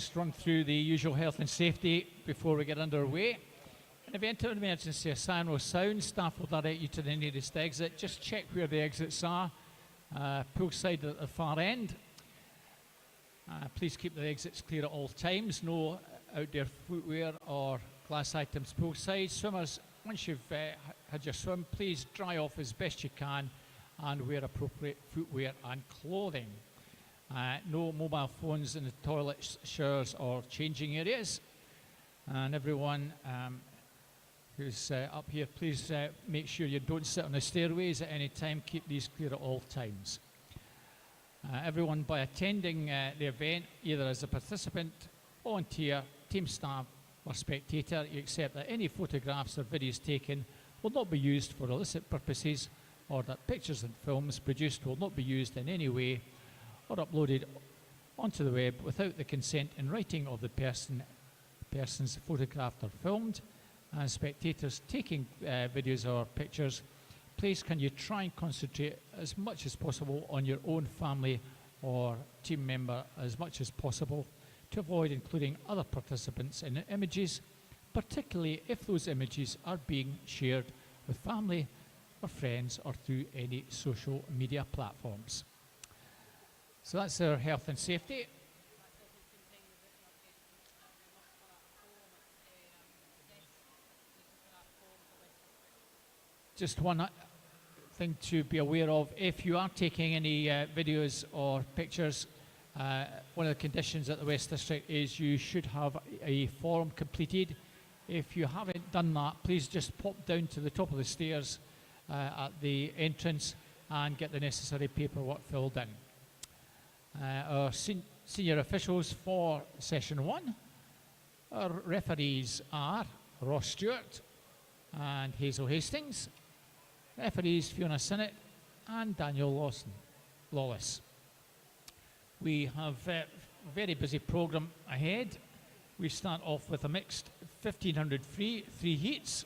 Just run through the usual health and safety before we get underway. In the event of an emergency, a siren will sound. Staff will direct you to the nearest exit. Just check where the exits are. Poolside at the far end. Please keep the exits clear at all times. No outdoor footwear or glass items poolside. Swimmers, once you've had your swim, please dry off as best you can and wear appropriate footwear and clothing. No mobile phones in the toilets, showers or changing areas. And everyone who's up here, please make sure you don't sit on the stairways at any time. Keep these clear at all times. Everyone, by attending the event, either as a participant, volunteer, team staff or spectator, you accept that any photographs or videos taken will not be used for illicit purposes, or that pictures and films produced will not be used in any way or uploaded onto the web without the consent in writing of the persons photographed or filmed. And spectators taking videos or pictures, please can you try and concentrate as much as possible on your own family or team member as much as possible to avoid including other participants in the images, particularly if those images are being shared with family or friends or through any social media platforms. So that's our health and safety. Just one thing to be aware of: if you are taking any videos or pictures, one of the conditions at the West District is you should have a form completed. If you haven't done that, please just pop down to the top of the stairs at the entrance and get the necessary paperwork filled in. Our senior officials for session 1, our referees are Ross Stewart and Hazel Hastings. Referees Fiona Sinnott and Daniel Lawless. We have a very busy programme ahead. We start off with a mixed 1500 free, 3 heats.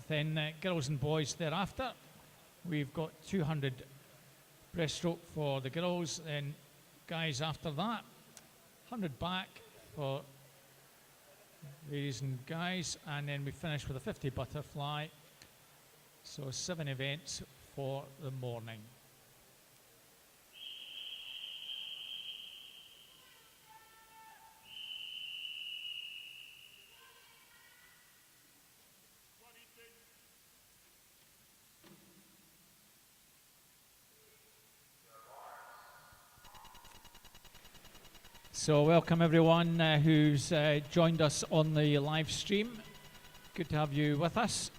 Then girls and boys thereafter. We've got 200 breaststroke for the girls, then guys after that. 100 back for ladies and guys, and then we finish with a 50 butterfly. So 7 events for the morning. So welcome everyone who's joined us on the live stream. Good to have you with us.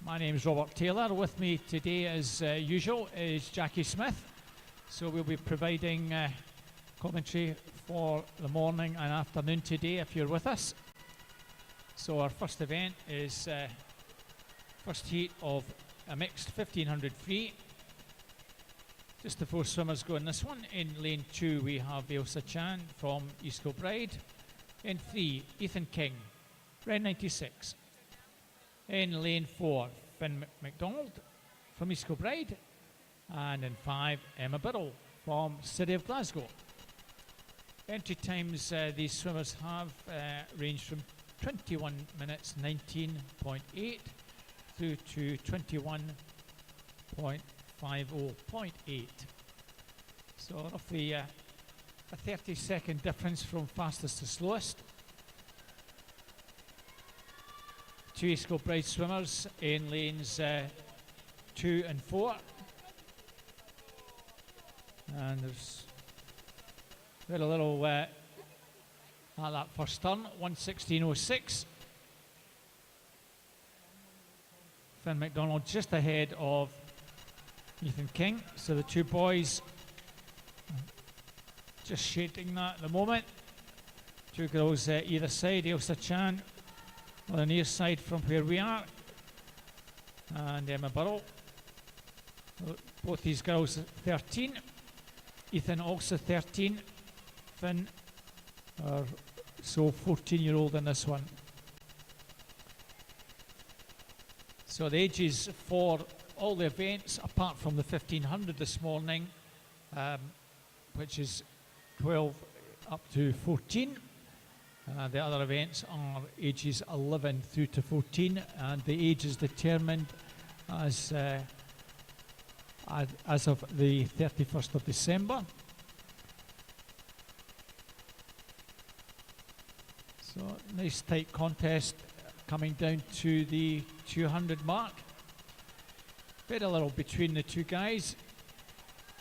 My name's Robert Taylor. With me today, as usual, is Jackie Smith. So we'll be providing commentary for the morning and afternoon today if you're with us. So our first event is first heat of a mixed 1500 free. Just the 4 swimmers go in this one. In lane 2 we have Ailsa Chan from East Kilbride. In 3, Ethan King, Red 96. In lane 4, Finn McDonald from East Kilbride. And in 5, Emma Biddle from City of Glasgow. Entry times these swimmers have ranged from 21 minutes 19.8 through to 21.50.8. So roughly a 30-second difference from fastest to slowest. 2 East Kilbride swimmers in lanes 2 and 4. And there's a little at that first turn, 1:16.06. Finn McDonald just ahead of Ethan King. So the 2 boys just shading that at the moment. 2 girls either side. Ailsa Chan on the near side from where we are, and Emma Burrell. Both these girls 13. Ethan also 13. Finn are so 14-year-old in this one. So the ages for all the events apart from the 1500 this morning, which is 12 up to 14. The other events are ages 11 through to 14, and the age is determined as of the 31st of December. So nice tight contest coming down to the 200 mark. Very little between the two guys.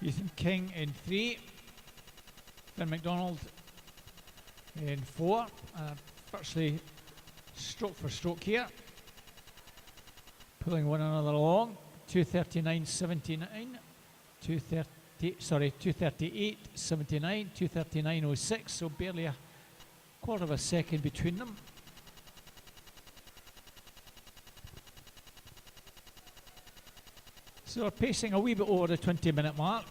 Ethan King in 3, Finn McDonald in 4. Virtually stroke for stroke here. Pulling one another along. 2:39.79, 2:38.79, 2:39.06, so barely a quarter of a second between them. So we're pacing a wee bit over the 20-minute mark.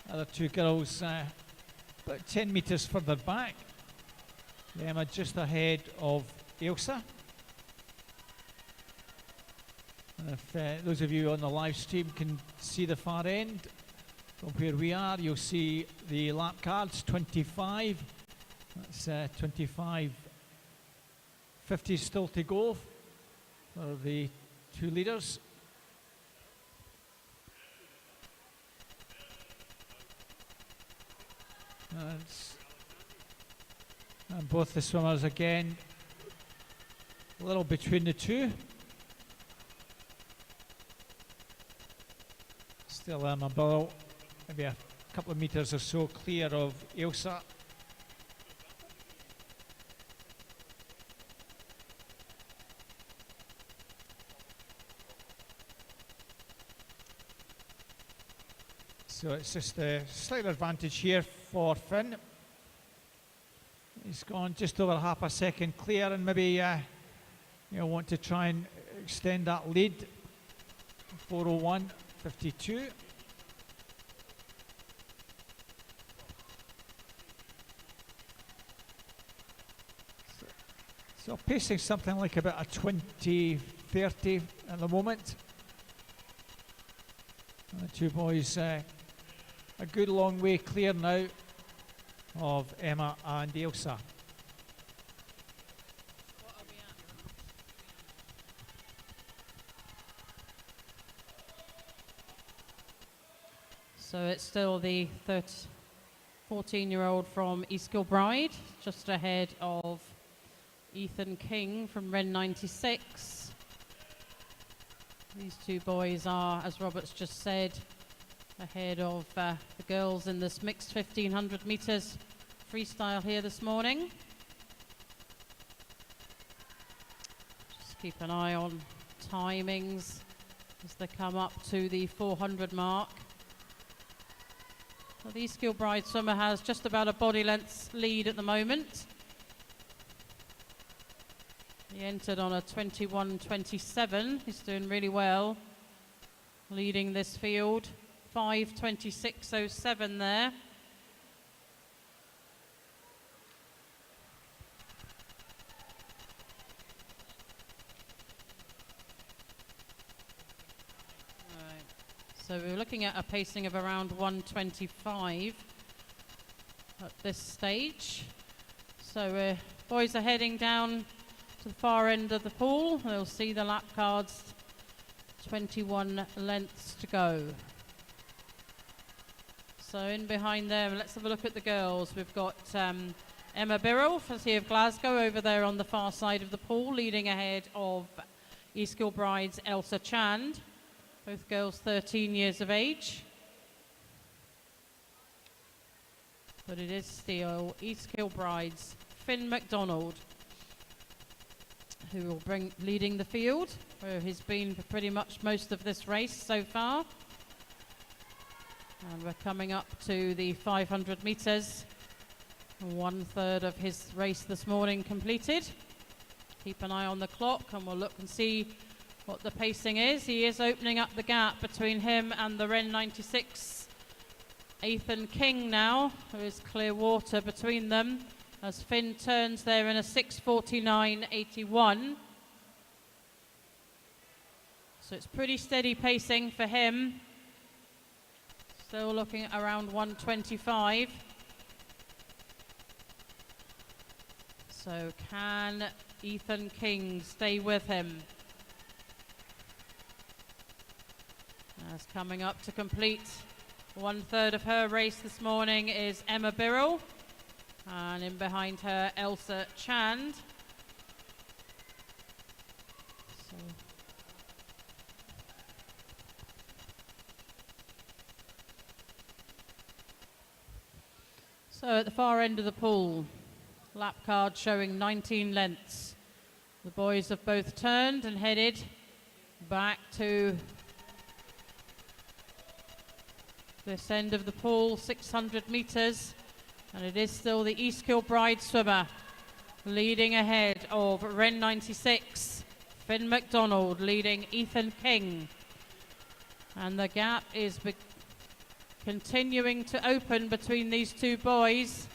Other two girls about 10 metres further back. Emma just ahead of Ailsa. And if those of you on the live stream can see the far end from where we are, you'll see the lap cards, 25. That's 25.50 still to go for the two leaders. And both the swimmers again, a little between the two. Still Emma Burrow, maybe a couple of metres or so clear of Ailsa. So it's just a slight advantage here for Finn. He's gone just over half a second clear, and maybe want to try and extend that lead. 4:01.52. So pacing something like about a 20:30 at the moment. And the two boys a good long way clear now of Emma and Ailsa. So it's still the 14-year-old from East Kilbride, just ahead of Ethan King from Ren 96. These two boys are, as Robert's just said, ahead of the girls in this mixed 1500 metres freestyle here this morning. Just keep an eye on timings as they come up to the 400 mark. Well, the East Kilbride swimmer has just about a body length lead at the moment. He entered on a 21:27. He's doing really well, leading this field. 5:26.07 there. Right. So we're looking at a pacing of around 1:25 at this stage. So boys are heading down to the far end of the pool. They'll see the lap cards. 21 lengths to go. So in behind them, let's have a look at the girls. We've got Emma Birrell, Fuzzy of Glasgow, over there on the far side of the pool, leading ahead of East Kilbride's Elsa Chand. Both girls 13 years of age. But it is still East Kilbride's Finn McDonald who will bring leading the field, where he's been for pretty much most of this race so far. And we're coming up to the 500 metres. 1/3 of his race this morning completed. Keep an eye on the clock and we'll look and see what the pacing is. He is opening up the gap between him and the Ren 96 Ethan King now. There is clear water between them as Finn turns there in a 6:49.81. So it's pretty steady pacing for him. Still looking at around 125. So can Ethan King stay with him? As coming up to complete 1/3 of her race this morning is Emma Birrell. And in behind her, Elsa Chand. So at the far end of the pool, lap card showing 19 lengths. The boys have both turned and headed back to this end of the pool, 600 metres. And it is still the East Kilbride swimmer leading ahead of Ren 96, Finn MacDonald leading Ethan King. And the gap is continuing to open between these two boys.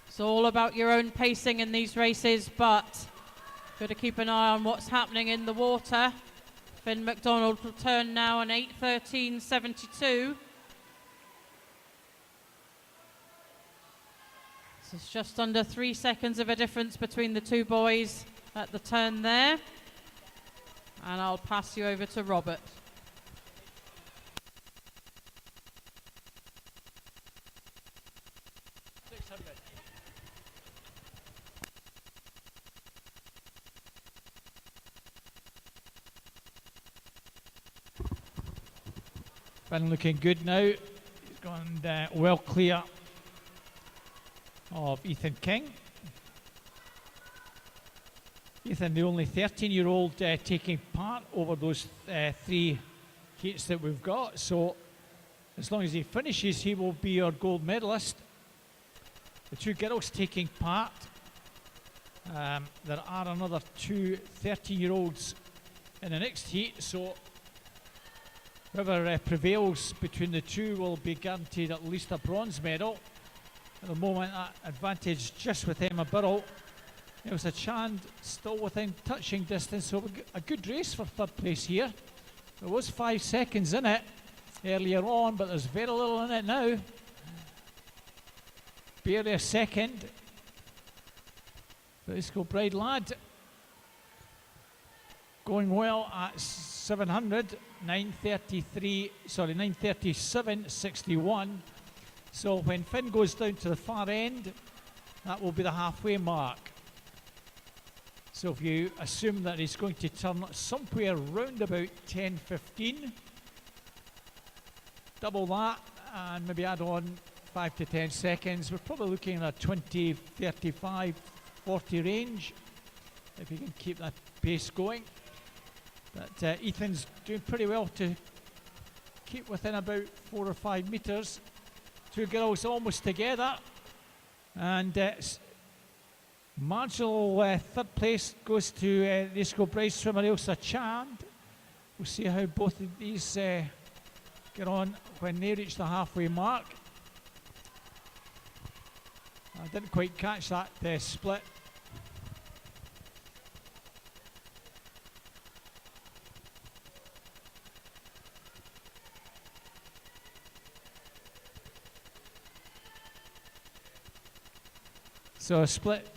It's all about your own pacing in these races, but got to keep an eye on what's happening in the water. Finn MacDonald will turn now on 8:13.72. So it's just under 3 seconds of a difference between the two boys at the turn there. And I'll pass you over to Robert. Finn looking good now. He's gone well clear of Ethan King. Ethan, the only 13-year-old taking part over those 3 heats that we've got. So as long as he finishes, he will be our gold medalist. The 2 girls taking part. There are another 2 13-year-olds in the next heat. So whoever prevails between the 2 will be guaranteed at least a bronze medal. At the moment, that advantage just with Emma Birrell. Elsa Chand still within touching distance, so a good race for 3rd place here. There was 5 seconds in it earlier on, but there's very little in it now. Barely a second. But this Kilbride lad going well at 700, 9:37.61. So when Finn goes down to the far end, that will be the halfway mark. So if you assume that he's going to turn somewhere round about 10:15, double that and maybe add on 5 to 10 seconds, we're probably looking at a 20, 35, 40 range, if you can keep that pace going. But Ethan's doing pretty well to keep within about 4 or 5 metres. 2 girls almost together, and marginal 3rd place goes to the East Kilbride swimmer Elsa Chand. We'll see how both of these get on when they reach the halfway mark. I didn't quite catch that split. So a split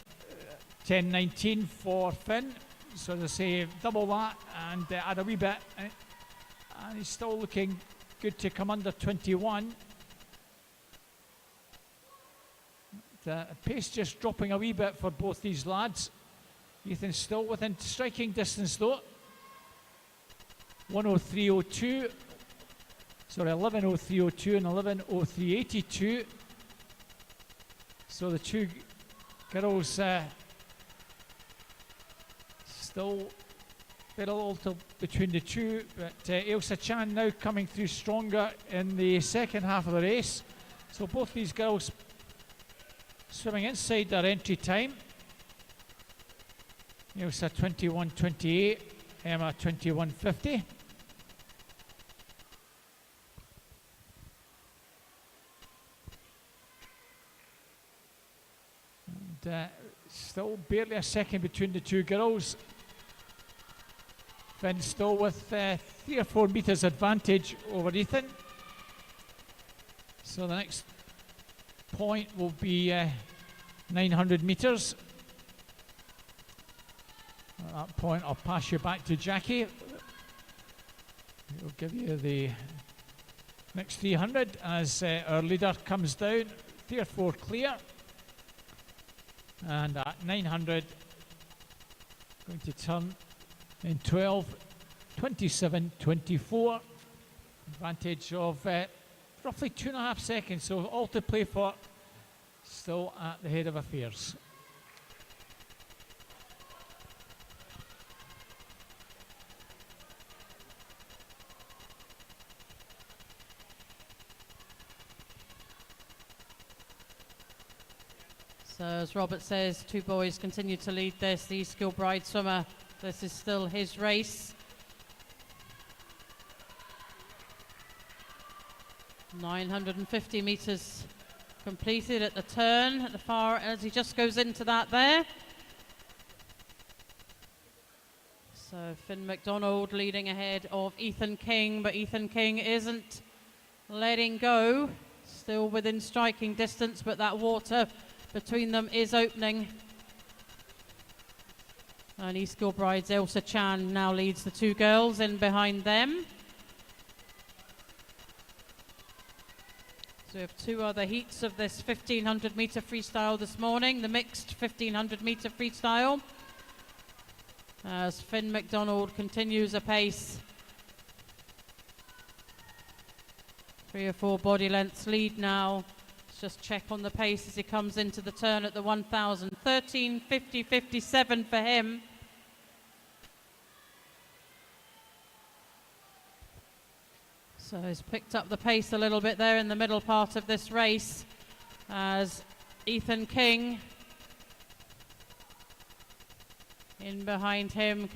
10:19 for Finn. So as I say, double that and add a wee bit. And he's still looking good to come under 21. The pace just dropping a wee bit for both these lads. Ethan's still within striking distance though. 1:03.02. Sorry, 11:03.02 and 11:03.82. So the 2 girls still very little between the 2, but Elsa Chan now coming through stronger in the second half of the race. So both these girls swimming inside their entry time. Elsa 21:28, Emma 21:50. Still barely a second between the 2 girls. Finn still with 3 or 4 metres advantage over Ethan. So the next point will be 900 metres. At that point, I'll pass you back to Jackie. We'll give you the next 300 as our leader comes down. 3 or 4 clear. And at 900, going to turn in 12, 27, 24. Advantage of roughly 2.5 seconds, so all to play for. Still at the head of affairs. So as Robert says, 2 boys continue to lead this. The East Kilbride swimmer, this is still his race. 950 metres completed at the turn, at the far, as he just goes into that there. So Finn McDonald leading ahead of Ethan King, but Ethan King isn't letting go. Still within striking distance, but that water between them is opening. And East Kilbride's Elsa Chan now leads the 2 girls in behind them. So we have 2 other heats of this 1500 metre freestyle this morning, the mixed 1500 metre freestyle. As Finn McDonald continues apace. 3 or 4 body lengths lead now. Let's just check on the pace as he comes into the turn at the 1000. 13:50.57 for him. So he's picked up the pace a little bit there in the middle part of this race as Ethan King in behind him.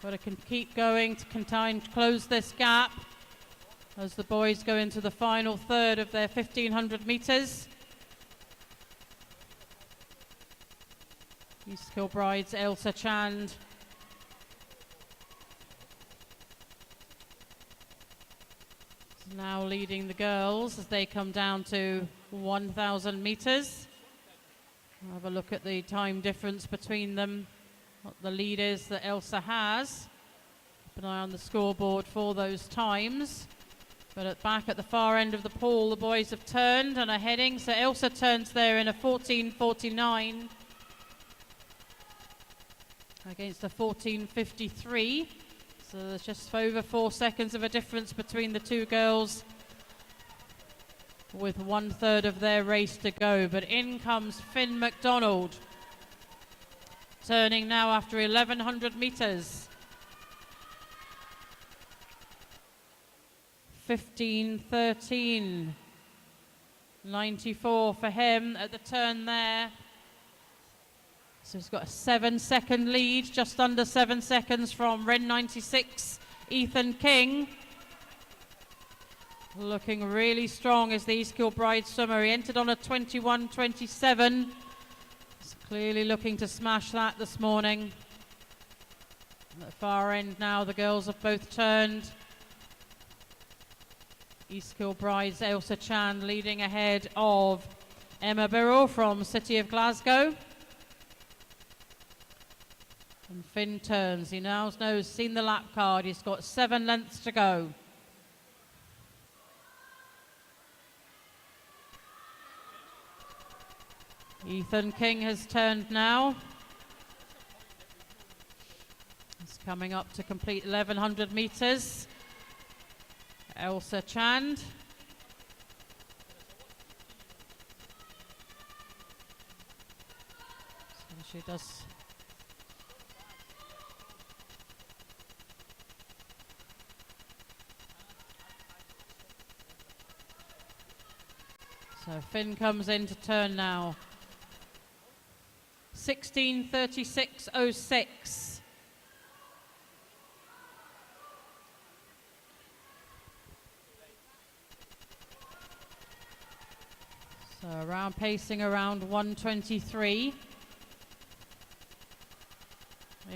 But it can keep going to close this gap as the boys go into the final third of their 1500 metres. East Kilbride's Elsa Chand is now leading the girls as they come down to 1000 metres. Have a look at the time difference between them, what the lead is that Elsa has. Keep an eye on the scoreboard for those times. But back at the far end of the pool, the boys have turned and are heading. So Elsa turns there in a 14:49 against a 14:53. So there's just over 4 seconds of a difference between the 2 girls with 1/3 of their race to go. But in comes Finn McDonald, turning now after 1100 metres. 15:13.94 for him at the turn there. So he's got a 7-second lead, just under 7 seconds from Ren 96, Ethan King. Looking really strong as the East Kilbride swimmer. He entered on a 21:27. He's clearly looking to smash that this morning. At the far end now, the girls have both turned. East Kilbride's Elsa Chan leading ahead of Emma Birrell from City of Glasgow. And Finn turns. He now knows, seen the lap card. He's got 7 lengths to go. Ethan King has turned now. He's coming up to complete 1100 metres. Elsa Chand. So she does. So Finn comes in to turn now. 16:36.06. So around pacing around 1:23.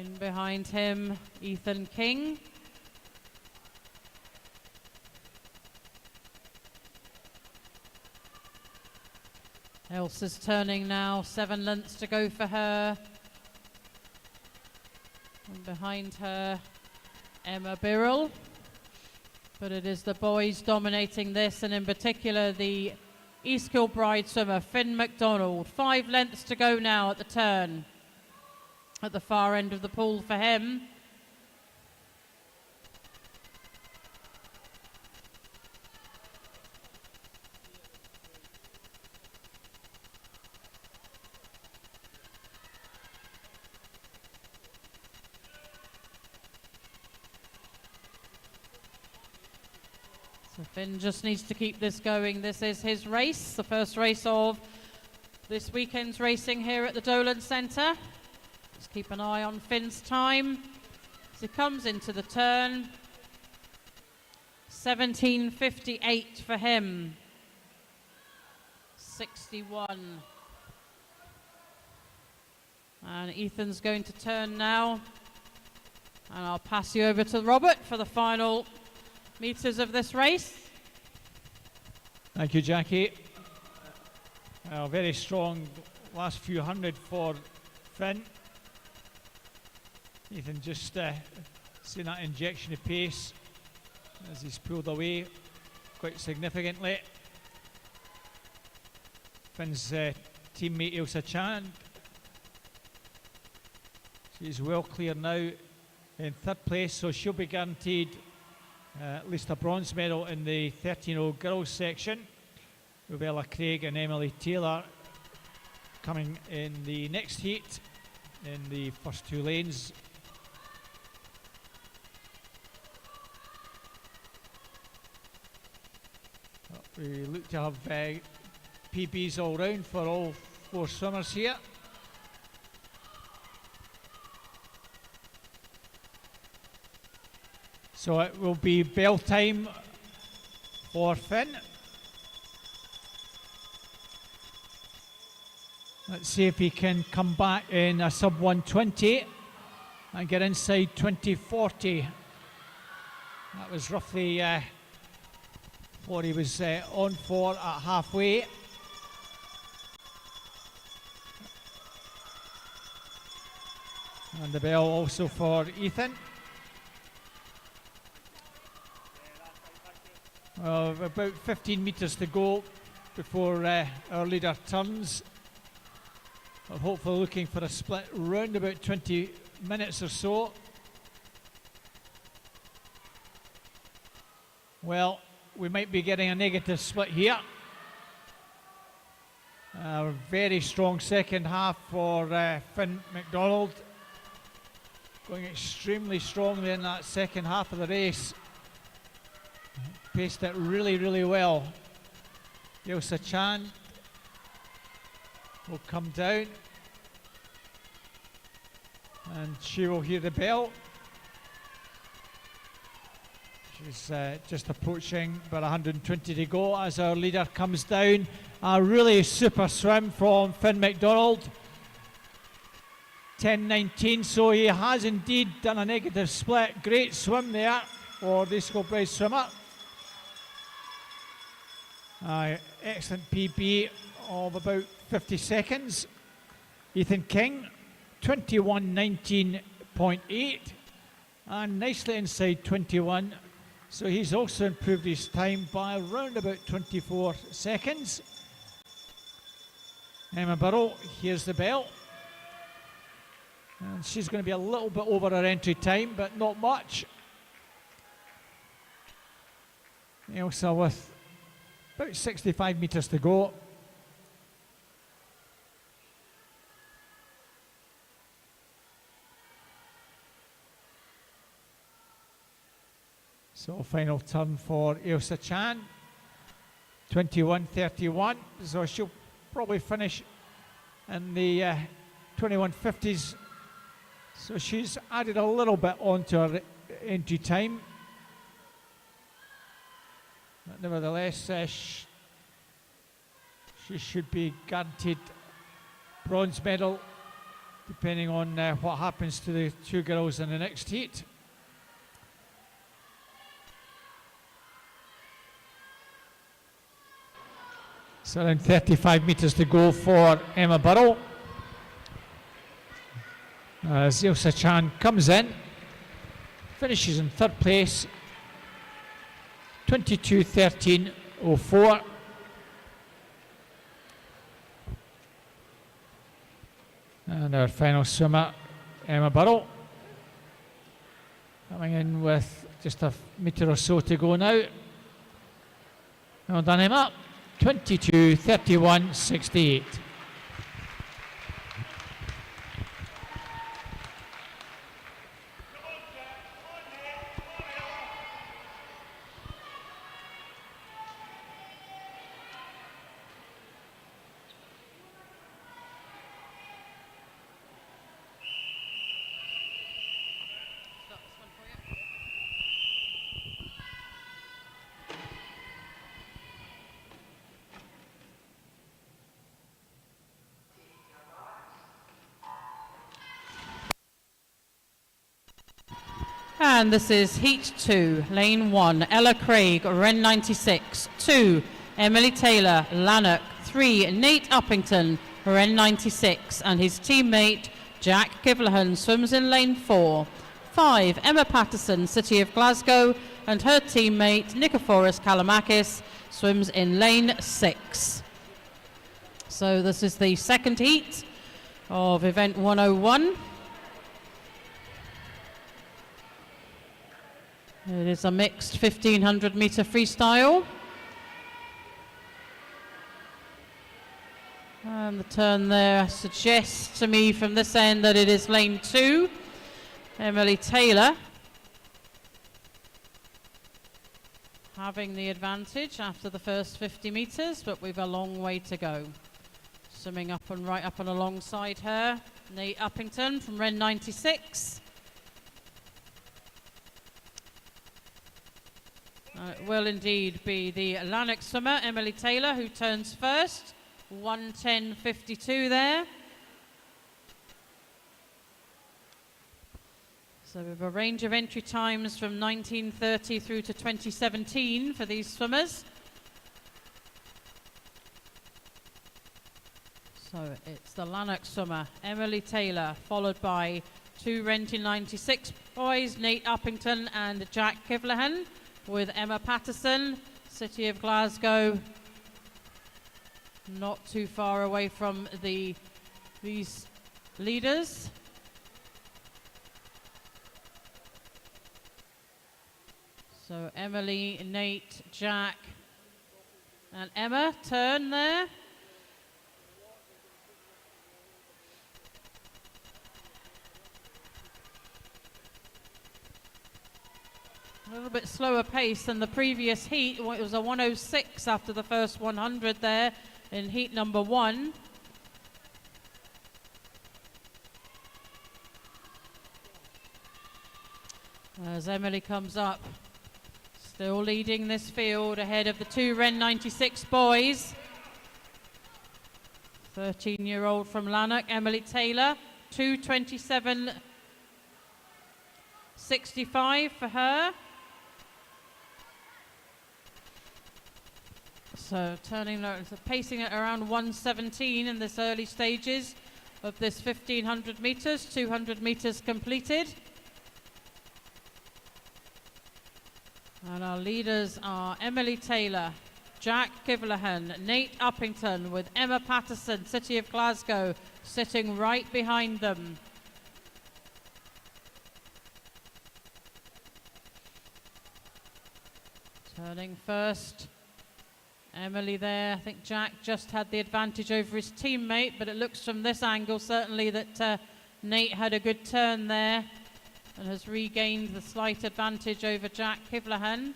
In behind him, Ethan King. Elsa's turning now, 7 lengths to go for her. And behind her, Emma Birrell. But it is the boys dominating this, and in particular the East Kilbride swimmer, Finn MacDonald. 5 lengths to go now at the turn. At the far end of the pool for him. So Finn just needs to keep this going. This is his race, the first race of this weekend's racing here at the Dollan Centre. Just keep an eye on Finn's time as he comes into the turn. 17:58 for him. 61. And Ethan's going to turn now. And I'll pass you over to Robert for the final meters of this race. Thank you, Jackie. Very strong last few hundred for Finn. Ethan just seen that injection of pace as he's pulled away quite significantly. Finn's teammate Ailsa Chan, she's well clear now in 3rd place, so she'll be guaranteed at least a bronze medal in the 13-year-old girls section. With Ella Craig and Emily Taylor coming in the next heat in the first 2 lanes. We look to have PBs all round for all 4 swimmers here. So it will be bell time for Finn. Let's see if he can come back in a sub 120 and get inside 2040. That was roughly what he was on for at halfway. And the bell also for Ethan. About 15 metres to go before our leader turns. We're hopefully looking for a split round about 20 minutes or so. Well, we might be getting a negative split here. A very strong second half for Finn MacDonald. Going extremely strongly in that second half of the race. Paced it really, really well. Ailsa Chan will come down and she will hear the bell. She's just approaching about 120 to go as our leader comes down. A really super swim from Finn MacDonald. 10:19, so he has indeed done a negative split. Great swim there for the Kilbride swimmer. Excellent PB of about 50 seconds. Ethan King, 21:19.8, and nicely inside 21. So he's also improved his time by around about 24 seconds. Emma Birrell, here's the bell. And she's going to be a little bit over her entry time, but not much. Ailsa with about 65 metres to go. So final turn for Ailsa Chan, 21:31. So she'll probably finish in the 21:50s. So she's added a little bit onto her entry time. But nevertheless, she should be guaranteed bronze medal depending on what happens to the two girls in the next heat. So around 35 metres to go for Emma Burrell. As Ilse Chan comes in, finishes in third place, 22:13.04. And our final swimmer, Emma Burrell, coming in with just a metre or so to go now. Well done, Emma. 22:31.68. And this is Heat 2, Lane 1, Ella Craig, Ren 96, 2, Emily Taylor, Lanark, 3, Nate Uppington, Ren 96, and his teammate Jack Kivlahan swims in Lane 4, 5, Emma Patterson, City of Glasgow, and her teammate Nikephoros Kalamakis swims in Lane 6. So this is the second heat of Event 101. It is a mixed 1500 metre freestyle. And the turn there suggests to me from this end that it is Lane 2. Emily Taylor having the advantage after the first 50 metres, but we've a long way to go. Swimming up and right up and alongside her, Nate Uppington from Ren 96. It will indeed be the Lanark swimmer, Emily Taylor, who turns first. 1:10.52 there. So we have a range of entry times from 1930 through to 2017 for these swimmers. So it's the Lanark swimmer, Emily Taylor, followed by two Ren 96 boys, Nate Uppington and Jack Kivlahan, with Emma Patterson, City of Glasgow, not too far away from these leaders. So Emily, Nate, Jack, and Emma turn there. A little bit slower pace than the previous heat. It was a 1:06 after the first 100 there in heat number 1. As Emily comes up, still leading this field ahead of the two Ren 96 boys. 13-year-old from Lanark, Emily Taylor, 2:27.65 for her. So pacing at around 1:17 in this early stages of this 1500 metres, 200 metres completed. And our leaders are Emily Taylor, Jack Kivlahan, Nate Uppington, with Emma Patterson, City of Glasgow, sitting right behind them. Turning first, Emily there. I think Jack just had the advantage over his teammate, but it looks from this angle certainly that Nate had a good turn there and has regained the slight advantage over Jack Kivlahan.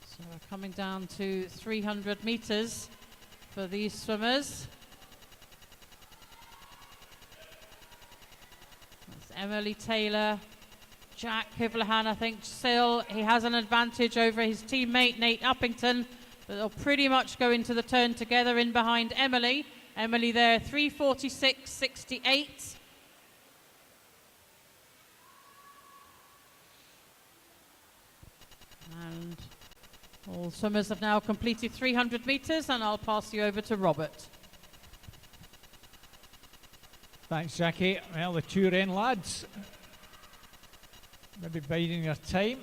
So we're coming down to 300 metres for these swimmers. That's Emily Taylor. Jack Kivlahan, I think still he has an advantage over his teammate Nate Uppington, But they'll pretty much go into the turn together in behind Emily. Emily there, 3:46.68. And all swimmers have now completed 300 metres, and I'll pass you over to Robert. Thanks, Jackie. Well, the two Wren lads maybe biding their time.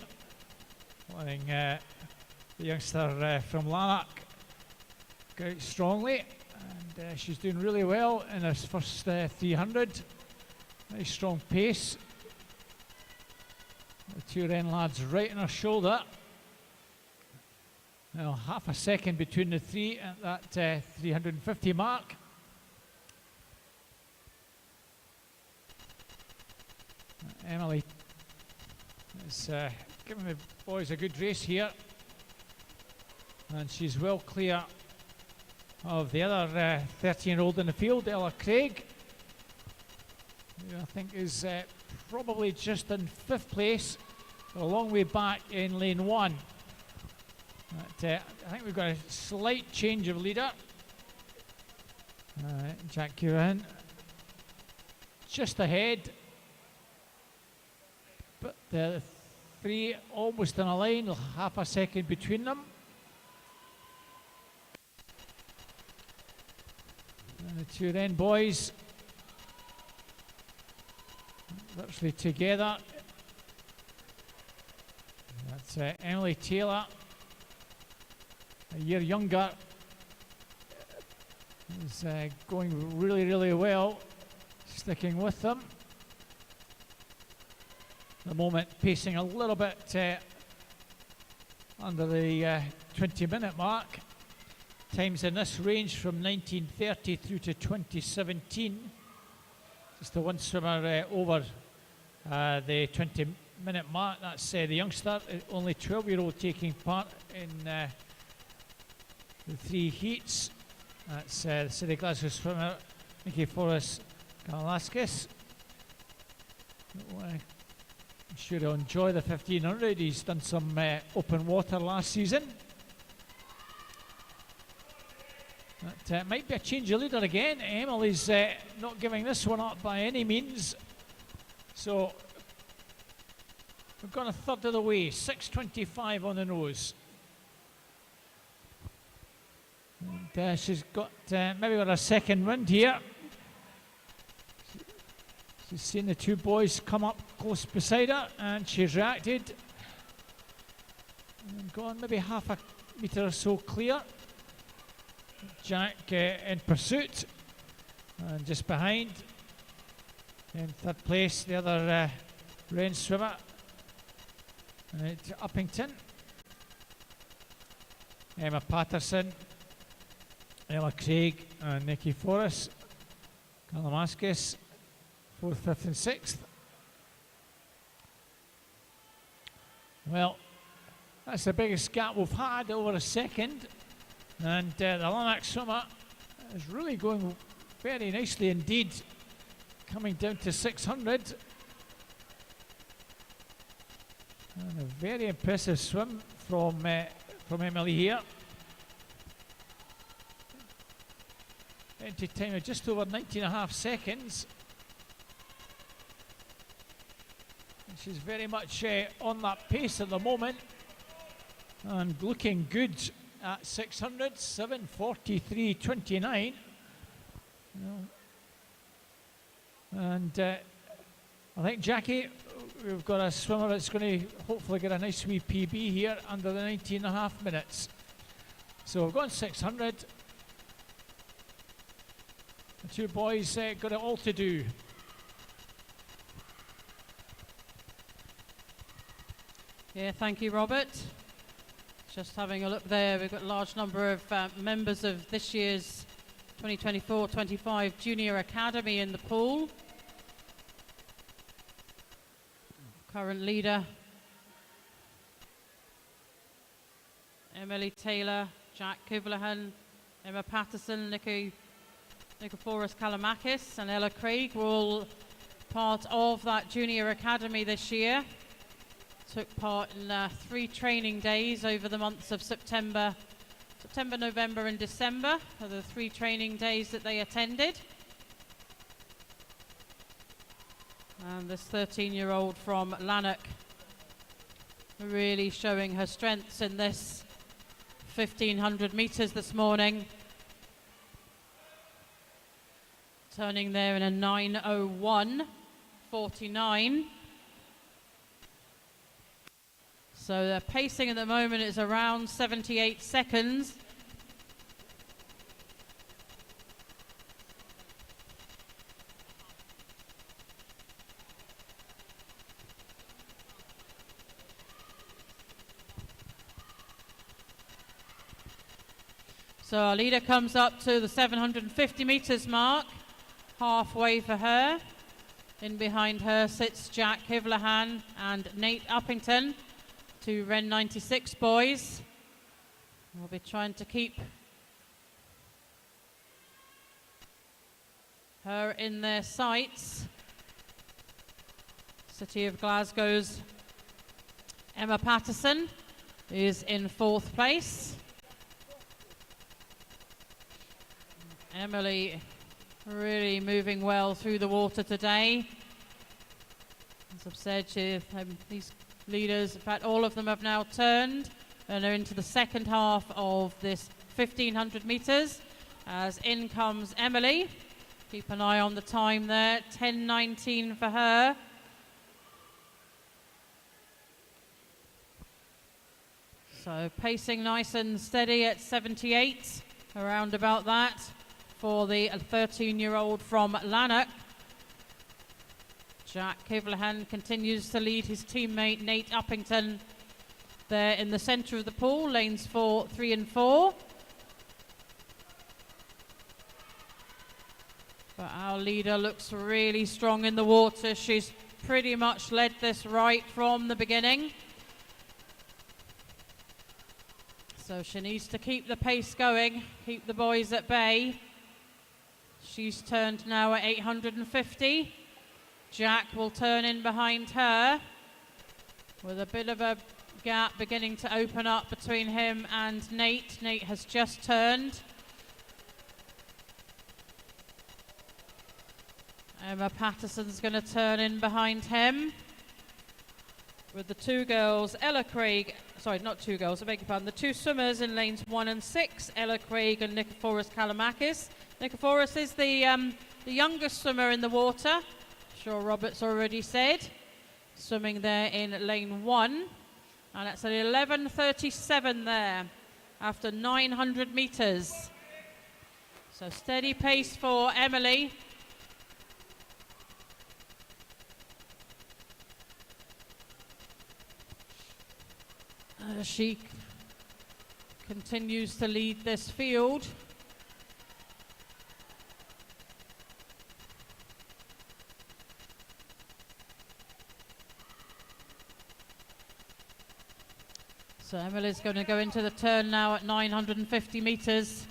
Letting the youngster from Lanark go out strongly. And she's doing really well in her first 300. Very strong pace. The two Wren lads right on her shoulder. Now, half a second between the three at that 350 mark. Emily is giving the boys a good race here, and she's well clear of the other 13-year-old in the field, Ella Craig, who I think is probably just in 5th place, a long way back in lane 1. But, I think we've got a slight change of leader. Jack Curran just ahead. But the three almost in a line, half a second between them. And the two Wren boys virtually together. That's Emily Taylor, a year younger, is going really, really well, sticking with them. The moment pacing a little bit under the 20-minute mark. Times in this range from 1930 through to 2017. Just the one swimmer over the 20-minute mark. That's the youngster, only 12-year-old taking part in the 3 heats. That's the City Glasgow swimmer, Nikki Forrest Galakis. I'm sure he'll enjoy the 1500. He's done some open water last season. That might be a change of leader again. Emily's not giving this one up by any means. So we've gone a third of the way, 6:25 on the nose. And she's got maybe got a second wind here. She's seen the two boys come up close beside her, and she's reacted. And gone maybe half a metre or so clear. Jack in pursuit, and just behind, in 3rd place, the other Wren swimmer, Uppington, Emma Patterson, Ella Craig, and Nikki Forrest Galakis, 4th, 5th and 6th. Well, that's the biggest gap we've had, over a second. And the Lanark swimmer is really going very nicely indeed, coming down to 600. And a very impressive swim from Emily here. Entry time of just over 19.5 seconds. And she's very much on that pace at the moment, and looking good at 600, 7:43.29. And I think, Jackie, we've got a swimmer that's going to hopefully get a nice wee PB here under the 19.5 minutes. So we've gone 600. The two boys got it all to do. Yeah, thank you, Robert. Just having a look there, we've got a large number of members of this year's 2024-25 Junior Academy in the pool. Current leader, Emily Taylor, Jack Kivlahan, Emma Patterson, Nicophorus Kalamakis and Ella Craig were all part of that Junior Academy this year. Took part in 3 training days over the months of September September, November and December are the 3 training days that they attended. And this 13-year-old from Lanark really showing her strengths in this 1500 metres this morning. Turning there in a 9:01.49. So the pacing at the moment is around 78 seconds. So our leader comes up to the 750 metres mark, halfway for her. In behind her sits Jack Hivlahan and Nate Uppington, 2 Ren 96 boys. We'll be trying to keep her in their sights. City of Glasgow's Emma Patterson is in 4th place. Emily really moving well through the water today. As I've said, these leaders, in fact all of them have now turned and are into the second half of this 1500 metres. As in comes Emily. Keep an eye on the time there, 10:19 for her. So pacing nice and steady at 78, around about that, for the 13-year-old from Lanark. Jack Hivlahan continues to lead his teammate Nate Uppington there in the centre of the pool, lanes 4, 3 and 4. But our leader looks really strong in the water. She's pretty much led this right from the beginning. So she needs to keep the pace going, keep the boys at bay. She's turned now at 850. Jack will turn in behind her with a bit of a gap beginning to open up between him and Nate. Nate has just turned. Emma Patterson's going to turn in behind him with the 2 girls, Ella Craig, sorry, not 2 girls, I beg your pardon, the 2 swimmers in lanes 1 and 6, Ella Craig and Nikiforos Kalamakis. Nikiforos is the youngest swimmer in the water, sure Robert's already said, swimming there in lane 1, and that's at 11:37 there after 900 metres. So steady pace for Emily. She continues to lead this field. So Emily's going to go into the turn now at 950 metres.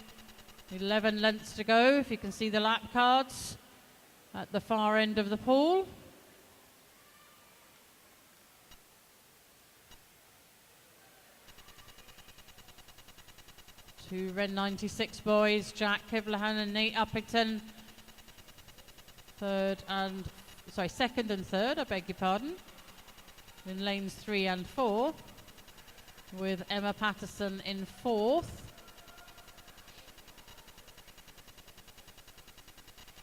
11 lengths to go, if you can see the lap cards at the far end of the pool. Two Ren 96 boys, Jack Hivlahan and Nate Uppington. Second and third, I beg your pardon. In lanes 3 and 4. With Emma Patterson in 4th.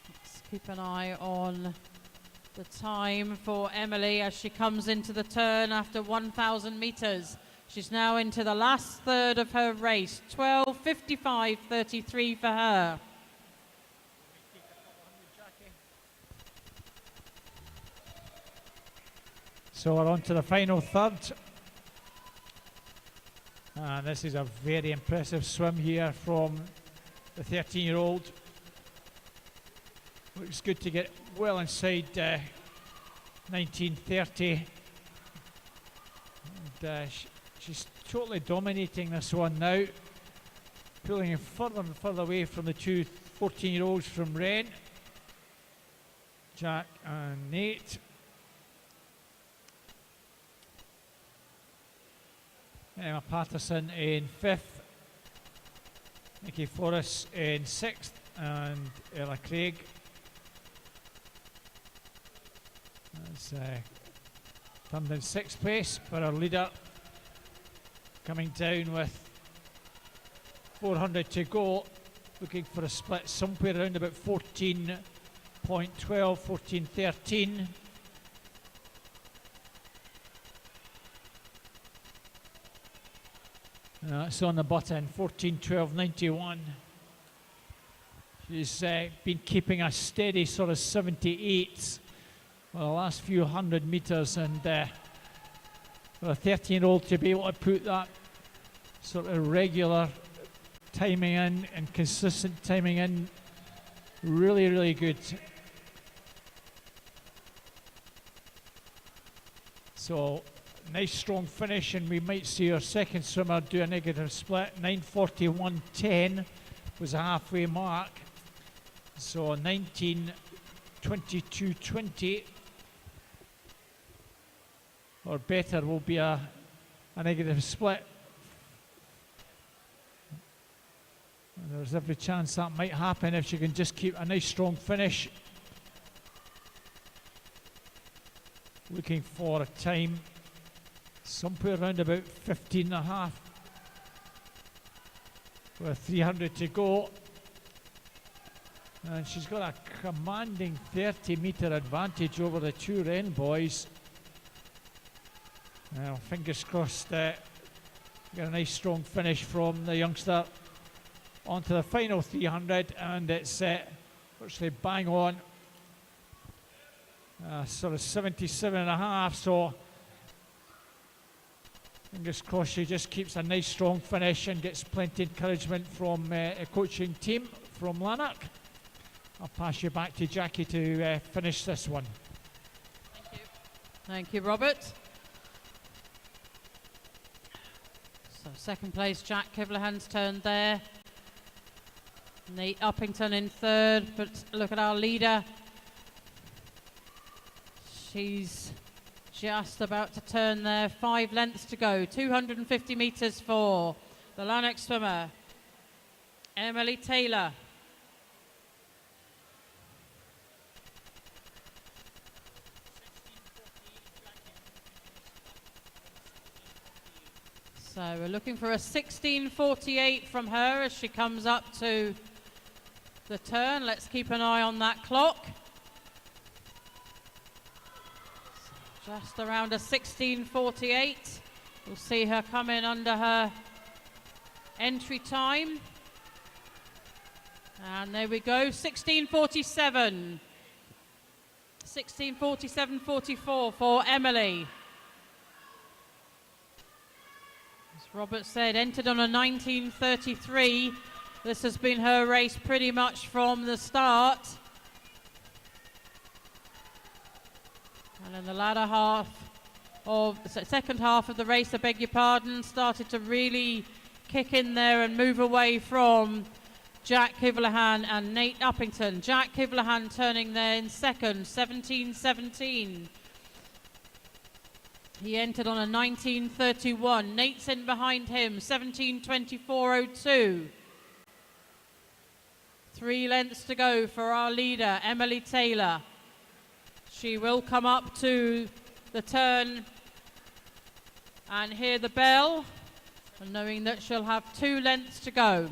Let's keep an eye on the time for Emily as she comes into the turn after 1,000 metres. She's now into the last third of her race. 12:55.33 for her. So we're on to the final third. And this is a very impressive swim here from the 13-year-old. Looks good to get well inside 1930. And she's totally dominating this one now, pulling him further and further away from the 2 14-year-olds from Wren, Jack and Nate. Emma Patterson in 5th, Nikki Forrest in 6th, and Ella Craig has turned in 6th place for our leader, coming down with 400 to go, looking for a split somewhere around about 14.12, 14.13. It's on the button, 14.12.91. She's been keeping a steady sort of 78 for the last few hundred metres, and for a 13-year-old to be able to put that sort of regular timing in and consistent timing in, really, really good. So, nice strong finish, and we might see our second swimmer do a negative split. 9:41.10 was a halfway mark. So 19:22.20 or better will be a negative split. And there's every chance that might happen if she can just keep a nice strong finish. Looking for a time somewhere around about 15.5 with 300 to go. And she's got a commanding 30-metre advantage over the two Wren boys. Well, fingers crossed get a nice strong finish from the youngster. On to the final 300, and it's virtually bang on. Sort of 77.5, so fingers crossed she just keeps a nice strong finish and gets plenty of encouragement from a coaching team from Lanark. I'll pass you back to Jackie to finish this one. Thank you. Thank you, Robert. So second place, Jack Kivlahan's turn there. Nate Uppington in third, but look at our leader. She's just about to turn there. 5 lengths to go. 250 metres for the Lanark swimmer, Emily Taylor. So we're looking for a 16:48 from her as she comes up to the turn. Let's keep an eye on that clock. Just around a 16:48. We'll see her come in under her entry time. And there we go, 16:47. 16:47.44 for Emily. As Robert said, entered on a 19:33. This has been her race pretty much from the start. And in the latter half of the second half of the race, I beg your pardon, started to really kick in there and move away from Jack Kivlahan and Nate Uppington. Jack Kivlahan turning there in second, 17:17. He entered on a 19:31. Nate's in behind him, 17:24.02. 3 lengths to go for our leader, Emily Taylor. She will come up to the turn and hear the bell, and knowing that she'll have 2 lengths to go.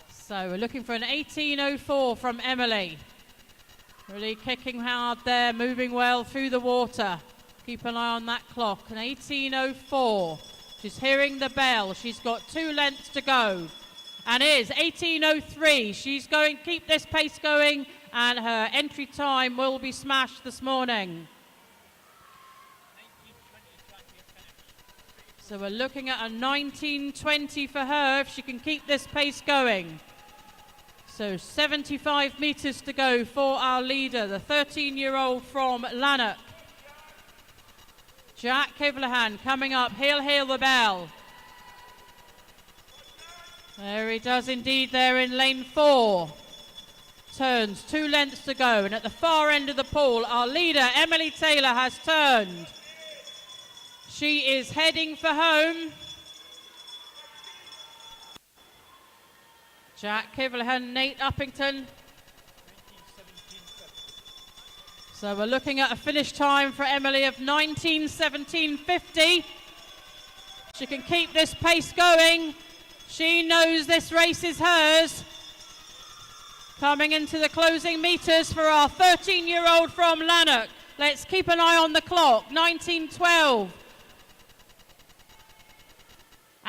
So we're looking for an 18:04 from Emily. Really kicking hard there, moving well through the water. Keep an eye on that clock. An 18:04. She's hearing the bell. She's got 2 lengths to go. And is 18:03. She's going to keep this pace going, and her entry time will be smashed this morning. So we're looking at a 19:20 for her if she can keep this pace going. So 75 metres to go for our leader, the 13-year-old from Lanark. Jack Kivlahan coming up. He'll hear the bell. There he does indeed there in lane 4. Turns, 2 lengths to go. And at the far end of the pool, our leader, Emily Taylor, has turned. She is heading for home. Jack Kivlahan, Nate Uppington. So we're looking at a finish time for Emily of 19:17.50. She can keep this pace going. She knows this race is hers. Coming into the closing meters for our 13-year-old from Lanark. Let's keep an eye on the clock. 19:12.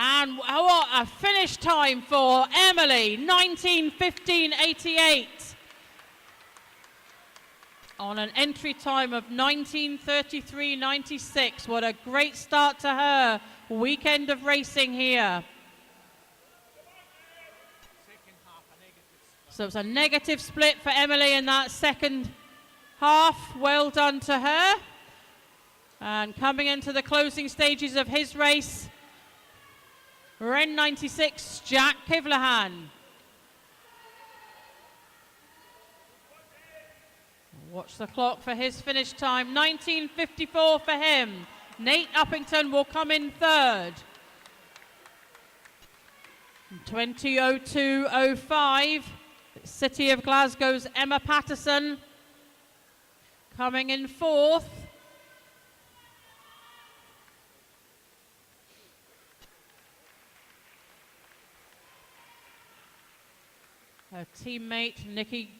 And what a finish time for Emily. 19:15.88. On an entry time of 19:33.96. What a great start to her weekend of racing here. So it's a negative split for Emily in that second half. Well done to her. And coming into the closing stages of his race, Ren 96, Jack Kivlahan. Watch the clock for his finish time. 19:54 for him. Nate Uppington will come in third. 20:02.05. City of Glasgow's Emma Patterson coming in fourth. Her teammate Nikki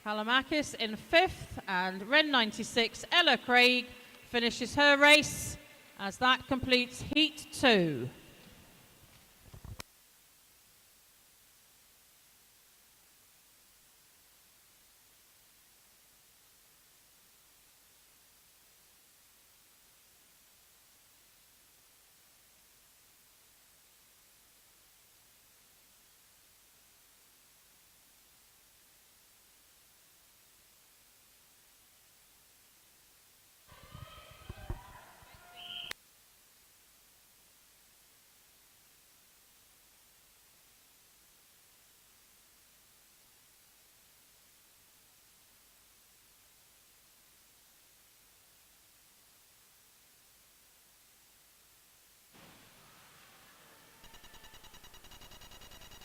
Kalamakis in fifth, and Ren 96 Ella Craig finishes her race as that completes Heat 2.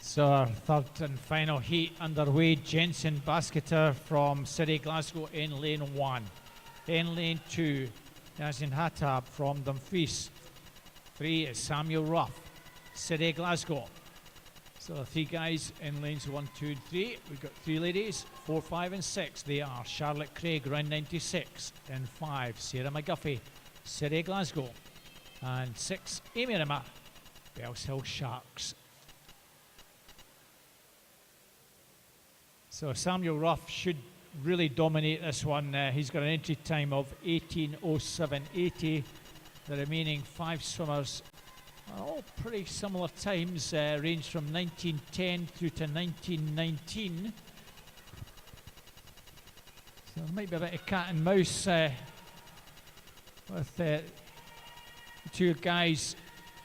So our third and final heat underway. Jensen Basketer from City Glasgow in lane 1. In lane 2, Yazin Hattab from Dumfries. 3 is Samuel Ruff, City Glasgow. So the 3 guys in lanes 1, 2 and 3. We've got 3 ladies, 4, 5 and 6. They are Charlotte Craig, round 96. In 5, Sarah McGuffey, City Glasgow. And 6, Amy Rimmer, Bells Hill Sharks. So Samuel Ruff should really dominate this one. He's got an entry time of 18:07.80. The remaining 5 swimmers are all pretty similar times, range from 19:10 through to 19:19. So there might be a bit of cat and mouse with the 2 guys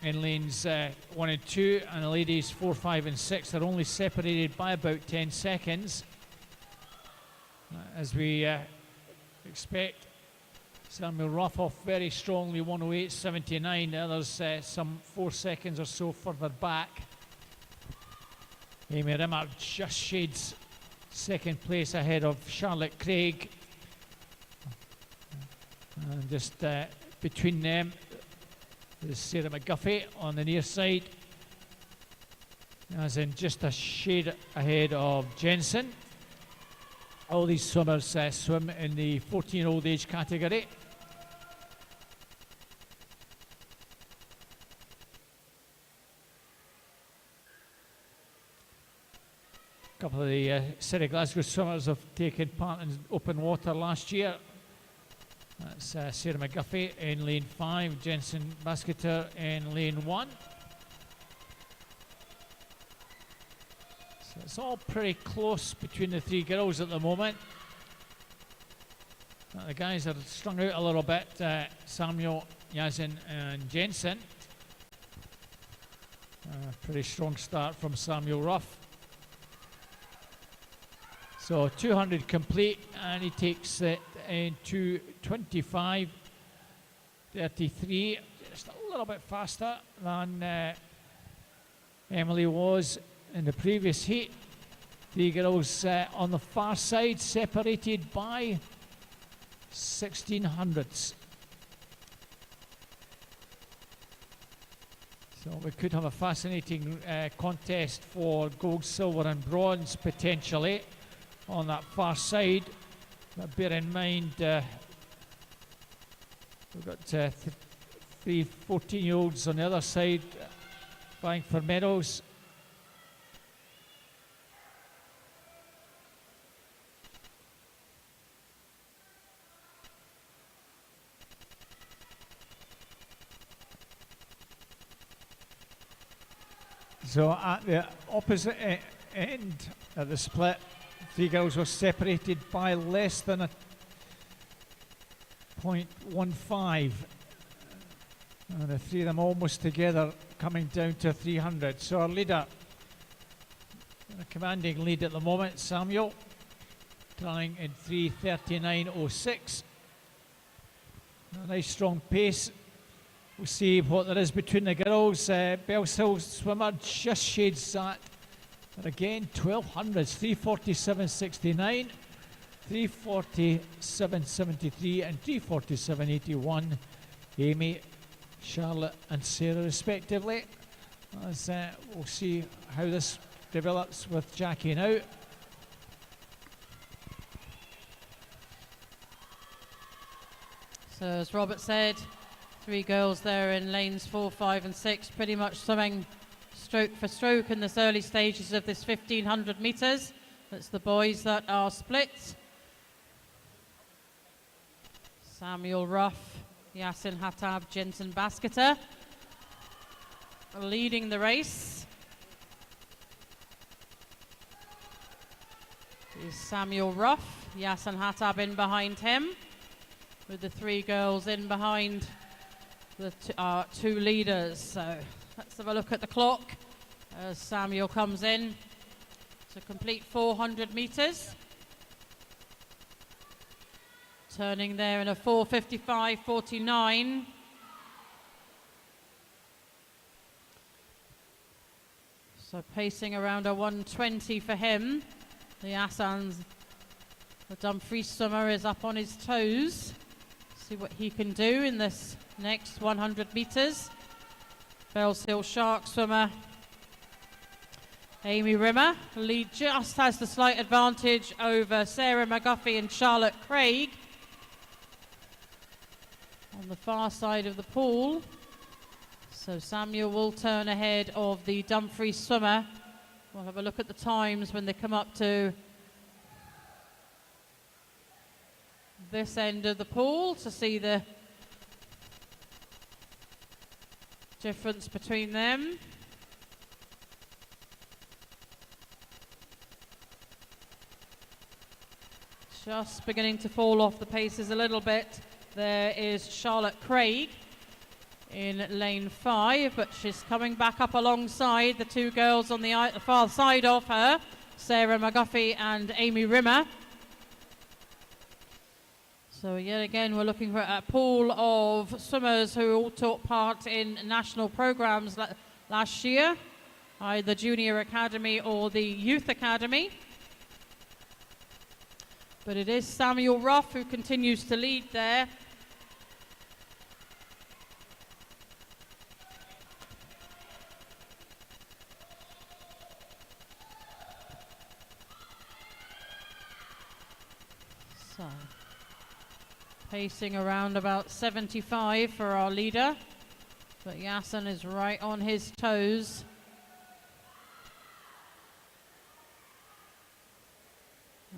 in lanes 1 and 2, and the ladies 4, 5 and 6. They're only separated by about 10 seconds. As we expect, Samuel Ruff off very strongly, 108.79. The others some 4 seconds or so further back. Amy Rimmer just shades second place ahead of Charlotte Craig. And just between them, there's Sarah McGuffey on the near side, as in just a shade ahead of Jensen. All these swimmers swim in the 14-year-old age category. A couple of the City Glasgow swimmers have taken part in open water last year. That's Sarah McGuffey in lane 5, Jensen Basketer in lane 1. So it's all pretty close between the 3 girls at the moment. The guys are strung out a little bit, Samuel, Yazin and Jensen. Pretty strong start from Samuel Ruff. So 200 complete, and he takes it into 25, 7:33, just a little bit faster than Emily was in the previous heat. The girls on the far side separated by 1600ths. So we could have a fascinating contest for gold, silver and bronze potentially on that far side. But bear in mind we've got three 14-year-olds on the other side vying for medals. So at the opposite end of the split, three girls were separated by less than a 0.15. And the three of them almost together, coming down to 300. So our leader, a commanding lead at the moment, Samuel, trying in 3:39.06. A nice strong pace. We'll see what there is between the girls. Bells Hill swimmer just shades that. But again, 1200s, 3:47.69, 3:47.73 and 3:47.81. Amy, Charlotte and Sarah respectively. As we'll see how this develops with Jackie now. So as Robert said, three girls there in lanes 4, 5 and 6, pretty much swimming stroke for stroke in this early stages of this 1500 metres. That's the boys that are split. Samuel Ruff, Yasin Hattab, Jensen Basketer leading the race. Is Samuel Ruff, Yasin Hattab in behind him, with the three girls in behind the two leaders. So let's have a look at the clock as Samuel comes in to complete 400 metres. Turning there in a 4:55.49. So pacing around a 1:20 for him. The Assans, the Dumfries swimmer, is up on his toes. See what he can do in this next 100 metres. Bells Hill Shark swimmer Amy Rimmer lead, just has the slight advantage over Sarah McGuffey and Charlotte Craig on the far side of the pool. So Samuel will turn ahead of the Dumfries swimmer. We'll have a look at the times when they come up to this end of the pool to see the difference between them. Just beginning to fall off the paces a little bit. There is Charlotte Craig in lane 5, but she's coming back up alongside the two girls on the far side of her, Sarah McGuffey and Amy Rimmer. So yet again, we're looking for a pool of swimmers who all took part in national programs last year, either Junior Academy or the Youth Academy. But it is Samuel Ruff who continues to lead there. So, pacing around about 75 for our leader, but Yasin is right on his toes.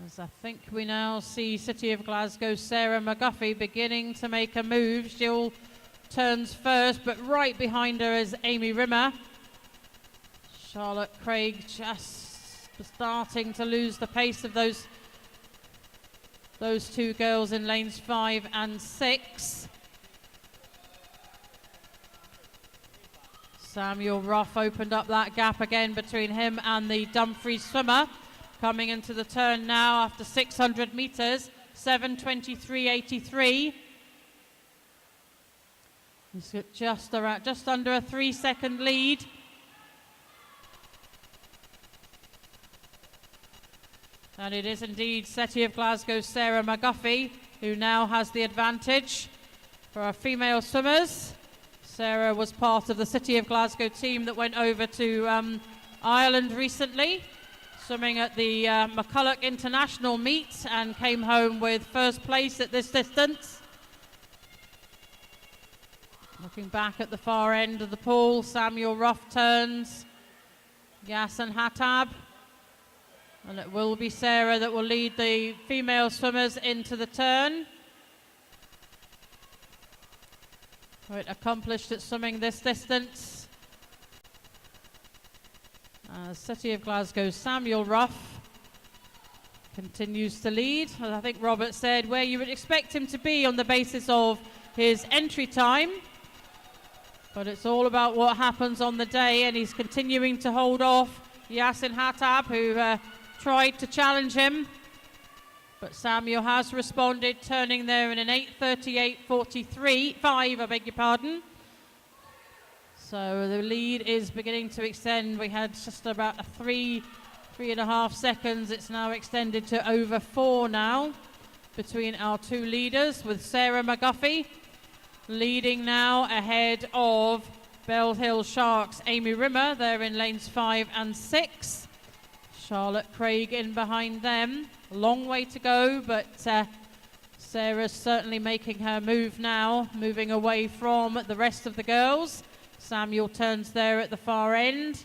As I think we now see City of Glasgow Sarah McGuffey beginning to make a move. She'll turns first, but right behind her is Amy Rimmer. Charlotte Craig just starting to lose the pace of those two girls in lanes 5 and 6. Samuel Ruff opened up that gap again between him and the Dumfries swimmer. Coming into the turn now after 600 metres, 7:23.83. He's got just under a 3-second lead. And it is indeed City of Glasgow's Sarah McGuffey who now has the advantage. For our female swimmers, Sarah was part of the City of Glasgow team that went over to Ireland recently, swimming at the McCulloch International meet, and came home with first place at this distance. Looking back at the far end of the pool, Samuel Ruff turns, Yasin Hattab, and it will be Sarah that will lead the female swimmers into the turn. Quite accomplished at swimming this distance. City of Glasgow's Samuel Ruff continues to lead. As I think Robert said, where you would expect him to be on the basis of his entry time. But it's all about what happens on the day, and he's continuing to hold off Yasin Hattab, who tried to challenge him. But Samuel has responded, turning there in an 8:38.43.5, I beg your pardon. So the lead is beginning to extend. We had just about 3.5 seconds. It's now extended to over 4 now between our two leaders, with Sarah McGuffey leading now ahead of Bell Hill Sharks' Amy Rimmer. They're in lanes 5 and 6. Charlotte Craig in behind them. A long way to go, but Sarah's certainly making her move now, moving away from the rest of the girls. Samuel turns there at the far end.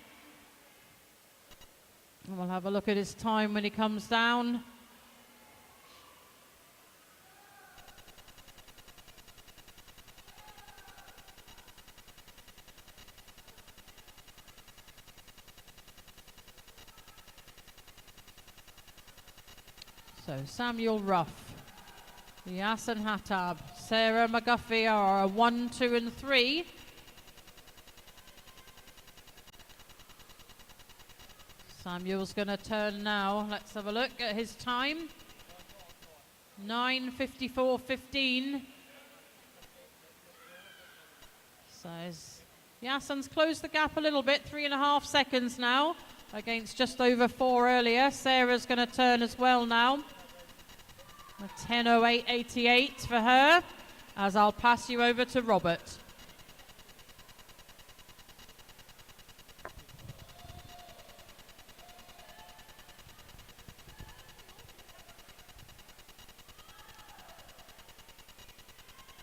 And we'll have a look at his time when he comes down. So Samuel Ruff, Yasin Hattab, Sarah McGuffey are 1, 2 and 3. Samuel's going to turn now. Let's have a look at his time. 9:54.15. So Yasin's closed the gap a little bit, 3.5 seconds now against just over 4 earlier. Sarah's going to turn as well now. 10:08.88 for her, as I'll pass you over to Robert.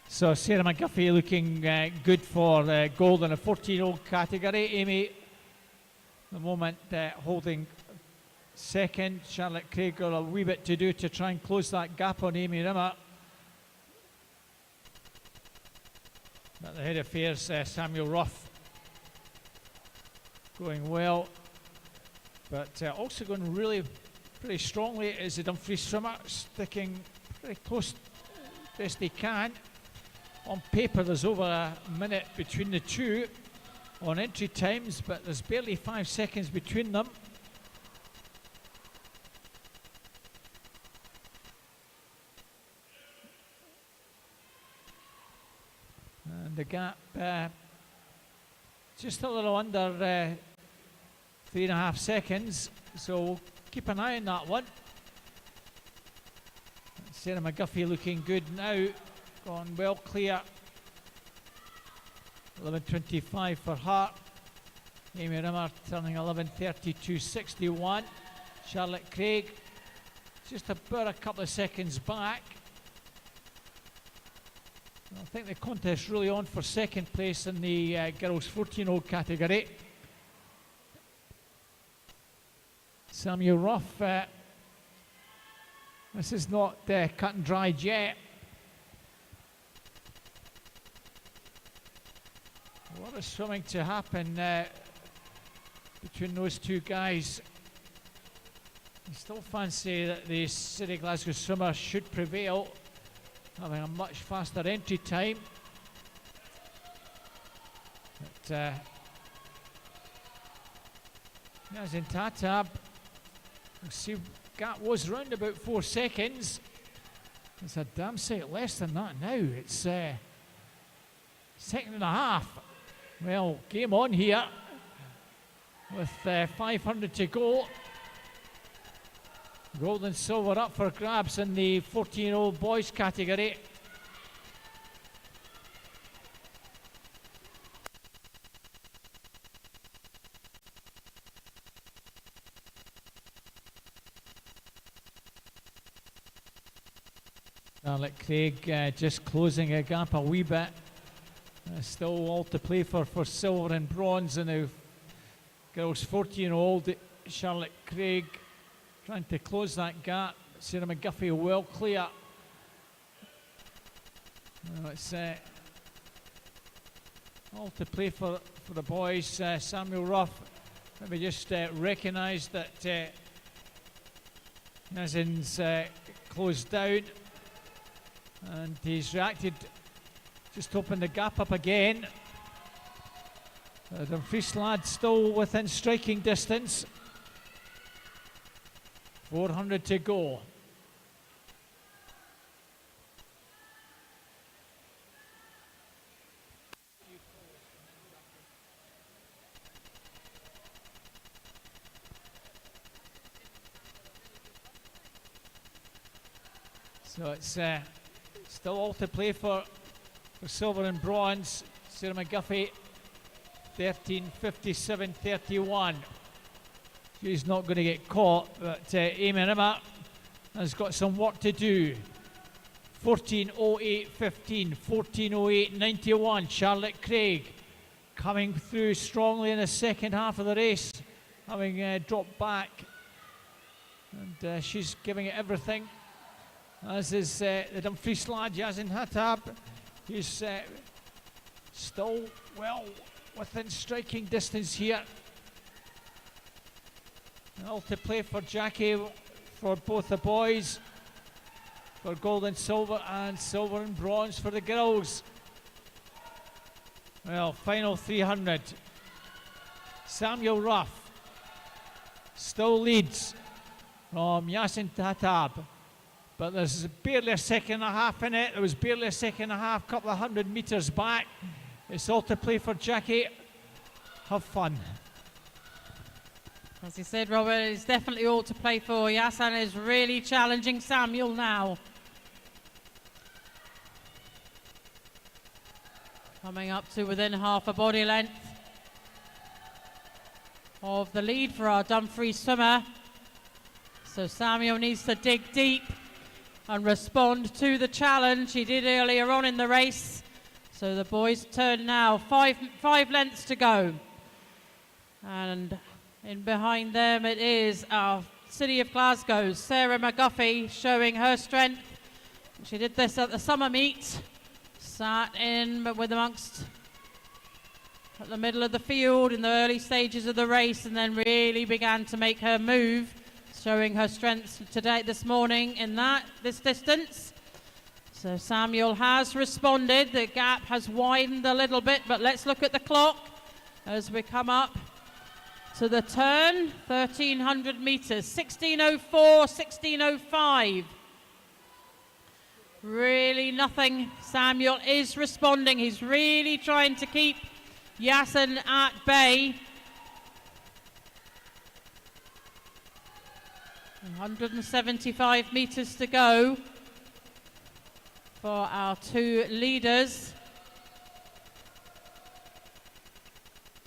So Sarah McGuffey looking good for gold in a 14-year-old category. Amy, the moment holding second. Charlotte Craig got a wee bit to do to try and close that gap on Amy Rimmer. At the head of affairs, Samuel Ruff going well, but also going really pretty strongly is the Dumfries swimmer, sticking pretty close best he can. On paper there's over a minute between the two on entry times, but there's barely 5 seconds between them. And the gap just a little under 3.5 seconds, so we'll keep an eye on that one. Sarah McGuffey looking good now, gone well clear. 11:25 for her. Amy Rimmer turning 11:32.61. Charlotte Craig just about a couple of seconds back. I think the contest really on for second place in the girls 14-year-old category. Samuel Ruff, this is not cut and dried yet. A lot of swimming to happen between those two guys. I still fancy that the City of Glasgow swimmer should prevail, having a much faster entry time. But Yasin Hattab, you see, gap was round about 4 seconds. It's a damn sight less than that now. It's Second and a half. Well, game on here with 500 to go. Gold and silver up for grabs in the 14-year-old boys category. Charlotte Craig just closing a gap a wee bit. Still all to play for silver and bronze. And the girls 14-year-old Charlotte Craig trying to close that gap. Sarah McGuffey well clear. Well, it's all to play for the boys. Samuel Ruff maybe just recognised that Yazin's closed down, and he's reacted, just opened the gap up again. Dumfries lad still within striking distance. 400 to go. So it's still all to play for silver and bronze. Sarah McGuffey 13:57:31. She's not going to get caught, but Amy Rimmer has got some work to do. 14:08:15, 14:08:91. Charlotte Craig coming through strongly in the second half of the race, having dropped back, and she's giving it everything. As is the Dumfries lad, Yazin Hattab. He's still well within striking distance here. All to play for Jackie for both the boys, for gold and silver and bronze for the girls. Well, final 300. Samuel Ruff still leads from Yasin Tatab, but there's barely a second and a half in it. There was barely a second and a half, couple of 100 metres back. It's all to play for Jackie. Have fun. As you said, Robert, it's definitely all to play for. Yasin is really challenging Samuel now. Coming up to within half a body length of the lead for our Dumfries swimmer. So Samuel needs to dig deep and respond to the challenge he did earlier on in the race. So the boys' turn now, five lengths to go. And in behind them it is our City of Glasgow's Sarah McGuffey showing her strength. She did this at the summer meet, sat in but with amongst at the middle of the field in the early stages of the race, and then really began to make her move, showing her strength today this morning in this distance. So Samuel has responded. The gap has widened a little bit, but let's look at the clock as we come up to the turn. 1,300 metres, 16:04, 16:05. Really nothing. Samuel is responding. He's really trying to keep Yasin at bay. 175 metres to go for our two leaders.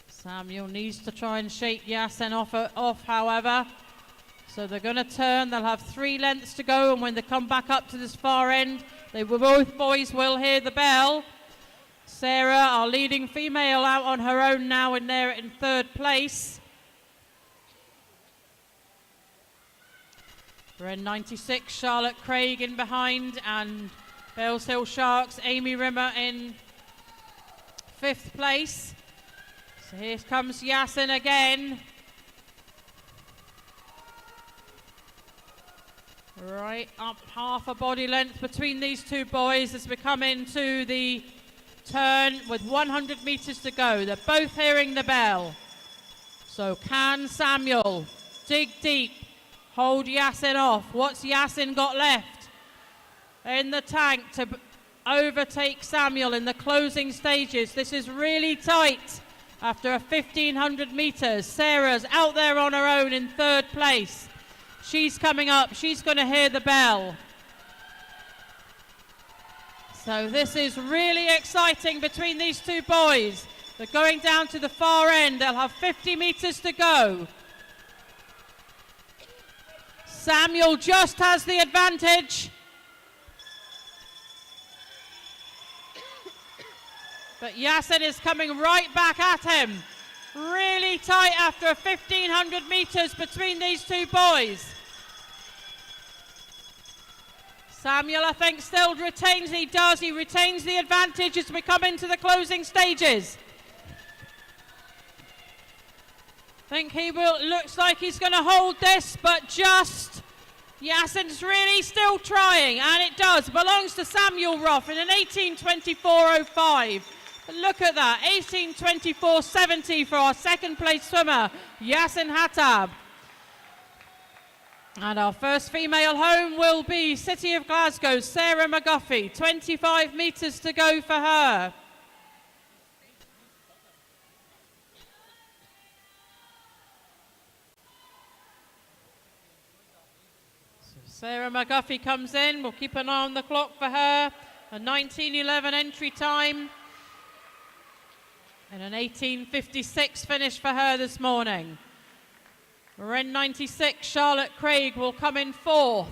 Samuel needs to try and shake Yasin off, however. So they're going to turn. They'll have 3 lengths to go, and when they come back up to this far end, both boys will hear the bell. Sarah, our leading female, out on her own now in there in 3rd place. We're in 96, Charlotte Craig in behind, and Bells Hill Sharks, Amy Rimmer in 5th place. So here comes Yasin again. Right up half a body length between these two boys as we come into the turn with 100 metres to go. They're both hearing the bell. So can Samuel dig deep, hold Yasin off? What's Yasin got left in the tank to overtake Samuel in the closing stages. This is really tight after a 1,500 metres. Sarah's out there on her own in third place. She's coming up. She's going to hear the bell. So this is really exciting between these two boys. They're going down to the far end. They'll have 50 metres to go. Samuel just has the advantage. But Yasin is coming right back at him. Really tight after 1,500 metres between these two boys. Samuel, I think, still retains, he retains the advantage as we come into the closing stages. I think he looks like he's going to hold this, but just, Yasin's really still trying, and it does, belongs to Samuel Roth in an 18:24.05. Look at that, 18:24.70 for our second place swimmer, Yasin Hattab. And our first female home will be City of Glasgow's Sarah McGuffey. 25 metres to go for her. So Sarah McGuffey comes in. We'll keep an eye on the clock for her. A 19:11 entry time. And an 18:56 finish for her this morning. Ren 96, Charlotte Craig, will come in fourth.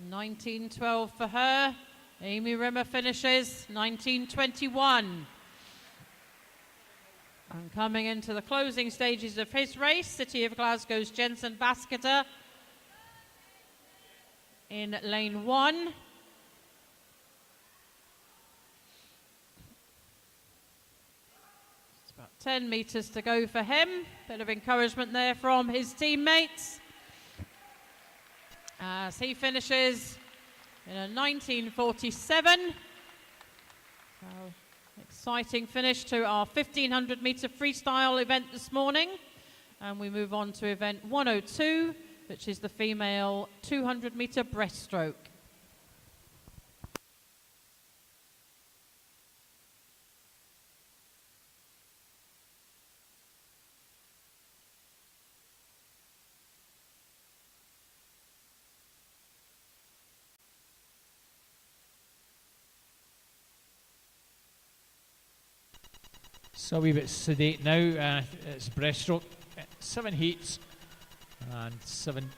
$19.12 for her. Amy Rimmer finishes 19:21. And coming into the closing stages of his race, City of Glasgow's Jensen Basketer in lane 1. It's about 10 metres to go for him. Bit of encouragement there from his teammates as he finishes in a 19:47. So, exciting finish to our 1,500 metre freestyle event this morning. And we move on to event 102, which is the female 200 metre breaststroke. So a wee bit sedate now. It's breaststroke. 7 heats and 7.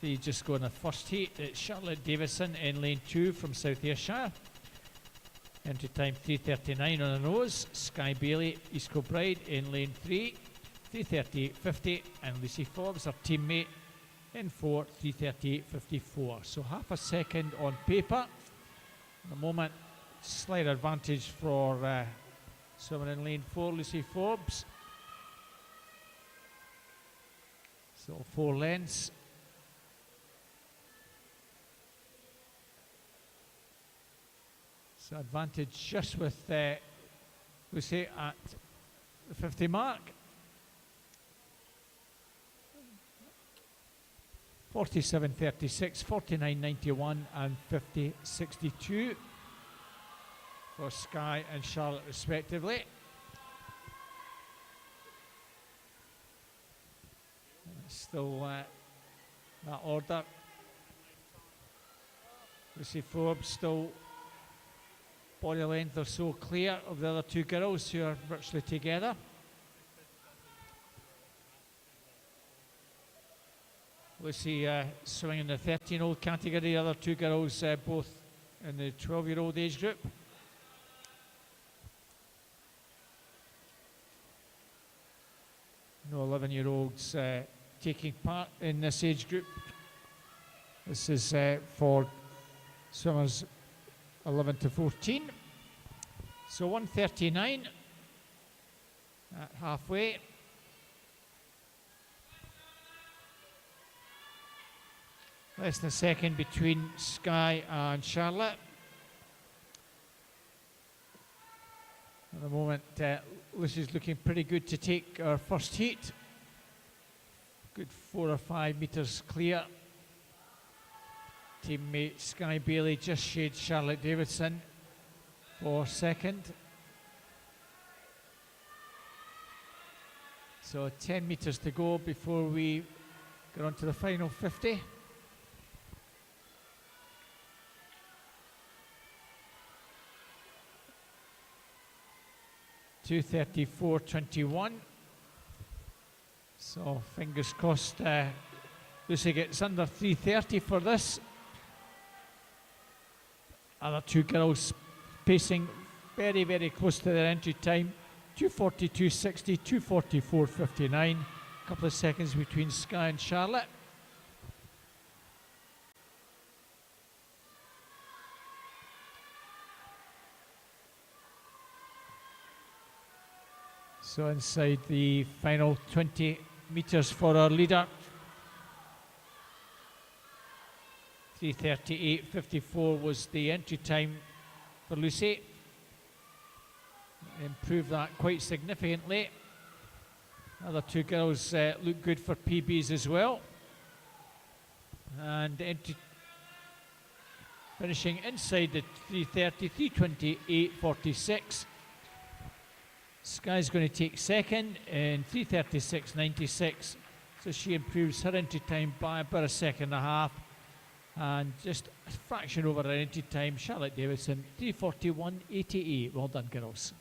They just go in the first heat. It's Charlotte Davison in lane 2 from South Ayrshire. Entry time 3:39 on the nose. Sky Bailey, East Kilbride in lane 3, 3:38.50, and Lucy Forbes, her teammate, in 4, 3:38.54. So half a second on paper. At the moment, slight advantage for someone in lane 4, Lucy Forbes. So 4 lengths. So advantage just with Lucy at the 50 mark. 47.36, 49.91 and 50.62 for Sky and Charlotte respectively. And still that order. Lucy Forbes still body length or so clear of the other two girls who are virtually together. Lucy swimming in the 13-year-old category, the other two girls both in the 12-year-old age group. No 11-year-olds taking part in this age group. This is for swimmers 11 to 14. So 1:39 at halfway. Less than a second between Sky and Charlotte. At the moment, Lucy's looking pretty good to take our first heat. Good 4 or 5 metres clear. Teammate Sky Bailey just shades Charlotte Davidson for second. So 10 metres to go before we get on to the final 50. (2:34.21). So fingers crossed Lucy gets under 3:30 for this. Other two girls pacing very, very close to their entry time. 2:42.60, 2:44.59. A couple of seconds between Sky and Charlotte. So inside the final 20 metres for our leader. 3:38.54 was the entry time for Lucy. Improved that quite significantly. Other two girls look good for PBs as well. And finishing inside the 3:30, 3:28.46. Sky's going to take second in 3:36.96. So she improves her entry time by about a second and a half. And just a fraction over her entry time, Charlotte Davidson, 3:41.88. Well done, girls.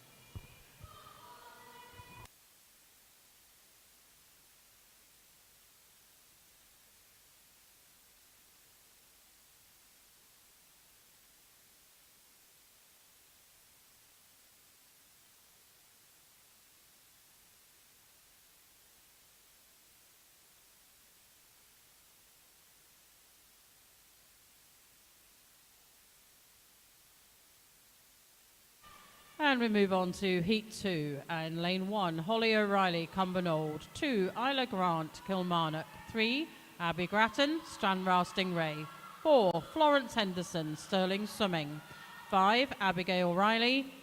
And we move on to Heat 2. And Lane 1, Holly O'Reilly, Cumbernauld. 2, Isla Grant, Kilmarnock. 3, Abby Grattan, Stranraer Stingray. 4, Florence Henderson, Stirling Swimming. 5, Abigail Riley,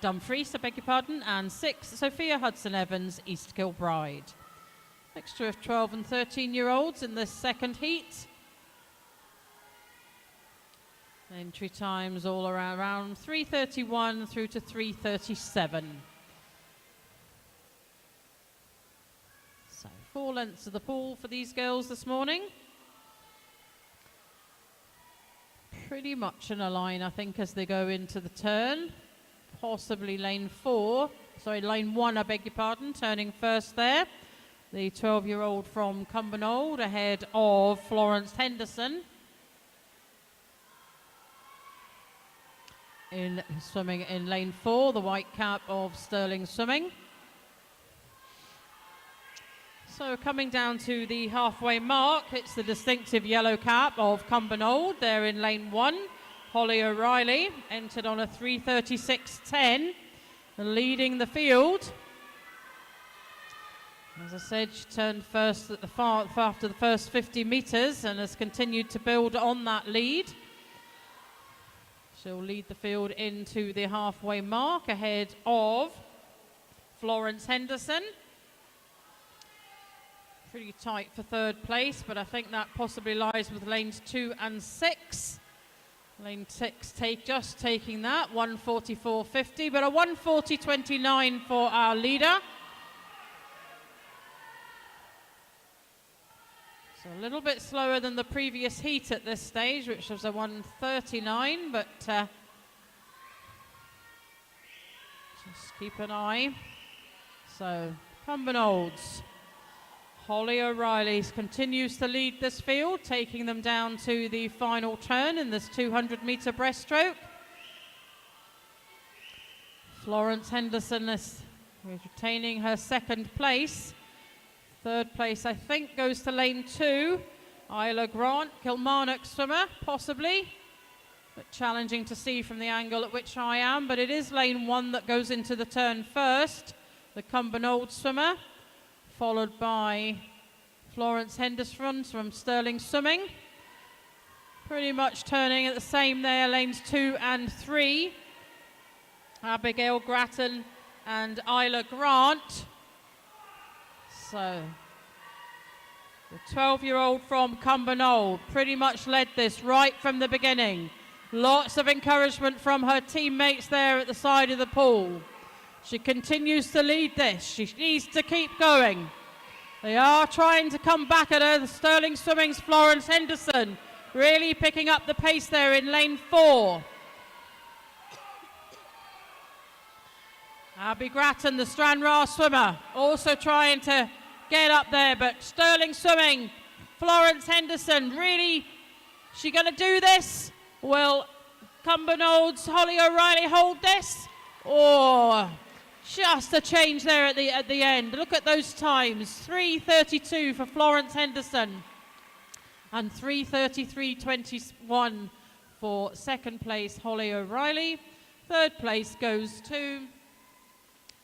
Dumfries, I beg your pardon. And 6, Sophia Hudson-Evans, East Kilbride. Mixture of 12 and 13-year-olds in this second heat. Entry times all around 3:31 through to 3:37. So 4 lengths of the pool for these girls this morning. Pretty much in a line, I think, as they go into the turn. Possibly lane 1, I beg your pardon, turning first there. The 12-year-old from Cumbernauld ahead of Florence Henderson. In swimming in lane 4, the white cap of Stirling Swimming. So coming down to the halfway mark, it's the distinctive yellow cap of Cumbernauld. There in lane 1, Holly O'Reilly entered on a 3:36.10, leading the field. As I said, she turned first at after the first 50 metres and has continued to build on that lead. She'll lead the field into the halfway mark ahead of Florence Henderson. Pretty tight for third place, but I think that possibly lies with lanes 2 and 6. Lane 6 just taking that, 1:44.50, but a 1:40.29 for our leader. So a little bit slower than the previous heat at this stage, which was a 1:39, but just keep an eye. So Cumbernaulds. Holly O'Reilly continues to lead this field, taking them down to the final turn in this 200-metre breaststroke. Florence Henderson is retaining her second place. Third place, I think, goes to lane 2. Isla Grant, Kilmarnock swimmer, possibly. But challenging to see from the angle at which I am. But it is lane 1 that goes into the turn first. The Cumbernauld swimmer, followed by Florence Henderson from Stirling Swimming. Pretty much turning at the same there, lanes 2 and 3. Abigail Grattan and Isla Grant. So the 12-year-old from Cumbernauld pretty much led this right from the beginning. Lots of encouragement from her teammates there at the side of the pool. She continues to lead this. She needs to keep going. They are trying to come back at her. The Sterling Swimming's Florence Henderson really picking up the pace there in lane 4. Abby Grattan, the Stranraer swimmer, also trying to get up there, but Sterling Swimming, Florence Henderson, really, she going to do this? Will Cumbernaud's Holly O'Reilly hold this? Or just a change there at the end. Look at those times. 3:32 for Florence Henderson and 3:33.21 for second place Holly O'Reilly. Third place goes to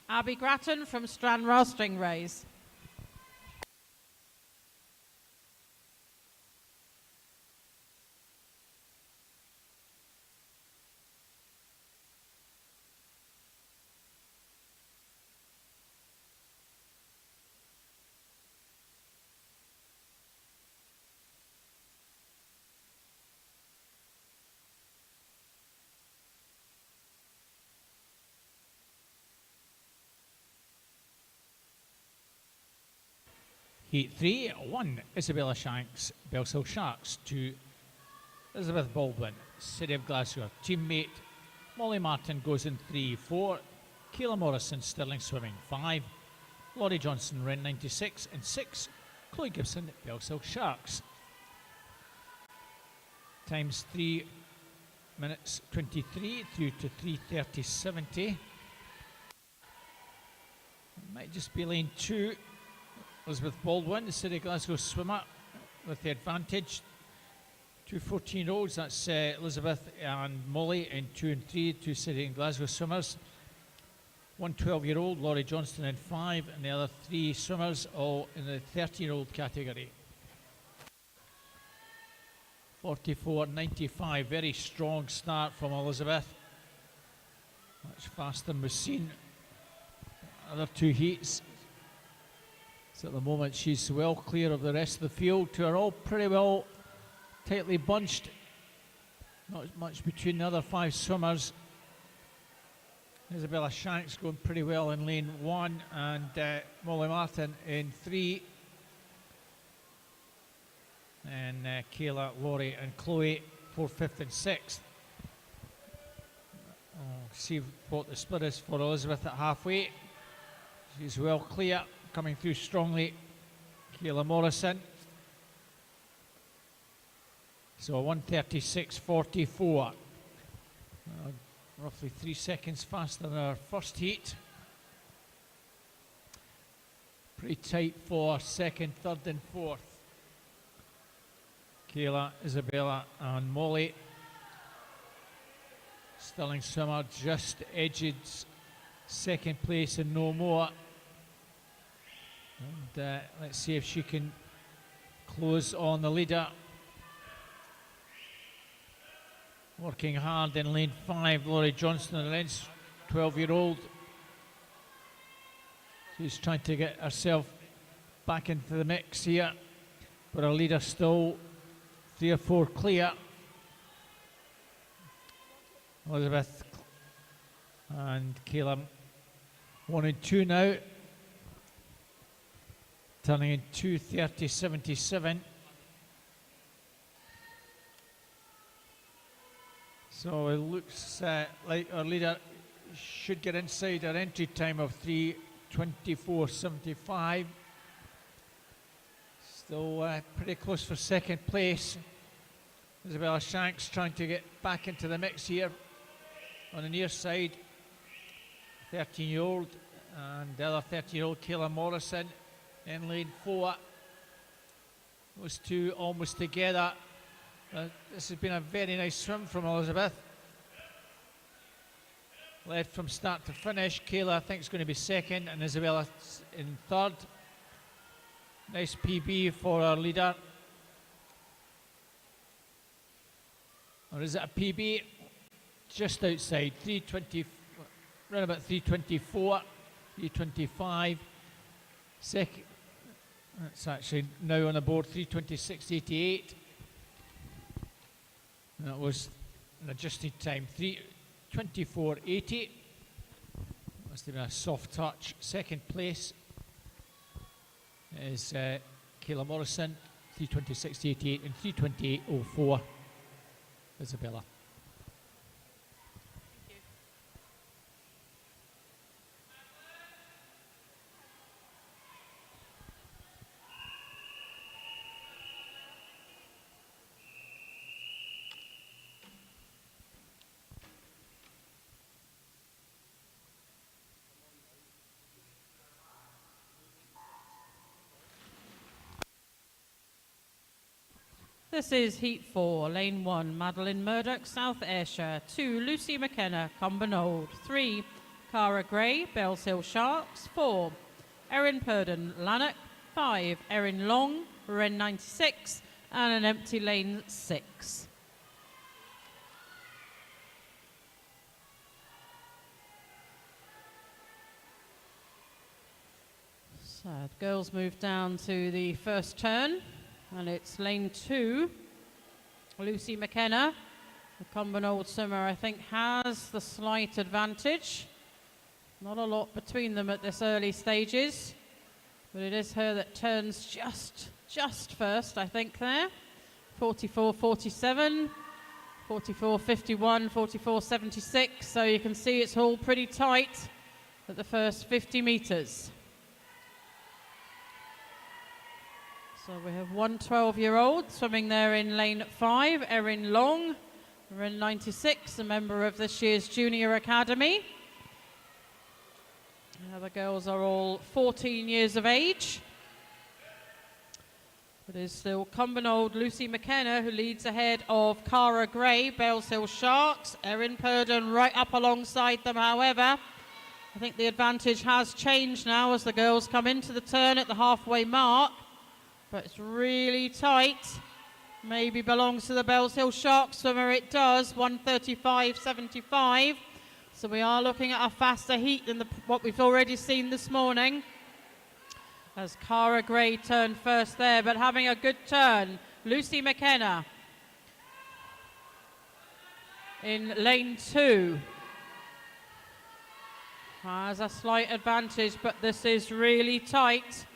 Abby Grattan from Stranraer Stingrays. Heat 3, 1, Isabella Shanks, Bellshill Sharks, 2, Elizabeth Baldwin, City of Glasgow. Teammate Molly Martin goes in 3, 4, Kayla Morrison, Stirling Swimming, 5, Laurie Johnson, Ren 96, and 6, Chloe Gibson, Bellshill Sharks. Times 3 minutes 23 through to 3:30.70. Might just be lane 2. Elizabeth Baldwin, the City of Glasgow swimmer, with the advantage. 2 14-year-olds, that's Elizabeth and Molly in 2 and 3, 2 City and Glasgow swimmers. 1 12-year-old, Laurie Johnston in 5, and the other 3 swimmers all in the 13-year-old category. 44.95, very strong start from Elizabeth. Much faster than we've seen other 2 heats. So at the moment she's well clear of the rest of the field. 2 are all pretty well tightly bunched. Not much between the other 5 swimmers. Isabella Shanks going pretty well in lane 1, and Molly Martin in 3. And Kayla, Laurie and Chloe 4th, 5th and 6th. See what the split is for Elizabeth at halfway. She's well clear. Coming through strongly, Kayla Morrison. So 1:36.44. Roughly 3 seconds faster than our first heat. Pretty tight for second, third and fourth. Kayla, Isabella and Molly. Stirling swimmer just edged second place and no more. And let's see if she can close on the leader. Working hard in lane 5, Laurie Johnston, the 12-year-old. She's trying to get herself back into the mix here, but her leader still 3 or 4 clear. Elizabeth and Kayla 1 and 2 now. Turning in 2:30.77. So it looks like our leader should get inside our entry time of 3:24.75. Still pretty close for second place. Isabella Shanks trying to get back into the mix here on the near side. 13-year-old, and the other 13-year-old Kayla Morrison in lane 4. Those 2 almost together. This has been a very nice swim from Elizabeth. Led from start to finish. Kayla, I think, is going to be second, and Isabella in third. Nice PB for our leader. Or is it a PB? Just outside, around about 324, 325. Second, that's actually now on the board 326.88. That was an adjusted time 324.80. Must have been a soft touch. Second place is Kayla Morrison, 326.88, and 328.04 Isabella. This is Heat 4, Lane 1, Madeline Murdoch, South Ayrshire. 2, Lucy McKenna, Cumbernauld. 3, Cara Gray, Bells Hill Sharks. 4, Erin Purden, Lanark. 5, Erin Long, Ren 96, and an empty lane 6. So the girls move down to the first turn. And it's lane 2. Lucy McKenna, the Cumbernauld swimmer, I think, has the slight advantage. Not a lot between them at this early stages. But it is her that turns just first, I think, there. 44.47, 44.51, 44.76. So you can see it's all pretty tight at the first 50 metres. So we have one 12-year-old swimming there in lane 5, Erin Long, Ren 96, a member of this year's Junior Academy. Now the girls are all 14 years of age. It is still Cumbernauld Lucy McKenna who leads ahead of Cara Gray, Bells Hill Sharks. Erin Purden right up alongside them, however. I think the advantage has changed now as the girls come into the turn at the halfway mark. But it's really tight. Maybe belongs to the Bells Hill Sharks swimmer. It does. 1:35.75. So we are looking at a faster heat than what we've already seen this morning. As Cara Gray turned first there, but having a good turn. Lucy McKenna in lane 2 has a slight advantage, but this is really tight.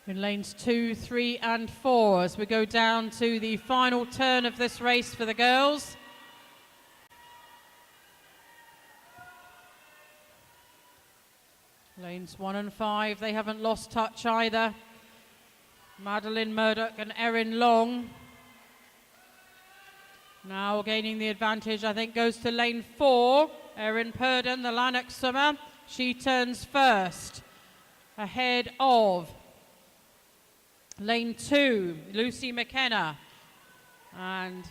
In lanes 2, 3 and 4 as we go down to the final turn of this race for the girls. Lanes 1 and 5, they haven't lost touch either. Madeline Murdoch and Erin Long. Now gaining the advantage, I think, goes to lane 4. Erin Purden, the Lanark swimmer. She turns first ahead of lane 2, Lucy McKenna, and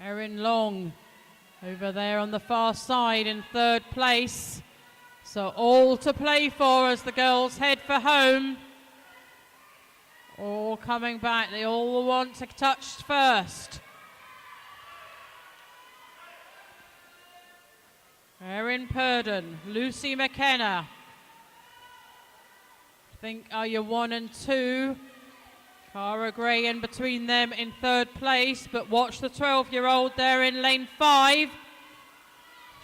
Erin Long over there on the far side in third place. So all to play for as the girls head for home. All coming back, they all want to touch first. Erin Purden, Lucy McKenna. I think are your 1 and 2. Cara Gray in between them in third place, but watch the 12-year-old there in lane 5.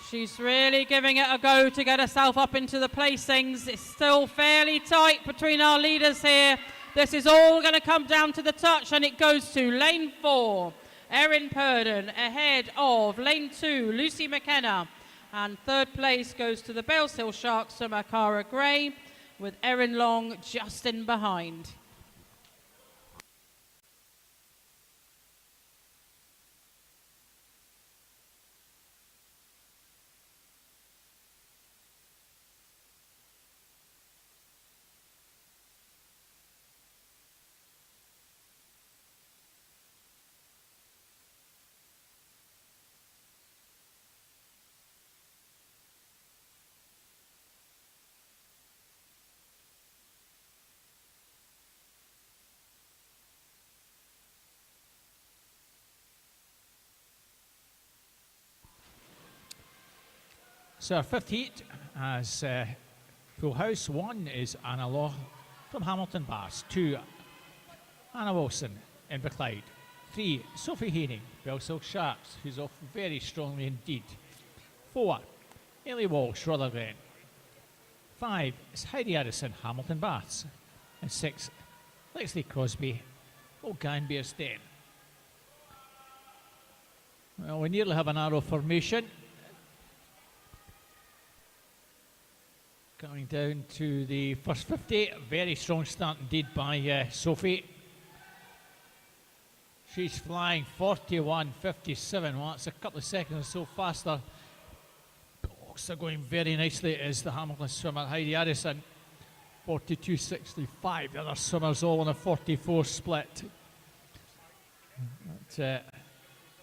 She's really giving it a go to get herself up into the placings. It's still fairly tight between our leaders here. This is all going to come down to the touch, and it goes to lane 4. Erin Purden ahead of lane 2, Lucy McKenna. And third place goes to the Bells Hill Sharks swimmer Cara Gray, with Erin Long just in behind. So our fifth heat as full house. 1 is Anna Law from Hamilton Baths. 2, Anna Wilson, Inverclyde. 3, Sophie Haining, Belsill Sharks, who's off very strongly indeed. 4, Ellie Walsh, Rutherglen. 5 is Heidi Addison, Hamilton Baths. And 6, Lexley Crosby, O'Gan Bearsden. Well, we nearly have an arrow formation. Coming down to the first 50, very strong start indeed by Sophie. She's flying 41.57. Well, that's a couple of seconds or so faster. Blocks are going very nicely as the Hamilton swimmer Heidi Addison. 42.65. The other swimmers all on a 44 split. But, the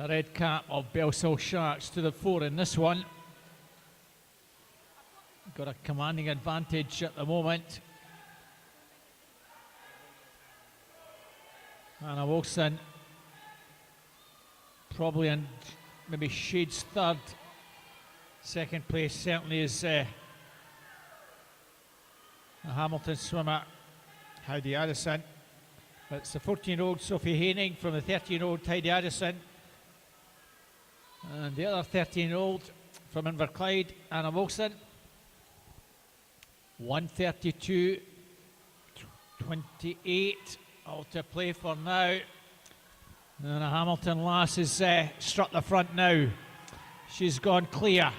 red cap of Belsill Sharks to the fore in this one. Got a commanding advantage at the moment. Anna Wilson probably in maybe shades third. Second place certainly is the Hamilton swimmer Heidi Addison. It's the 14-year-old Sophie Haining from the 13-year-old Heidi Addison. And the other 13-year-old from Inverclyde, Anna Wilson. 132.28, all to play for now. And a Hamilton lass has struck the front now. She's gone clear.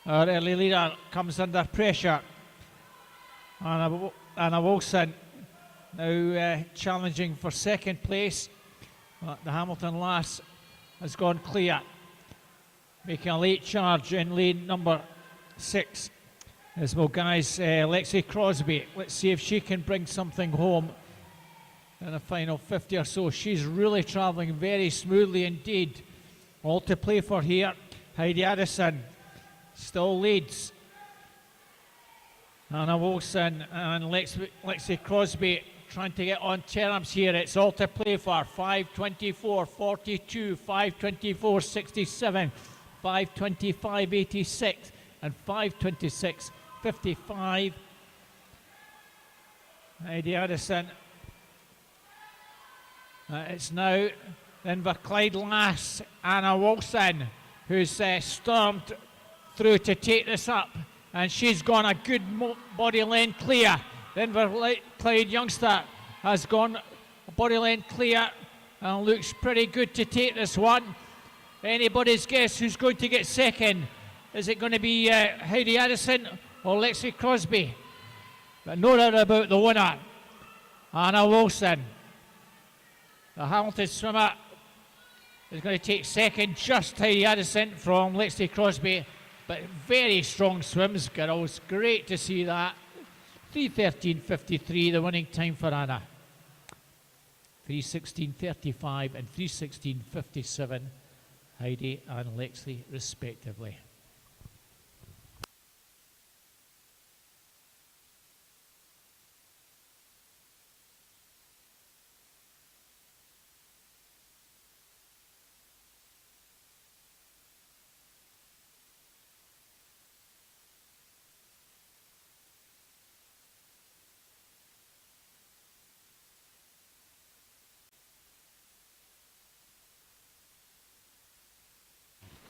Our early leader comes under pressure. Anna Wilson now challenging for second place. But the Hamilton lass has gone clear. Making a late charge in lane number 6. As well, guys, Lexi Crosby. Let's see if she can bring something home in the final 50 or so. She's really travelling very smoothly indeed. All to play for here. Heidi Addison still leads. Anna Wilson and Lexi Crosby trying to get on terms here. It's all to play for. 5:24.42, 5:24.67, 5:25.86, and 5:26.55. Heidi Addison. It's now Inverclyde lass Anna Wilson who's stormed through to take this up, and she's gone a good body lane clear. The Inverclyde youngster has gone body lane clear and looks pretty good to take this one. Anybody's guess who's going to get second? Is it going to be Heidi Addison or Lexi Crosby? But no doubt about the winner, Anna Wilson. The Hamilton swimmer is going to take second, just Heidi Addison from Lexi Crosby. But very strong swims, girls. Great to see that. 3:13.53, the winning time for Anna. 3:16.35 and 3:16.57, Heidi and Lexi respectively.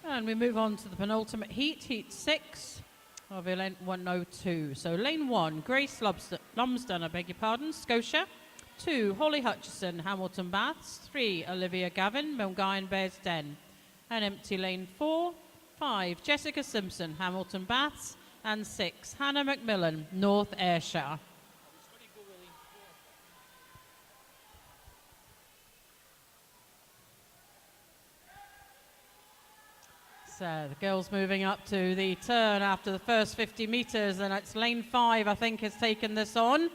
And we move on to the penultimate heat, heat 6 of event 102. So lane 1, Grace Lumsden, I beg your pardon, Scotia. 2, Holly Hutchison, Hamilton Baths. 3, Olivia Gavin, Milngavin Bearsden. And empty lane 4. 5, Jessica Simpson, Hamilton Baths. And 6, Hannah McMillan, North Ayrshire. So the girls moving up to the turn after the first 50 metres, and it's lane 5, I think, has taken this on.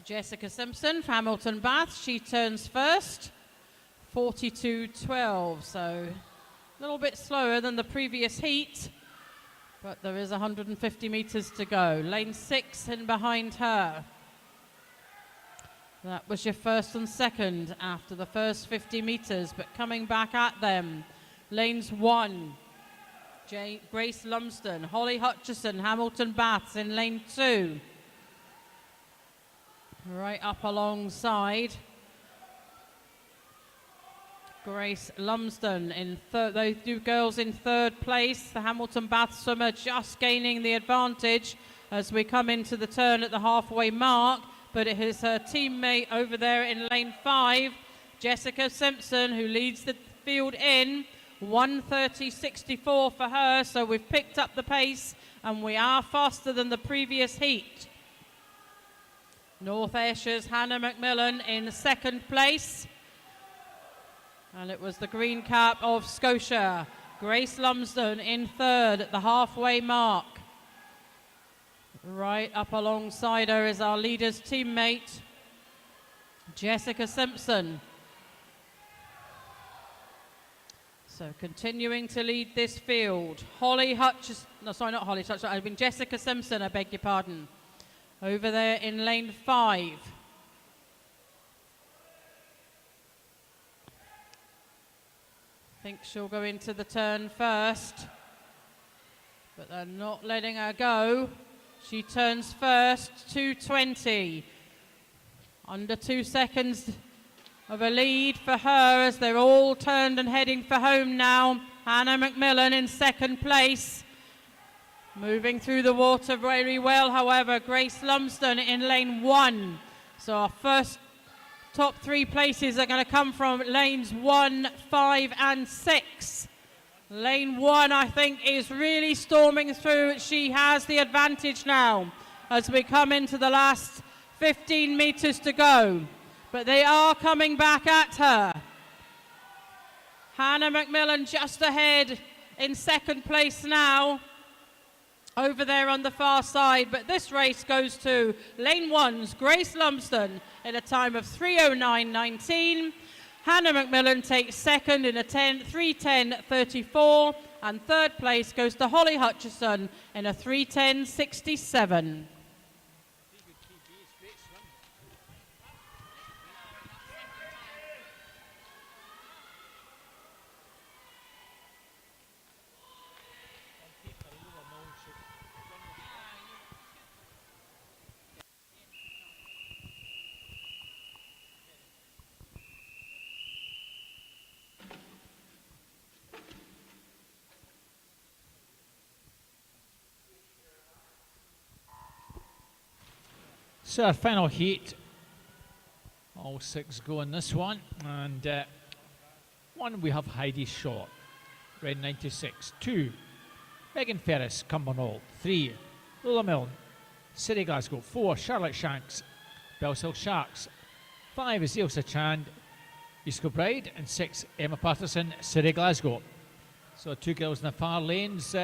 Jessica Simpson, Hamilton Baths, she turns first, 42.12, so a little bit slower than the previous heat, but there is 150 metres to go. Lane 6 in behind her. That was your first and second after the first 50 metres, but coming back at them. Lanes 1, Grace Lumsden, Holly Hutchison, Hamilton Baths in lane 2. Right up alongside Grace Lumsden in third. Those two girls in third place. The Hamilton Bath swimmer just gaining the advantage as we come into the turn at the halfway mark. But it is her teammate over there in lane 5, Jessica Simpson, who leads the field in 1:30.64 for her. So we've picked up the pace and we are faster than the previous heat. North Ayrshire's Hannah McMillan in second place. And it was the green cap of Scotia, Grace Lumsden, in third at the halfway mark. Right up alongside her is our leader's teammate, Jessica Simpson. So continuing to lead this field, Holly Hutchison, no, sorry, not Holly Hutchison, I mean Jessica Simpson, I beg your pardon, over there in lane 5. I think she'll go into the turn first, but they're not letting her go. She turns first, 2:20. Under 2 seconds of a lead for her as they're all turned and heading for home now. Hannah McMillan in second place. Moving through the water very well, however, Grace Lumsden in lane 1. So our first top 3 places are going to come from lanes 1, 5 and 6. Lane 1, I think, is really storming through. She has the advantage now as we come into the last 15 metres to go. But they are coming back at her. Hannah McMillan just ahead in second place now, over there on the far side. But this race goes to lane 1's Grace Lumsden in a time of 3:09.19. Hannah McMillan takes second in a 3:10.34, and third place goes to Holly Hutchison in a 3:10.67. So our final heat, all 6 go in this one, and 1 we have Heidi Shaw, red 96. 2, Megan Ferris, Cumbernauld. 3, Lula Milne, City Glasgow. 4, Charlotte Shanks, Bellshill Sharks. 5 is Ailsa Chand, East Kilbride, and 6, Emma Patterson, City Glasgow. So 2 girls in the far lanes,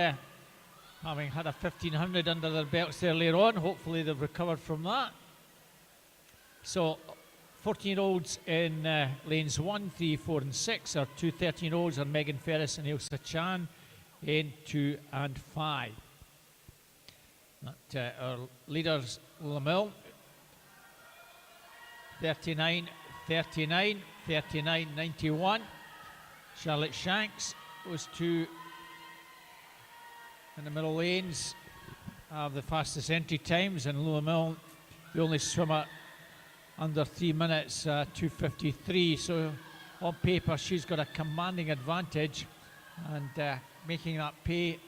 having had a 1500 under their belts earlier on. Hopefully they've recovered from that. So 14-year-olds in lanes 1, 3, 4 and 6. Our 2 13-year-olds are Megan Ferris and Ailsa Chan in 2 and 5. Our leaders, Lamille, 39, 39, 39, 91. Charlotte Shanks, those 2 in the middle lanes have the fastest entry times, and Lula Milne, the only swimmer under 3 minutes, 2:53. So on paper, she's got a commanding advantage, and making that pay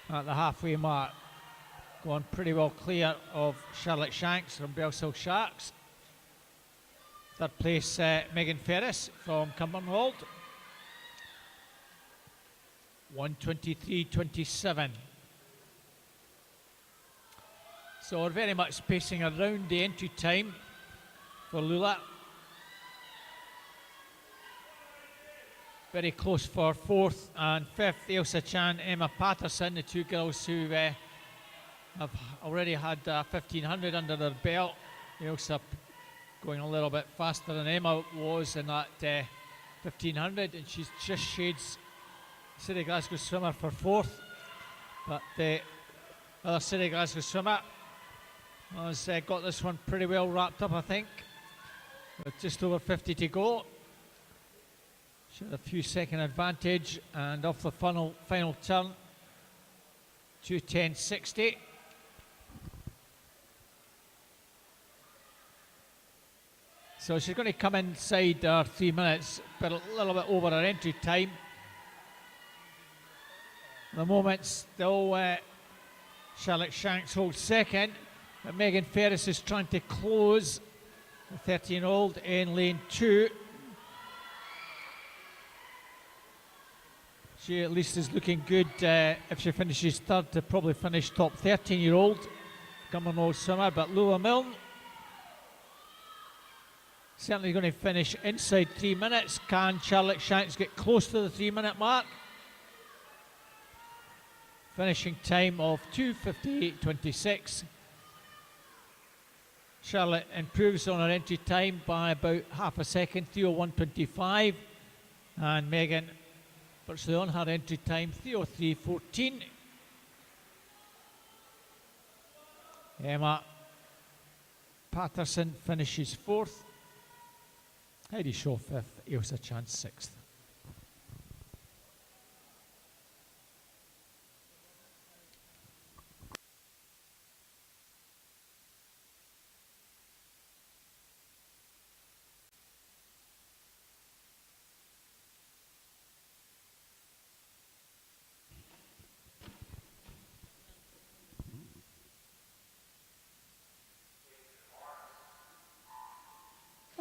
at the halfway mark. Going pretty well clear of Charlotte Shanks from Bellshill Sharks. Third place, Megan Ferris from Cumbernauld. 1:23.27. So we're very much pacing around the entry time for Lula. Very close for 4th and 5th, Ailsa Chan, Emma Patterson, the 2 girls who have already had 1500 under their belt. Ailsa going a little bit faster than Emma was in that 1500, and she's just shades City Glasgow swimmer for 4th, but the other City Glasgow swimmer has got this one pretty well wrapped up, I think, with just over 50 to go. She had a few second advantage, and off the final turn, 2:10.60. So she's going to come inside her 3 minutes, but a little bit over her entry time. At the moment, still Charlotte Shanks holds second, but Megan Ferris is trying to close the 13-year-old in lane 2. She at least is looking good if she finishes third to probably finish top 13-year-old. Cumbernauld swimmer, but Lula Milne certainly going to finish inside 3 minutes. Can Charlotte Shanks get close to the 3-minute mark? Finishing time of 2:58.26. Charlotte improves on her entry time by about half a second, 3:01.25. And Megan virtually on her entry time, 3:03.14. Emma Patterson finishes fourth. Heidi Shaw fifth, Ailsa Chance sixth.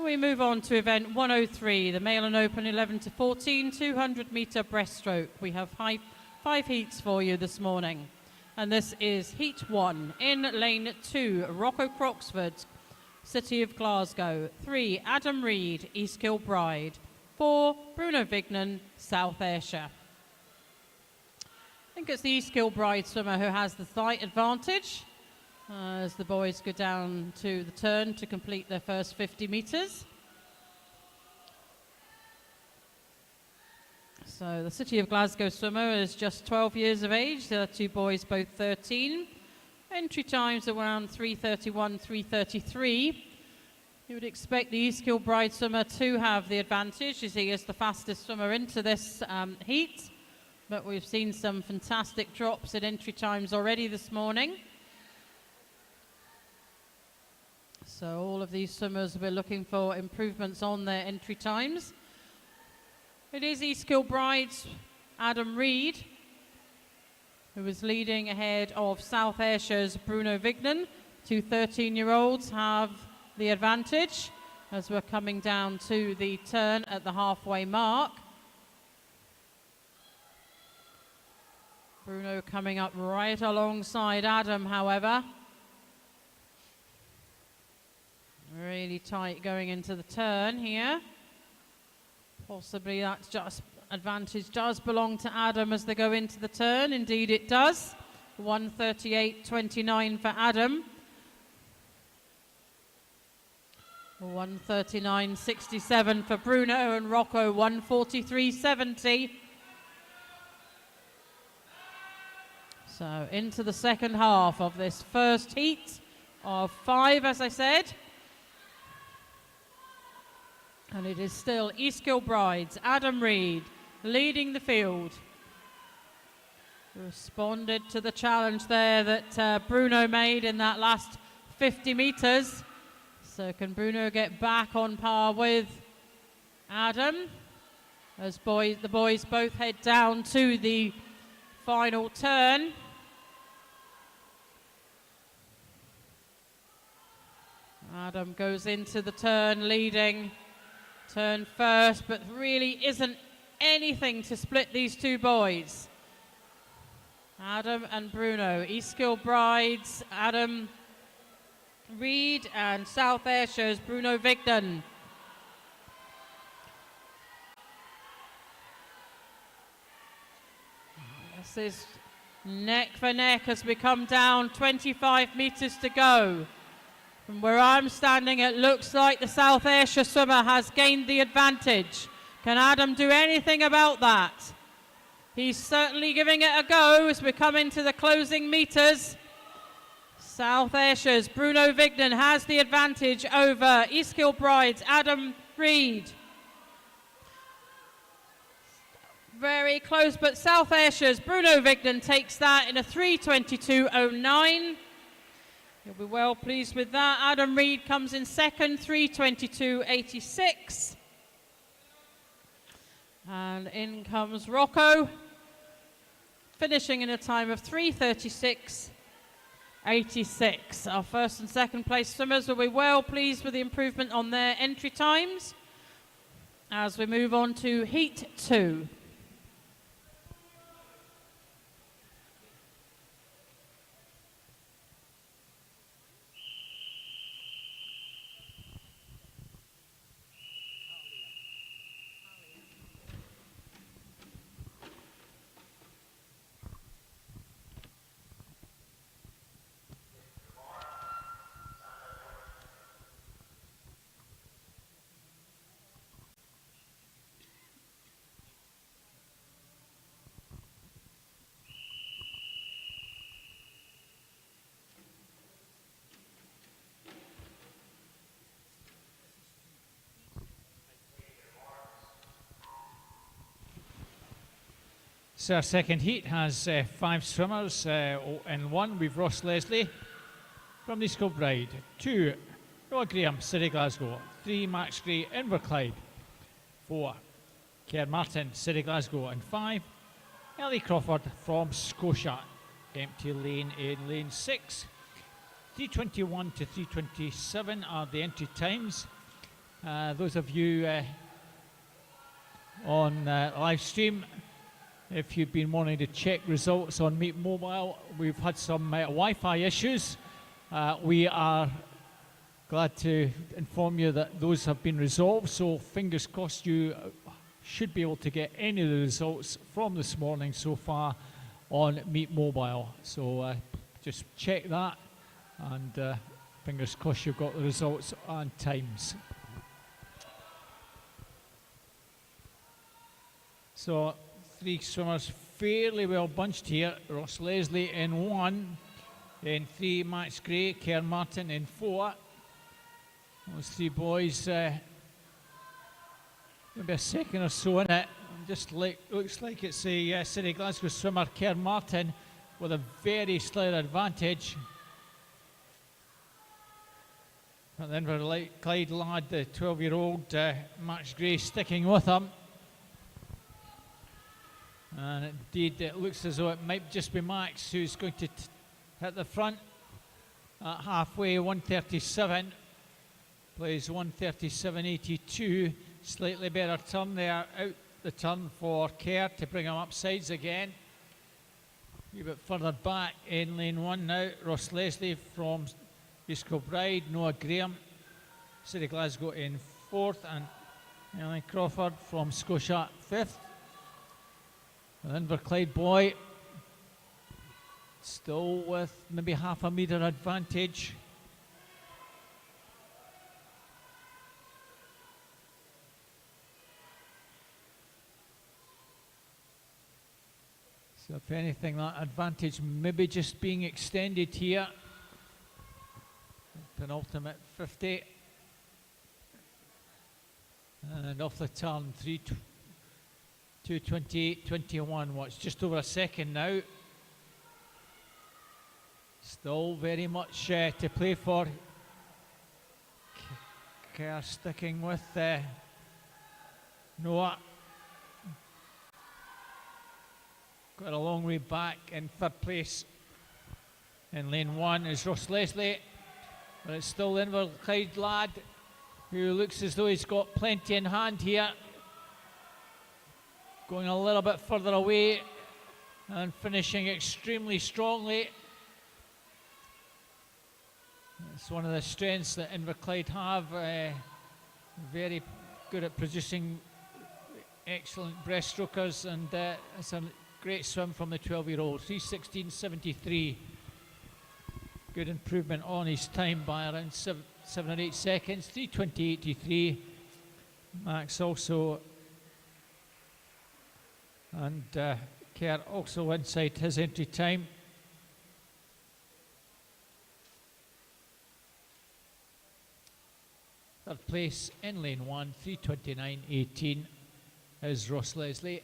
We move on to event 103, the Male and Open 11 to 14, 200 metre breaststroke. We have five heats for you this morning. And this is heat 1. In lane 2, Rocco Croxford, City of Glasgow. 3, Adam Reid, East Kilbride. 4, Bruno Vignan, South Ayrshire. I think it's the East Kilbride swimmer who has the slight advantage as the boys go down to the turn to complete their first 50 metres. So the City of Glasgow swimmer is just 12 years of age. The other two boys both 13. Entry times around 3:31, 3:33. You would expect the East Kilbride swimmer to have the advantage as he is the fastest swimmer into this heat. But we've seen some fantastic drops in entry times already this morning. So all of these swimmers will be looking for improvements on their entry times. It is East Kilbride's Adam Reid who is leading ahead of South Ayrshire's Bruno Vignan. Two 13-year-olds have the advantage as we're coming down to the turn at the halfway mark. Bruno coming up right alongside Adam, however. Really tight going into the turn here. Possibly that's just advantage does belong to Adam as they go into the turn. Indeed it does. 1:38.29 for Adam. 1:39.67 for Bruno, and Rocco 1:43.70. So into the second half of this first heat of 5, as I said. And it is still East Kilbride's Adam Reid leading the field. Responded to the challenge there that Bruno made in that last 50 metres. So can Bruno get back on par with Adam as the boys both head down to the final turn. Adam goes into the turn leading. Turn first, but really isn't anything to split these two boys. Adam and Bruno, East Kilbride's Adam Reid and South Ayrshire's Bruno Vignan. This is neck for neck as we come down, 25 metres to go. From where I'm standing, it looks like the South Ayrshire swimmer has gained the advantage. Can Adam do anything about that? He's certainly giving it a go as we come into the closing metres. South Ayrshire's Bruno Vignan has the advantage over East Kilbride's Adam Reid. Very close, but South Ayrshire's Bruno Vignan takes that in a 3:22.09. He'll be well pleased with that. Adam Reed comes in second, 3:22.86. And in comes Rocco, finishing in a time of 3:36.86. Our first and second place swimmers will be well pleased with the improvement on their entry times as we move on to Heat 2. So our second heat has 5 swimmers. In 1, we've Ross Leslie from the Kilbride. 2, Noah Graham, City Glasgow. 3, Max Gray, Inverclyde. 4, Kerr Martin, City Glasgow. And 5, Ellie Crawford from Scotia. Empty lane in lane 6. 3:21 to 3:27 are the entry times. Those of you on live stream, if you've been wanting to check results on Meet Mobile, we've had some Wi-Fi issues. We are glad to inform you that those have been resolved, so fingers crossed you should be able to get any of the results from this morning so far on Meet Mobile. So just check that, and fingers crossed you've got the results and times. So 3 swimmers fairly well bunched here. Ross Leslie in 1, in 3 Max Gray, Kerr Martin in 4. Those 3 boys, maybe a second or so in it. Just looks like it's a City Glasgow swimmer, Kerr Martin, with a very slight advantage. But then for Clyde lad, the 12-year-old Max Gray, sticking with him. And indeed, it looks as though it might just be Max who's going to hit the front at halfway. 1:37, plays 1:37.82. Slightly better turn there, out the turn for Kerr to bring him up sides again. A wee bit further back in lane 1 now. Ross Leslie from East Kilbride, Noah Graham, City Glasgow in 4th, and Ellie Crawford from Scotia 5th. An Inverclyde boy, still with maybe half a metre advantage. So if anything, that advantage maybe just being extended here. Penultimate 50. And off the turn, 2:28.21. What's just over a second now. Still very much to play for. Kerr sticking with Noah. Got a long way back in 3rd place. In lane 1 is Ross Leslie, but it's still the Inverclyde lad who looks as though he's got plenty in hand here. Going a little bit further away and finishing extremely strongly. It's one of the strengths that Inverclyde have. Very good at producing excellent breaststrokers, and it's a great swim from the 12-year-old. 3:16.73. Good improvement on his time by around 7 or 8 seconds. 3:20.83. Max also. And Kerr also inside his entry time. Third place in lane 1, 3:29.18 is Ross Leslie.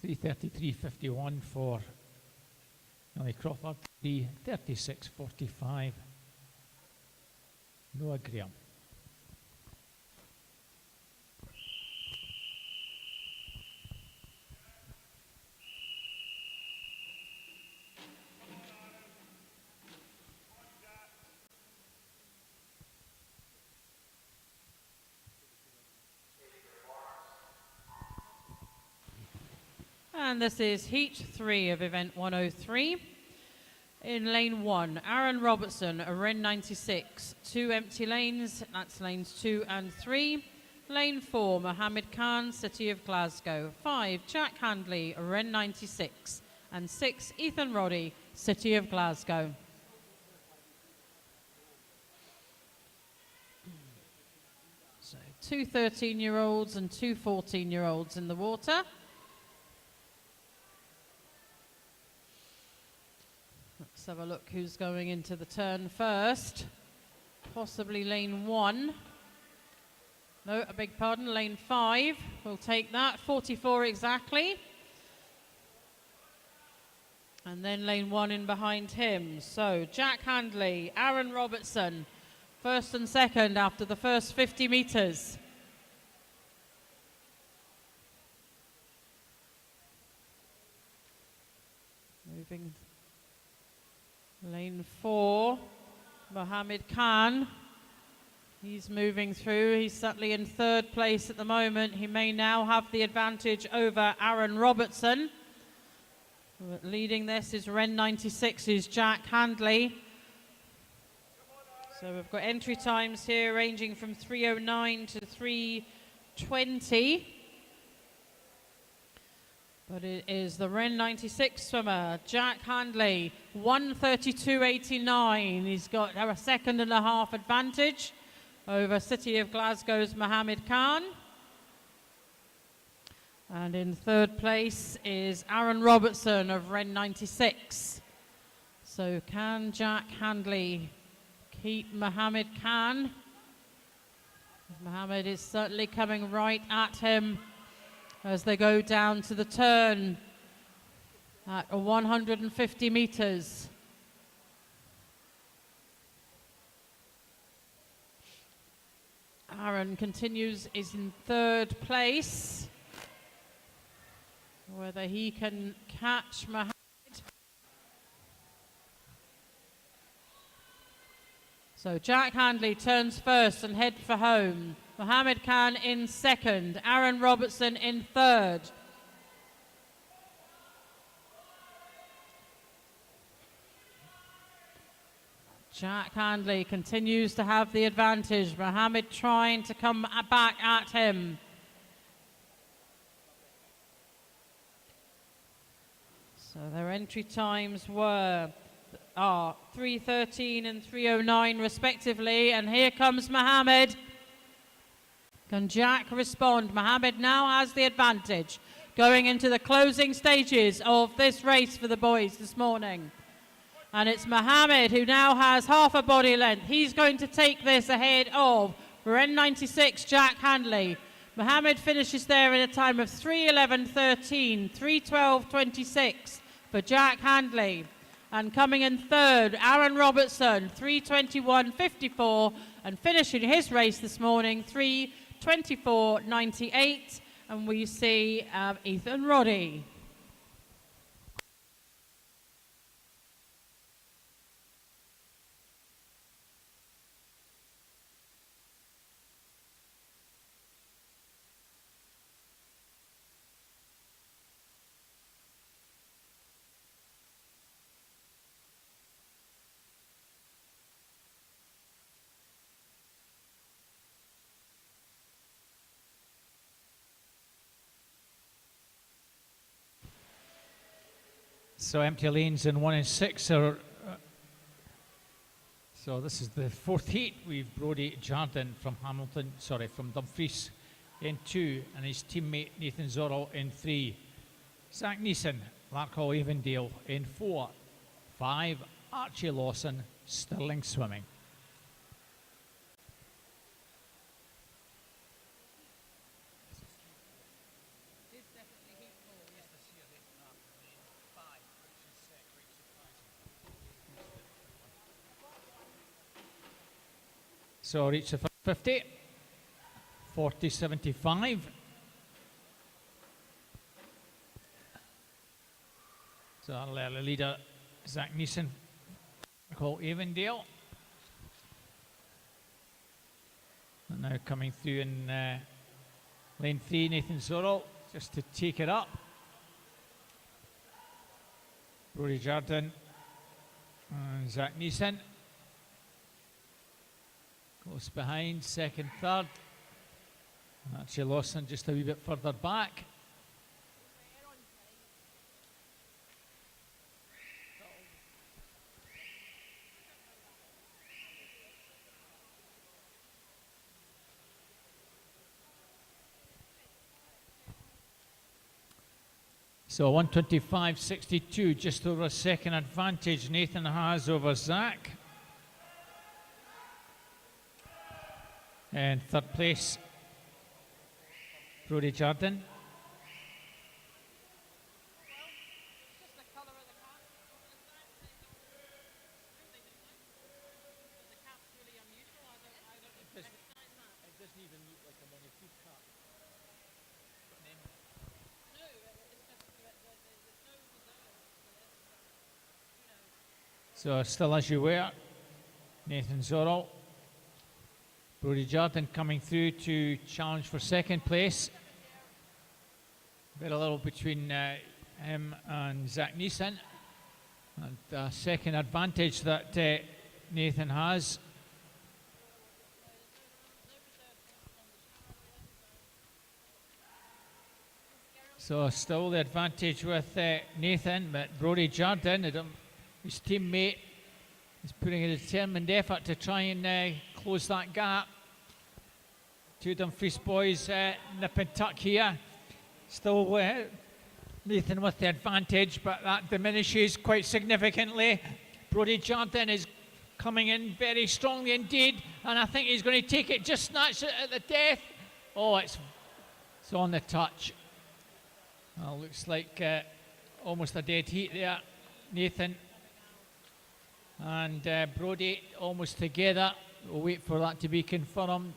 3:33.51 for Millie Crawford. 3:36.45 Noah Graham. And this is Heat 3 of Event 103. In lane 1, Aaron Robertson, a Ren 96. 2 empty lanes, that's lanes 2 and 3. Lane 4, Mohammed Khan, City of Glasgow. 5, Jack Handley, a Ren 96. And 6, Ethan Roddy, City of Glasgow. So 2 13-year-olds and 2 14-year-olds in the water. Let's have a look who's going into the turn first. Possibly lane 1. No, I beg pardon, lane 5. We'll take that. 44 exactly. And then lane 1 in behind him. So Jack Handley, Aaron Robertson, first and second after the first 50 metres. Moving. Lane 4, Mohammed Khan. He's moving through. He's certainly in third place at the moment. He may now have the advantage over Aaron Robertson. Leading this is Ren 96's Jack Handley. So we've got entry times here ranging from 3:09 to 3:20. But it is the Ren 96 swimmer, Jack Handley, 1:32.89. He's got a second and a half advantage over City of Glasgow's Mohammed Khan. And in third place is Aaron Robertson of Ren 96. So can Jack Handley keep Mohammed Khan? Mohammed is certainly coming right at him as they go down to the turn at 150 metres. Aaron continues, is in third place. Whether he can catch Mohammed. So Jack Handley turns first and head for home. Mohammed Khan in second. Aaron Robertson in third. Jack Handley continues to have the advantage. Mohammed trying to come back at him. So their entry times were 3:13 and 3:09 respectively. And here comes Mohammed. Can Jack respond? Mohammed now has the advantage going into the closing stages of this race for the boys this morning. And it's Mohammed who now has half a body length. He's going to take this ahead of Ren 96, Jack Handley. Mohammed finishes there in a time of 3:11.13, 3:12.26 for Jack Handley. And coming in third, Aaron Robertson, 3:21.54, and finishing his race this morning, 3:24.98. And we see Ethan Roddy. So empty lanes in 1 and 6 are. So this is the fourth heat. We've Brodie Jardine from Dumfries in 2, and his teammate Nathan Zorro in 3. Zach Neeson, Larkhall Avondale in 4. 5, Archie Lawson, Stirling Swimming. So reach the 50, 40.75. So that'll allow the leader, Zach Neeson, call Avondale. And now coming through in lane 3, Nathan Zorrell, just to take it up. Rory Jardine and Zach Neeson. Close behind, second, third. And actually Lawson just a wee bit further back. So 125.62, just over a second advantage Nathan has over Zach. And third place, Brody Jardine. So still as you were, Nathan Zorrell. Brody Jardine coming through to challenge for second place. Very little between him and Zach Neeson. And second advantage that Nathan has. So still the advantage with Nathan, but Brody Jardine, his teammate, is putting a determined effort to try and close that gap. Two Dumfries boys nip and tuck here. Still Nathan with the advantage, but that diminishes quite significantly. Brody Jardine is coming in very strongly indeed, and I think he's going to take it, just snatch it at the death. Oh, it's on the touch. Well, looks like almost a dead heat there. Nathan and Brody almost together. We'll wait for that to be confirmed.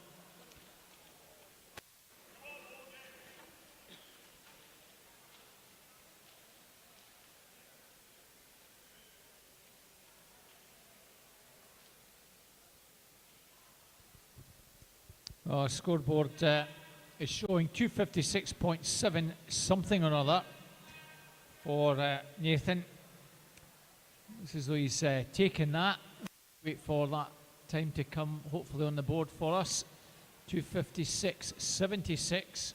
Our scoreboard is showing 256.7 something or other for Nathan. This is though he's taken that. Wait for that time to come, hopefully on the board for us. 256.76.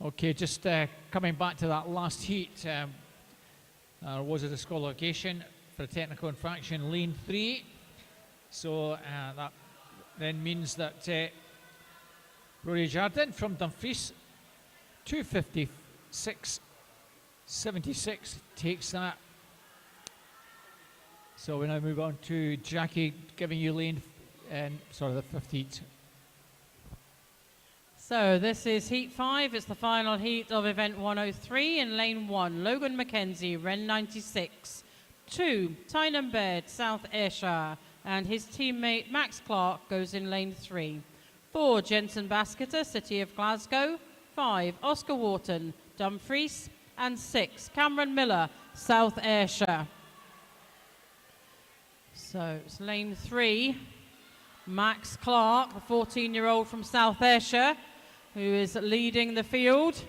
Okay, just coming back to that last heat, there was a disqualification for a technical infraction, lane 3. So that then means that Rory Jardine from Dumfries, 256.76, takes that. So we now move on to Jackie giving you the fifth heat. So this is Heat 5. It's the final heat of Event 103 in Lane 1. Logan McKenzie, Ren 96. 2, Tynan Baird, South Ayrshire. And his teammate Max Clark goes in Lane 3. 4, Jensen Basketer, City of Glasgow. 5, Oscar Wharton, Dumfries. And 6, Cameron Miller, South Ayrshire. So it's Lane 3. Max Clark, the 14-year-old from South Ayrshire, who is leading the field.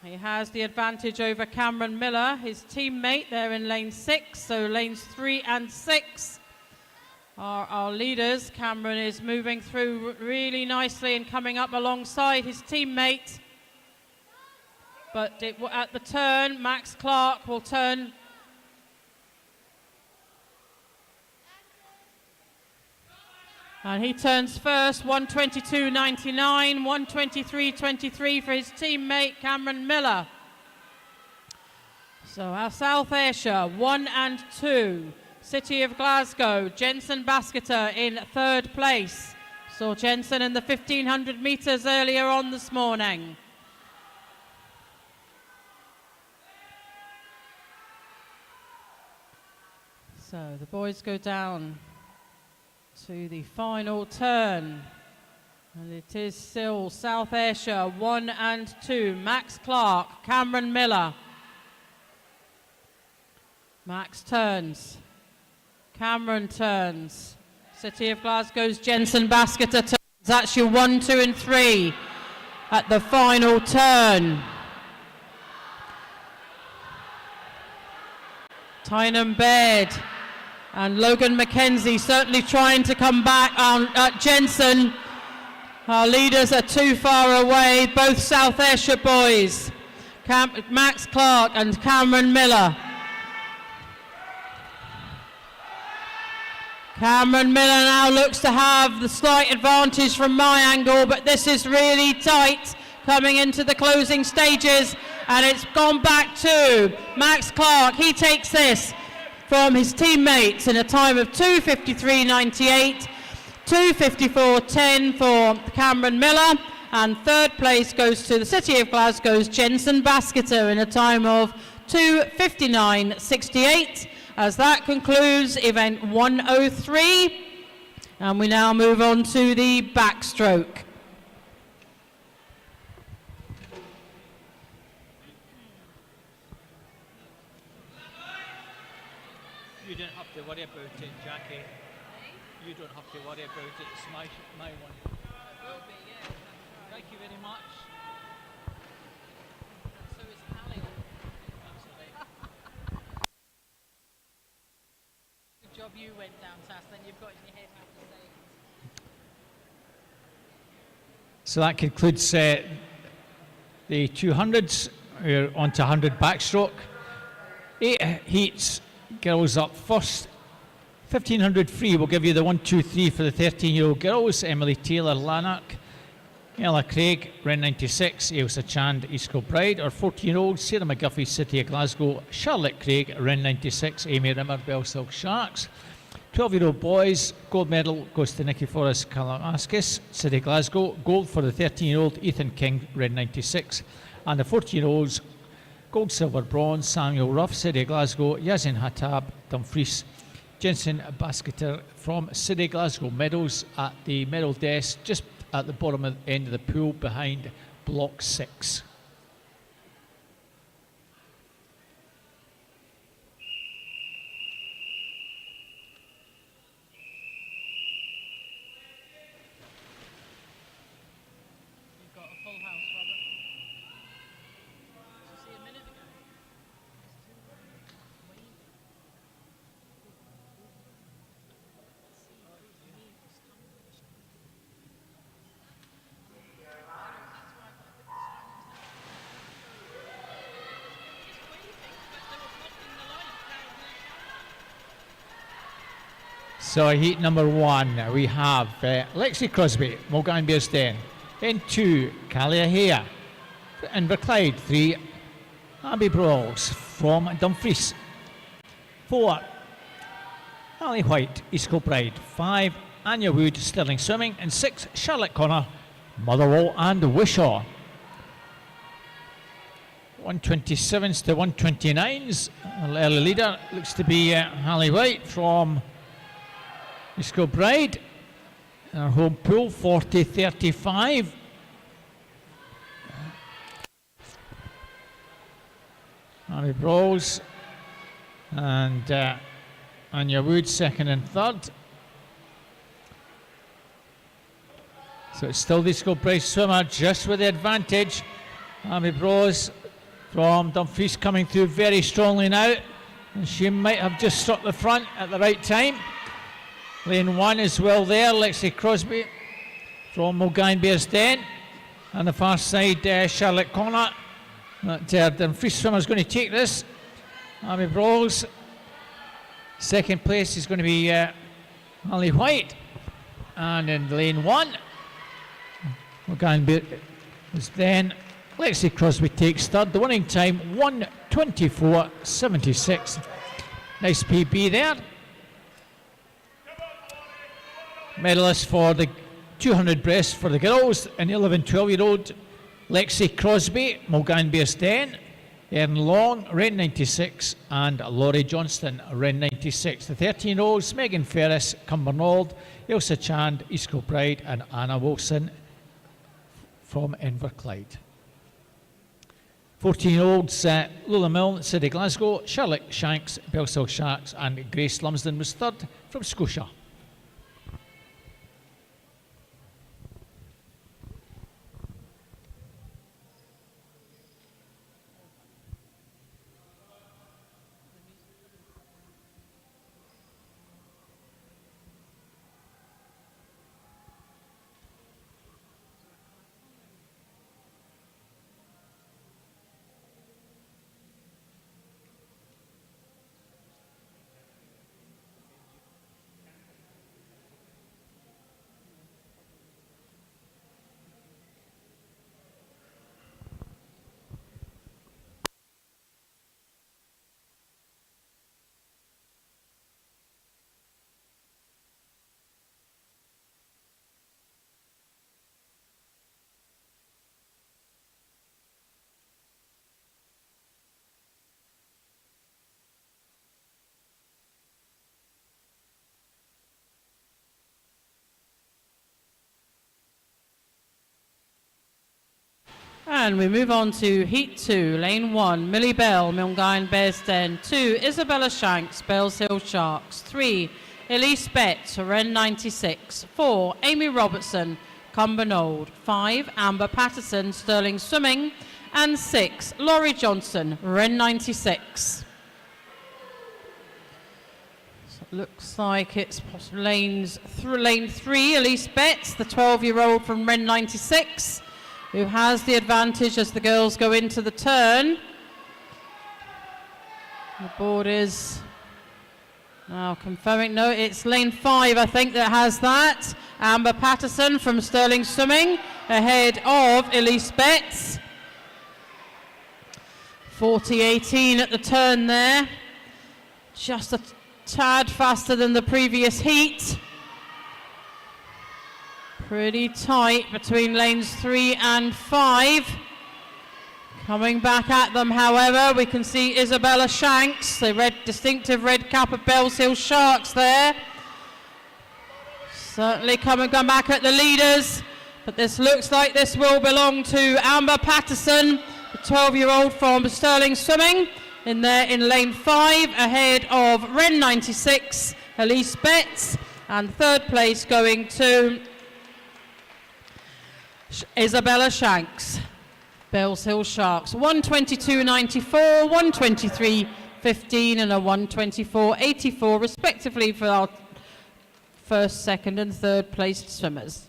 He has the advantage over Cameron Miller, his teammate. They're in lane 6, so lanes 3 and 6 are our leaders. Cameron is moving through really nicely and coming up alongside his teammate. But at the turn, Max Clark will turn. And he turns first, 1:22.99, 1:23.23 for his teammate Cameron Miller. So our South Ayrshire, 1 and 2. City of Glasgow, Jensen Basketer in third place. Saw Jensen in the 1500 metres earlier on this morning. So the boys go down to the final turn. And it is still South Ayrshire, 1 and 2. Max Clark, Cameron Miller. Max turns. Cameron turns. City of Glasgow's Jensen Basketer turns. That's your 1, 2 and 3 at the final turn. Tynan Baird and Logan McKenzie certainly trying to come back on Jensen. Our leaders are too far away, both South Ayrshire boys. Max Clark and Cameron Miller. Cameron Miller now looks to have the slight advantage from my angle, but this is really tight coming into the closing stages, and it's gone back to Max Clark. He takes this from his teammates in a time of 2:53.98, 2:54.10 for Cameron Miller, and third place goes to the City of Glasgow's Jensen Basketer in a time of 2:59.68. As that concludes event 103, and we now move on to the backstroke. You don't have to worry about it, Jackie. You don't have to worry about it. It's my one. It will be, yeah. Thank you very much. So is Ali. Good job you went down, Sass, then you've got in your head how to say it. So that concludes the 200s. We're on to 100 backstroke. 8 heats. Girls up first. 1500 free. We'll give you the 1, 2, 3 for the 13-year-old girls. Emily Taylor, Lanark. Ella Craig, Ren 96. Ailsa Chand, East Kilbride. Our 14-year-old, Sarah McGuffey, City of Glasgow. Charlotte Craig, Ren 96. Amy Rimmer, Belsilk Sharks. 12-year-old boys, gold medal goes to Nicky Forrest Kalamaskis, City of Glasgow. Gold for the 13-year-old, Ethan King, Red 96. And the 14-year-olds, gold, silver, bronze, Samuel Ruff, City of Glasgow. Yazin Hattab, Dumfries. Jensen Basketer from City of Glasgow. Medals at the medal desk, just at the bottom end of the pool behind block 6. So heat number 1, we have Lexi Crosby, Mulgan Bearsden. Then 2, Callia Hare. Inverclyde, 3, Abby Brawls from Dumfries. 4, Ali White, East Kilbride. 5, Anya Wood, Stirling Swimming. And 6, Charlotte Connor, Motherwell and Wishaw. 127s to 129s. Early leader looks to be Ali White from East Kilbride. Our home pool, 40-35. Harry Brawls and Anya Wood, second and third. So it's still the East Kilbride swimmer just with the advantage. Harry Brawls from Dumfries coming through very strongly now. And she might have just struck the front at the right time. Lane 1 is well there, Lexi Crosby from Mulgine Bearsden. On the far side, Charlotte Connor. But Dumfries swimmer's going to take this. Abby Brawls. Second place is going to be Ali White. And in lane 1, Morgan is then Lexi Crosby takes third. The winning time 1:24.76. Nice PB there. Medalist for the 200 breast for the girls and 11-12-year-old Lexi Crosby, Morgan Beersten, Erin Long, Ren 96, and Laurie Johnston, Ren 96. The 13-year-olds, Megan Ferris, Cumbernauld, Ailsa Chand, East Kilbride, and Anna Wilson from Inverclyde. 14-year-olds, Lola Milne, City Glasgow, Charlotte Shanks, Bellshill Sharks, and Grace Lumsden was third from Scotia. And we move on to Heat 2, Lane 1, Millie Bell, Milngine Bearsden. 2, Isabella Shanks, Bells Hill Sharks. 3, Elise Betts, Ren 96. 4, Amy Robertson, Cumbernauld. 5, Amber Patterson, Stirling Swimming. And 6, Laurie Johnson, Ren 96. So it looks like it's lane 3, Elise Betts, the 12-year-old from Ren 96. Who has the advantage as the girls go into the turn. The board is now confirming. No, it's lane 5, I think, that has that. Amber Patterson from Stirling Swimming ahead of Elise Betts. 40-18 at the turn there. Just a tad faster than the previous heat. Pretty tight between lanes 3 and 5. Coming back at them, however, we can see Isabella Shanks, the distinctive red cap of Bells Hill Sharks there. Certainly coming back at the leaders, but this looks like this will belong to Amber Patterson, the 12-year-old from Stirling Swimming, in there in lane 5, ahead of Ren 96, Elise Betts, and third place going to Isabella Shanks, Bells Hill Sharks. 1:22.94, 1:23.15 and a 1:24.84 respectively for our first, second and third placed swimmers.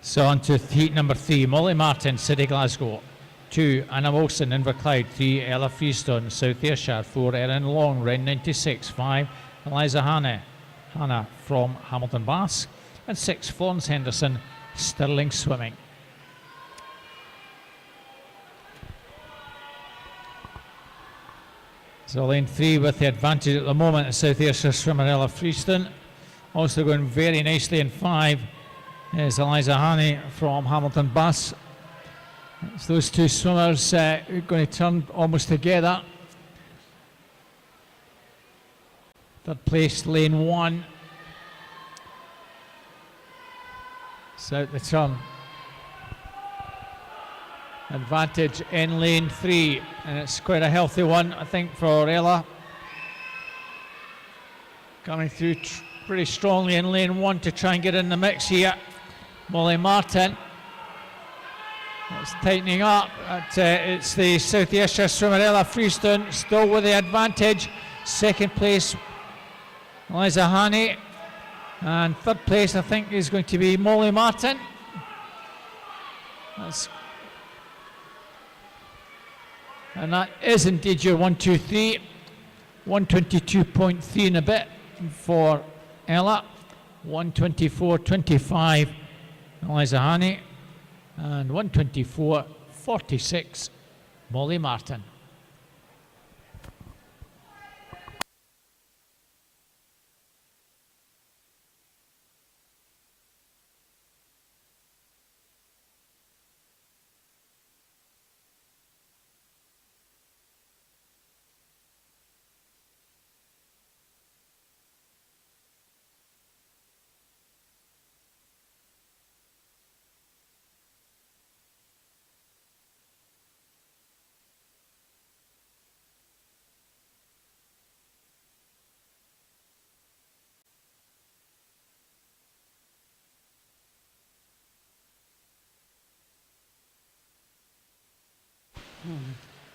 So on to heat number 3, Molly Martin, City Glasgow. 2, Anna Wilson, Inverclyde. 3, Ella Freestone, South Ayrshire. 4, Erin Long, Ren 96. 5, Eliza Hannah from Hamilton Bass. And 6, Florence Henderson, Stirling Swimming. So lane 3 with the advantage at the moment, South Ayrshire swimmer Ella Freestone. Also going very nicely in 5 is Eliza Haney from Hamilton Bass. It's those two swimmers going to turn almost together. Third place, lane 1. out the turn. Advantage in lane 3, and it's quite a healthy one, I think, for Ella. Coming through pretty strongly in lane 1 to try and get in the mix here. Molly Martin. It's tightening up. It's the South Ayrshire swimmer Ella Freestone still with the advantage. Second place, Eliza Haney. And third place, I think, is going to be Molly Martin. And that is indeed your 1, 2, 3. 122.3 in a bit for Ella. 124.25 Eliza Haney. And 124.46 Molly Martin.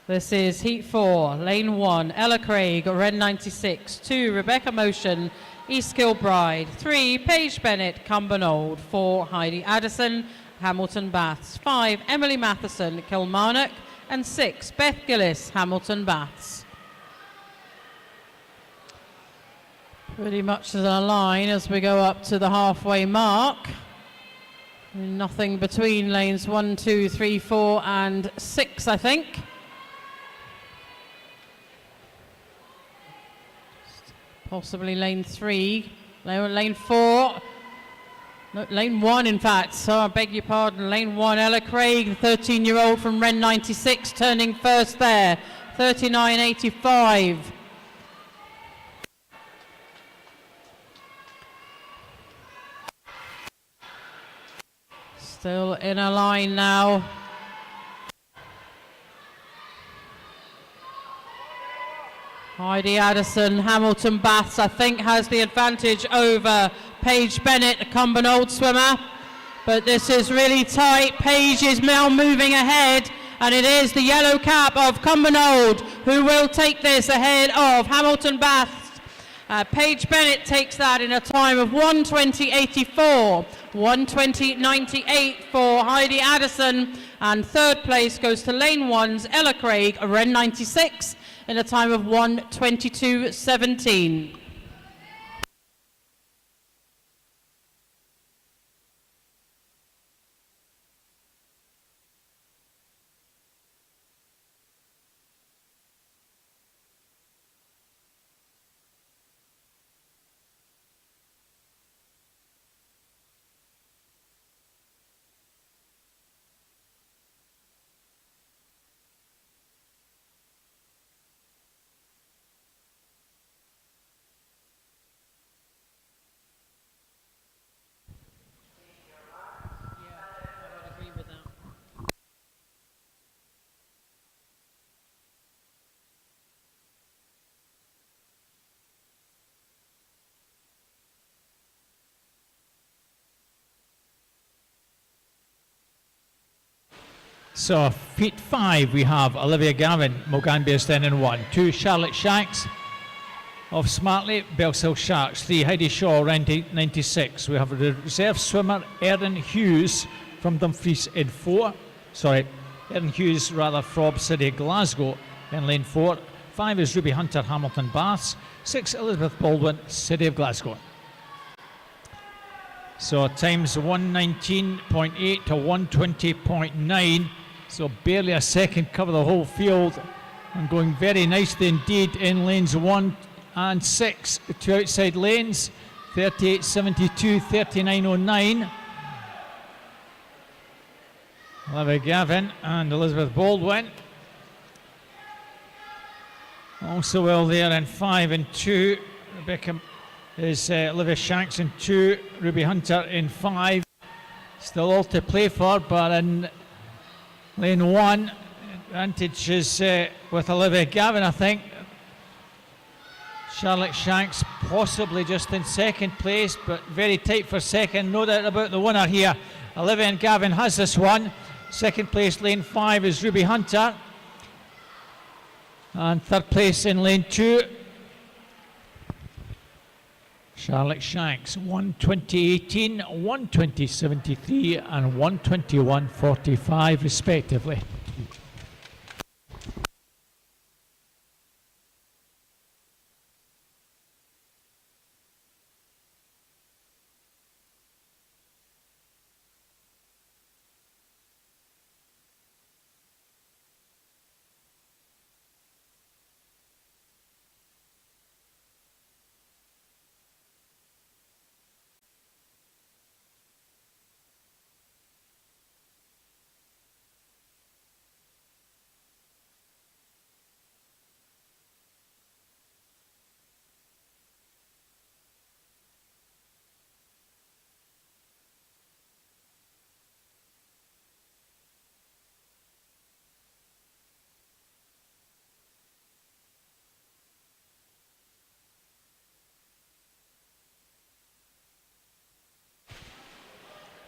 This is Heat 4, Lane 1, Ella Craig, Ren 96, 2, Rebecca Motion, East Kilbride, 3, Paige Bennett, Cumbernauld, 4, Heidi Addison, Hamilton Baths, 5, Emily Matheson, Kilmarnock, and 6, Beth Gillis, Hamilton Baths. Pretty much as a line as we go up to the halfway mark. Nothing between lanes 1, 2, 3, 4 and 6, I think. Possibly lane 3, lane 4, no, lane 1 in fact, so I beg your pardon, lane 1, Ella Craig, the 13-year-old from Ren 96, turning first there, 39.85. Still in a line now. Heidi Addison, Hamilton Baths, I think, has the advantage over Paige Bennett, a Cumbernauld swimmer. But this is really tight. Paige is now moving ahead, and it is the yellow cap of Cumbernauld who will take this ahead of Hamilton Baths. Paige Bennett takes that in a time of 1:20.84, 1:20.98 for Heidi Addison, and third place goes to lane 1's Ella Craig, Ren 96, in a time of 1:22.17. So, Heat 5, we have Olivia Gavin, Mulganby in 1, 2, Charlotte Shanks of Smartley, Bellshill Sharks, 3, Heidi Shaw, Ren 96. We have the reserve swimmer, Erin Hughes from Dumfries in 4. Erin Hughes, from City Glasgow in lane 4. 5 is Ruby Hunter, Hamilton Baths. 6, Elizabeth Baldwin, City of Glasgow. So times 119.8 to 120.9. So barely a second cover the whole field, and going very nicely indeed in lanes 1 and 6. Two outside lanes, 38.72, 39.09. Olivia Gavin and Elizabeth Baldwin. Also well there in 5 and 2. Rebecca is Olivia Shanks in 2, Ruby Hunter in 5. Still all to play for, but in lane 1, advantage is with Olivia Gavin, I think. Charlotte Shanks possibly just in second place, but very tight for second. No doubt about the winner here. Olivia Gavin has this one. Second place, lane 5, is Ruby Hunter. And third place in lane 2, Charlotte Shanks, 1:20.18, 1:20.73 and 1:21.45 respectively.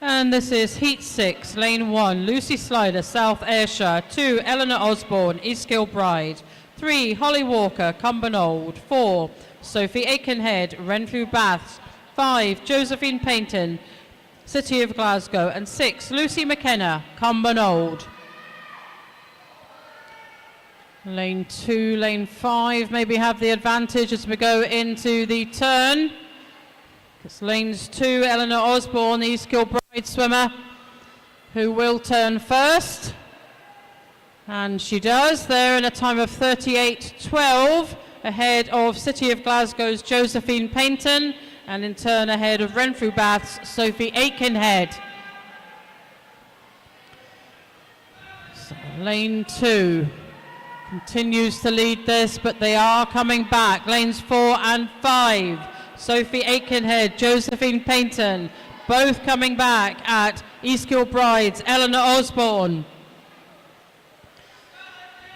And this is Heat 6, Lane 1, Lucy Slider, South Ayrshire. 2, Eleanor Osborne, East Kilbride. 3, Holly Walker, Cumbernauld. 4, Sophie Aikenhead, Renfrew Baths. 5, Josephine Payton, City of Glasgow. And 6, Lucy McKenna, Cumbernauld. Lane 2, Lane 5 maybe have the advantage as we go into the turn. It's lanes 2, Eleanor Osborne, East Kilbride swimmer, who will turn first. And she does, there in a time of 38.12, ahead of City of Glasgow's Josephine Payton, and in turn ahead of Renfrew Bath's Sophie Aikenhead. So lane 2 continues to lead this, but they are coming back. Lanes 4 and 5. Sophie Aikenhead, Josephine Payton, both coming back at East Kilbride's Eleanor Osborne.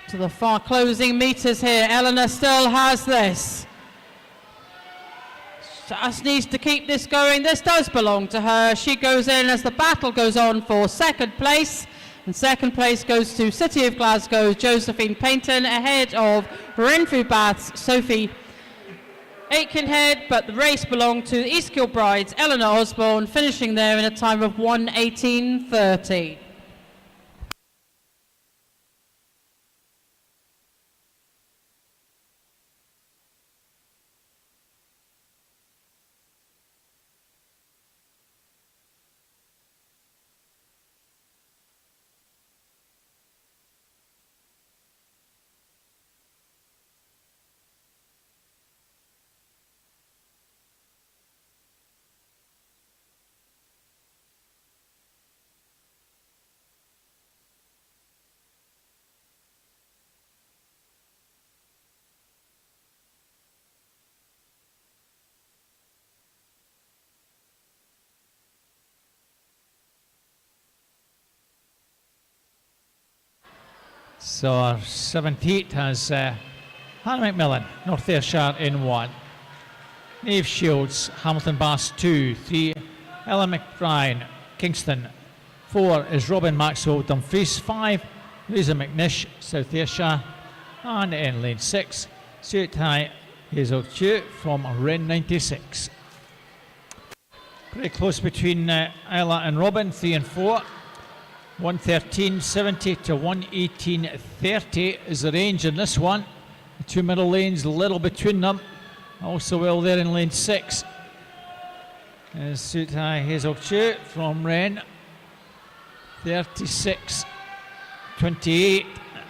To the far closing meters here, Eleanor still has this. Just needs to keep this going. This does belong to her. She goes in as the battle goes on for second place. And second place goes to City of Glasgow's Josephine Payton, ahead of Renfrew Bath's Sophie Aikenhead, but the race belonged to East Kilbride's Eleanor Osborne, finishing there in a time of 1:18.30. So our 7th has Hannah McMillan, North Ayrshire in 1. Nave Shields, Hamilton Bass 2. 3, Ella McBride, Kingston. 4 is Robin Maxwell, Dumfries. 5, Louisa McNish, South Ayrshire. And in lane 6, Suit High, Hazel Chew from Ren 96. Pretty close between Ella and Robin, 3 and 4. 1:13.70 to 1:18.30 is the range in this one. The two middle lanes, a little between them. Also well there in lane 6 is Suit High Hazel Chew from Ren. 36.28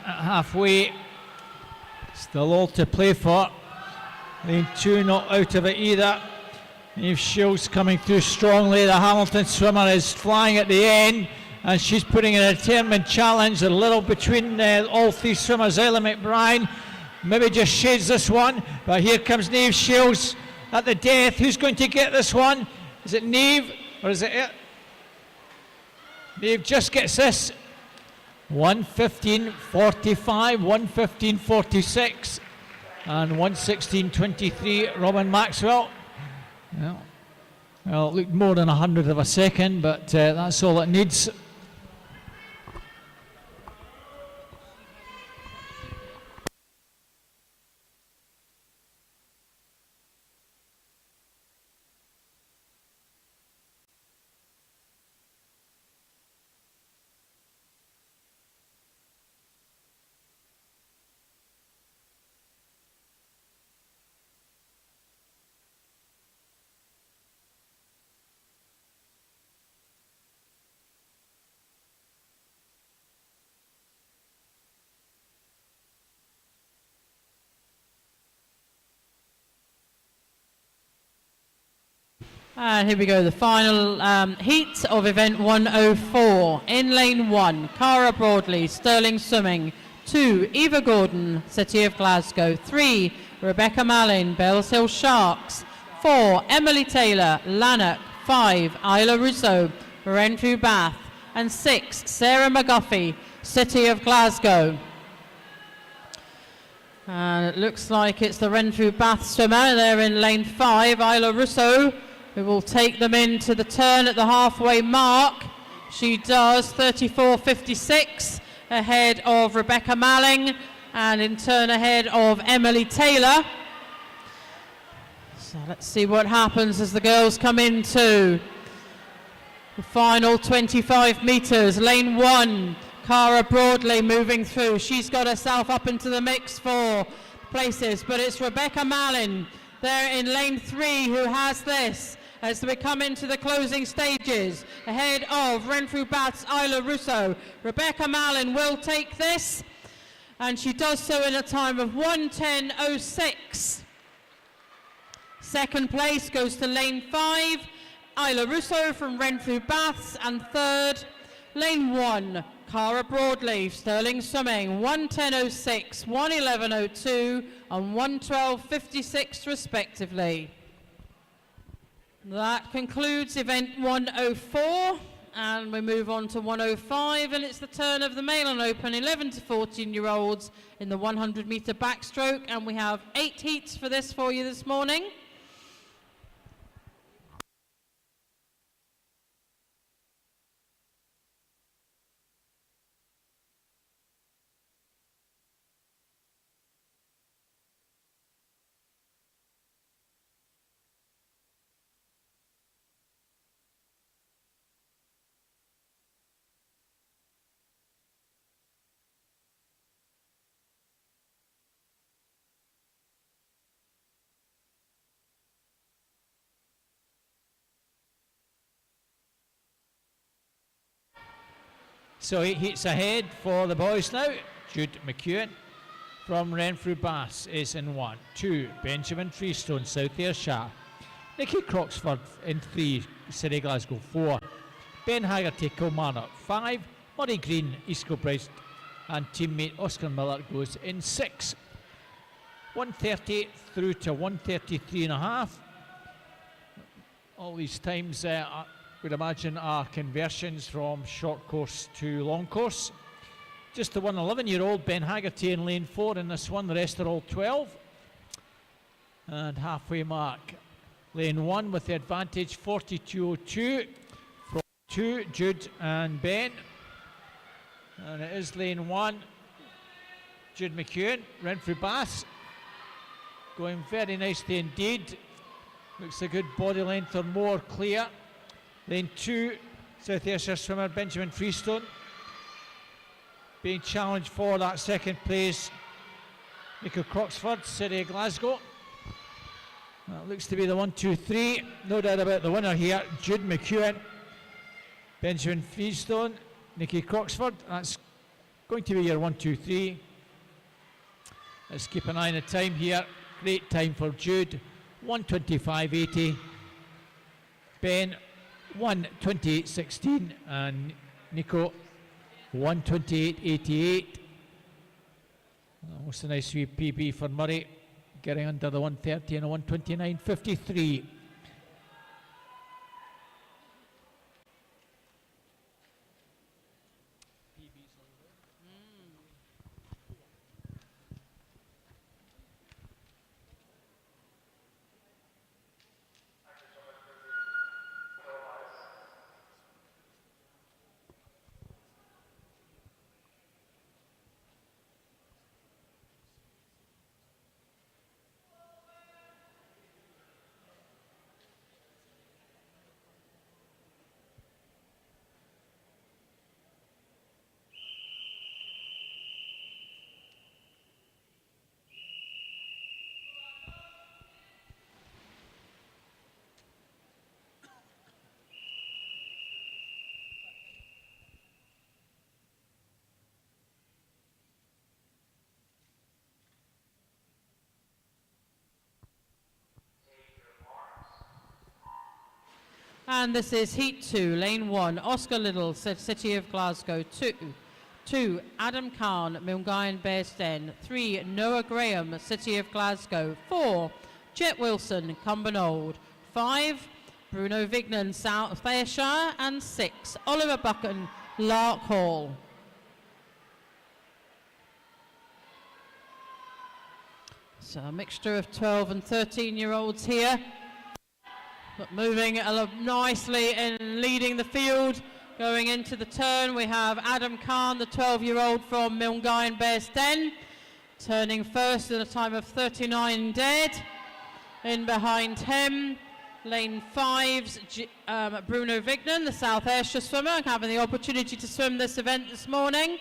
at halfway. Still all to play for. Lane 2 not out of it either. Eve Shields coming through strongly. The Hamilton swimmer is flying at the end, and she's putting a determined challenge a little between all three swimmers. Ella McBride maybe just shades this one, but here comes Neve Shields at the death. Who's going to get this one? Is it Neve or is it Dave just gets this. 1:15.45, 1:15.46, and 1:16.23. Robin Maxwell. Well, it looked more than 100th of a second, but that's all it needs. And here we go, the final heat of event 104. In lane 1, Cara Broadley, Sterling Swimming. 2, Eva Gordon, City of Glasgow. 3, Rebecca Mallin, Bells Hill Sharks. 4, Emily Taylor, Lanark. 5, Isla Russo, Renfrew Bath. And 6, Sarah McGuffey, City of Glasgow. And it looks like it's the Renfrew Bath swimmer there in lane 5, Isla Russo, who will take them into the turn at the halfway mark. She does 34.56 ahead of Rebecca Malling and in turn ahead of Emily Taylor. So let's see what happens as the girls come into the final 25 metres. Lane 1, Cara Broadley moving through. She's got herself up into the mix for places, but it's Rebecca Malin there in lane 3 who has this as we come into the closing stages ahead of Renfrew Bath's Isla Russo. Rebecca Malin will take this, and she does so in a time of 1:10.06. Second place goes to lane 5, Isla Russo from Renfrew Baths, and third, lane 1, Cara Broadleaf, Sterling Swimming, 1:10.06, 1:11.02 and 1:12.56 respectively. That concludes event 104, and we move on to 105, and it's the turn of the Male and Open 11 to 14-year-olds in the 100-metre backstroke, and we have 8 heats for this for you this morning. So 8 heats ahead for the boys now. Jude McEwen from Renfrew Bass is in 1. 2, Benjamin Freestone, South Ayrshire. Nicky Croxford in 3, City Glasgow. 4, Ben Haggerty, Kilmarnock. 5, Murray Green, East Kilbride. And teammate Oscar Miller goes in 6. 1:30 through to 1:33.5. All these times I would imagine are conversions from short course to long course. Just the 11-year-old Ben Haggerty in lane 4 in this one, the rest are all 12. And halfway mark, lane 1 with the advantage, 42.02 from 2, Jude and Ben. And it is lane 1, Jude McEwen, Renfrew Bass, going very nicely indeed. Looks a good body length or more clear. Lane 2, South Ayrshire swimmer Benjamin Freestone being challenged for that second place. Nico Croxford, City of Glasgow. That looks to be the 1, 2, 3. No doubt about the winner here. Jude McEwen, Benjamin Freestone, Nicky Croxford. That's going to be your 1, 2, 3. Let's keep an eye on the time here. Great time for Jude, 1:25.80. Ben, 1:28.16, and Nico 1:28.88. Almost a nice wee PB for Murray, getting under the 1:30 and a 1:29.53. And this is Heat 2, Lane 1, Oscar Little, City of Glasgow, 2, Adam Khan, Milngavin Bearsden, 3, Noah Graham, City of Glasgow, 4, Jet Wilson, Cumbernauld, 5, Bruno Vignan, South Ayrshire, and 6, Oliver Buchan, Lark Hall. So a mixture of 12 and 13-year-olds here, but moving nicely and leading the field. Going into the turn, we have Adam Khan, the 12-year-old from Milngavin Bearsden, turning first in a time of 39 dead. In behind him, lane 5's Bruno Vignan, the South Ayrshire swimmer, having the opportunity to swim this event this morning.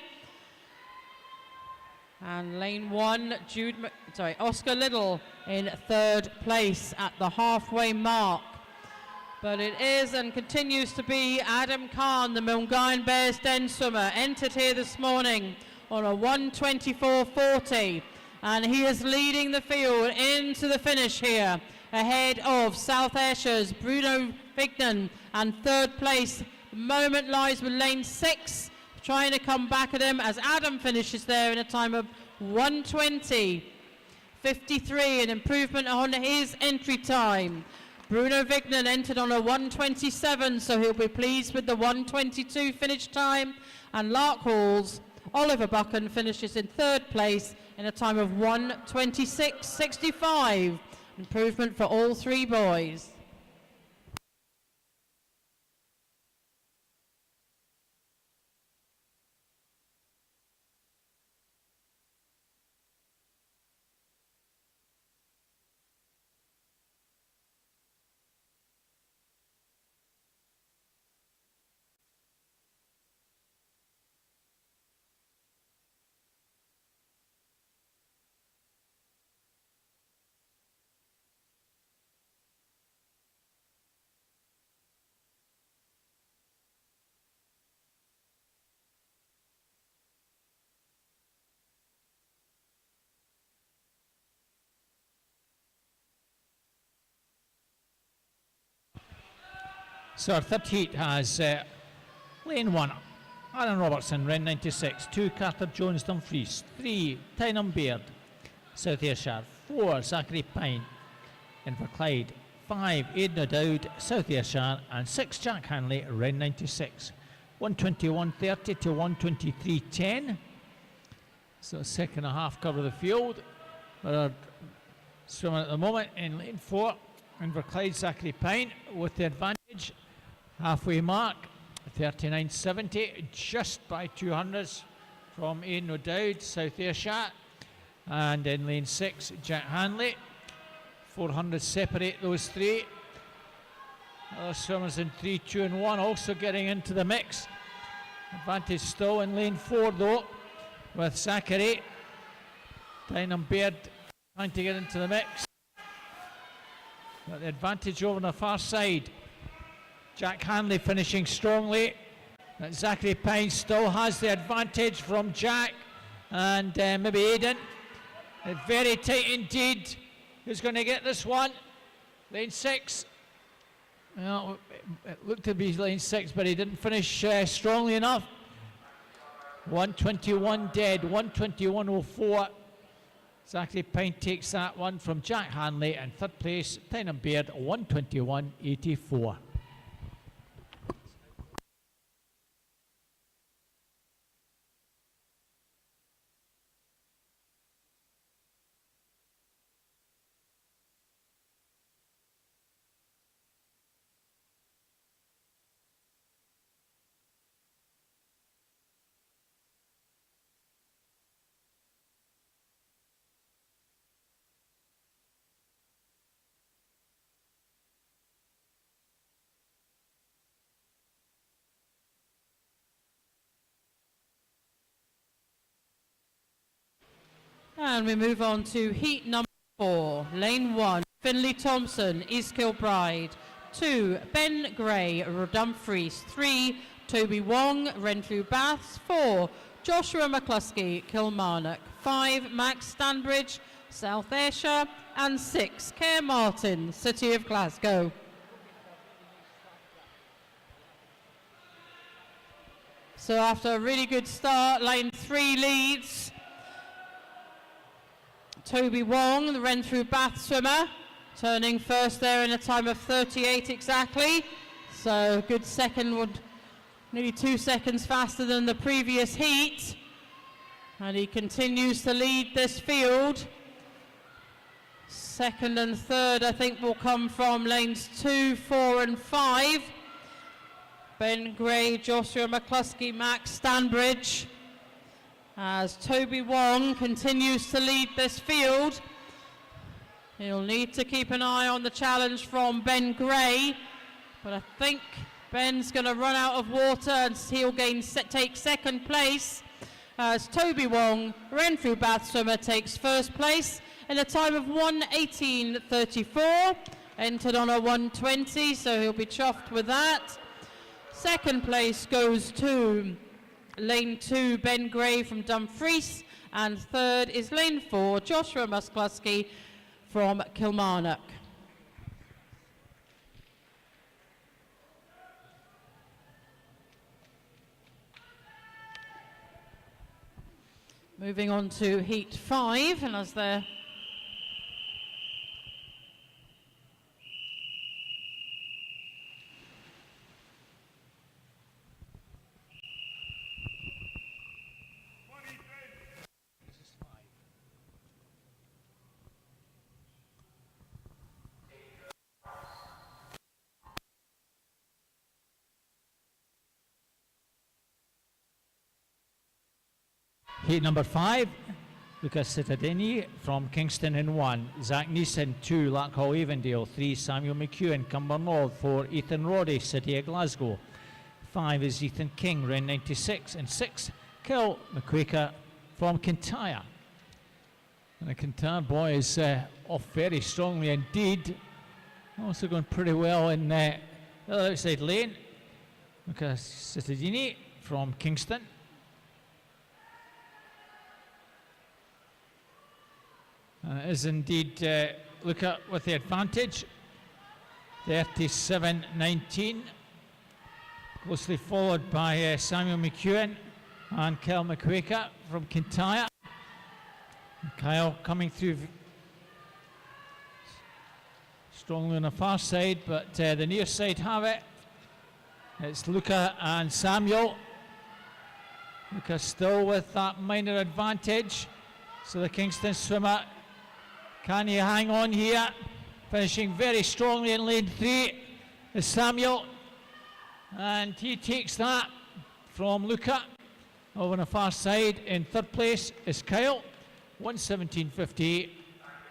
And lane 1, Oscar Little in 3rd place at the halfway mark. But it is and continues to be Adam Khan, the Milngavin Bearsden swimmer, entered here this morning on a 1:24.40. And he is leading the field into the finish here, ahead of South Ayrshire's Bruno Vignan. And 3rd place, the moment lies with lane 6, trying to come back at him as Adam finishes there in a time of 1:20.53, an improvement on his entry time. Bruno Vignan entered on a 1:27, so he'll be pleased with the 1:22 finish time. And Lark Hall's Oliver Buchan finishes in 3rd place in a time of 1:26.65. Improvement for all 3 boys. So our 3rd heat has lane 1, Aaron Robertson, Ren 96, 2, Carter Jones Dumfries, 3, Tynham Baird, South Ayrshire, 4, Zachary Pine, Inverclyde, 5, Aidan O'Dowd, South Ayrshire, and 6, Jack Hanley, Ren 96. 1:21.30 to 1:23.10. So 2nd and a half cover of the field. We're swimming at the moment in lane 4, Inverclyde, Zachary Pine with the advantage. Halfway mark, 39.70, just by 200s from Aidan O'Dowd, South Ayrshire. And in lane 6, Jack Hanley. 400 separate those 3. Other swimmers in 3, 2 and 1 also getting into the mix. Advantage still in lane 4 though, with Zachary. Tynham Baird trying to get into the mix. But the advantage over on the far side. Jack Hanley finishing strongly. But Zachary Pine still has the advantage from Jack and maybe Aidan. Very tight indeed. Who's going to get this one? Lane 6. Well, it looked to be lane 6, but he didn't finish strongly enough. 1:21 dead, 1:21.04. Zachary Pine takes that one from Jack Hanley, and 3rd place, Tynham Baird, 1:21.84. And we move on to heat number 4, lane 1, Finlay Thompson, East Kilbride, 2, Ben Gray, Dumfries, 3, Toby Wong, Renfrew Baths, 4, Joshua McCluskey, Kilmarnock, 5, Max Stanbridge, South Ayrshire, and 6, Kerr Martin, City of Glasgow. So after a really good start, lane 3 leads. Toby Wong, the Renfrew Bath swimmer, turning first there in a time of 38 exactly. So good second, nearly 2 seconds faster than the previous heat. And he continues to lead this field. Second and third, I think, will come from lanes 2, 4 and 5. Ben Gray, Joshua McCluskey, Max Stanbridge. As Toby Wong continues to lead this field. He'll need to keep an eye on the challenge from Ben Gray. But I think Ben's going to run out of water and he'll take second place. As Toby Wong, Renfrew Bath swimmer, takes first place in a time of 1:18.34. Entered on a 1:20, so he'll be chuffed with that. Second place goes to lane 2, Ben Gray from Dumfries, and third is lane 4, Joshua McCluskey from Kilmarnock. Moving on to heat 5, and as they're heat number 5, Lucas Cittadini from Kingston in 1, Zach Neeson 2, Larkhall Avondale 3, Samuel McEwen, Cumbernauld 4, Ethan Roddy, City of Glasgow 5 is Ethan King, Ren 96, and 6, Kyle McQuaker from Kintyre. And the Kintyre boy is off very strongly indeed, also going pretty well in the other outside lane. Lucas Cittadini from Kingston. Is indeed Luca with the advantage, 37.19, closely followed by Samuel McEwen and Kyle McQuaker from Kintyre. Kyle coming through strongly on the far side, but the near side have it. It's Luca and Samuel. Luca still with that minor advantage, so the Kingston swimmer, can he hang on here? Finishing very strongly in lane 3 is Samuel, and he takes that from Luca. Over on the far side in third place is Kyle, 1:17.58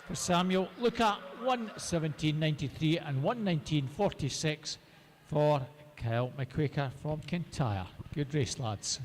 for Samuel. Luca, 1:17.93 and 1:19.46 for Kyle McQuaker from Kintyre. Good race, lads.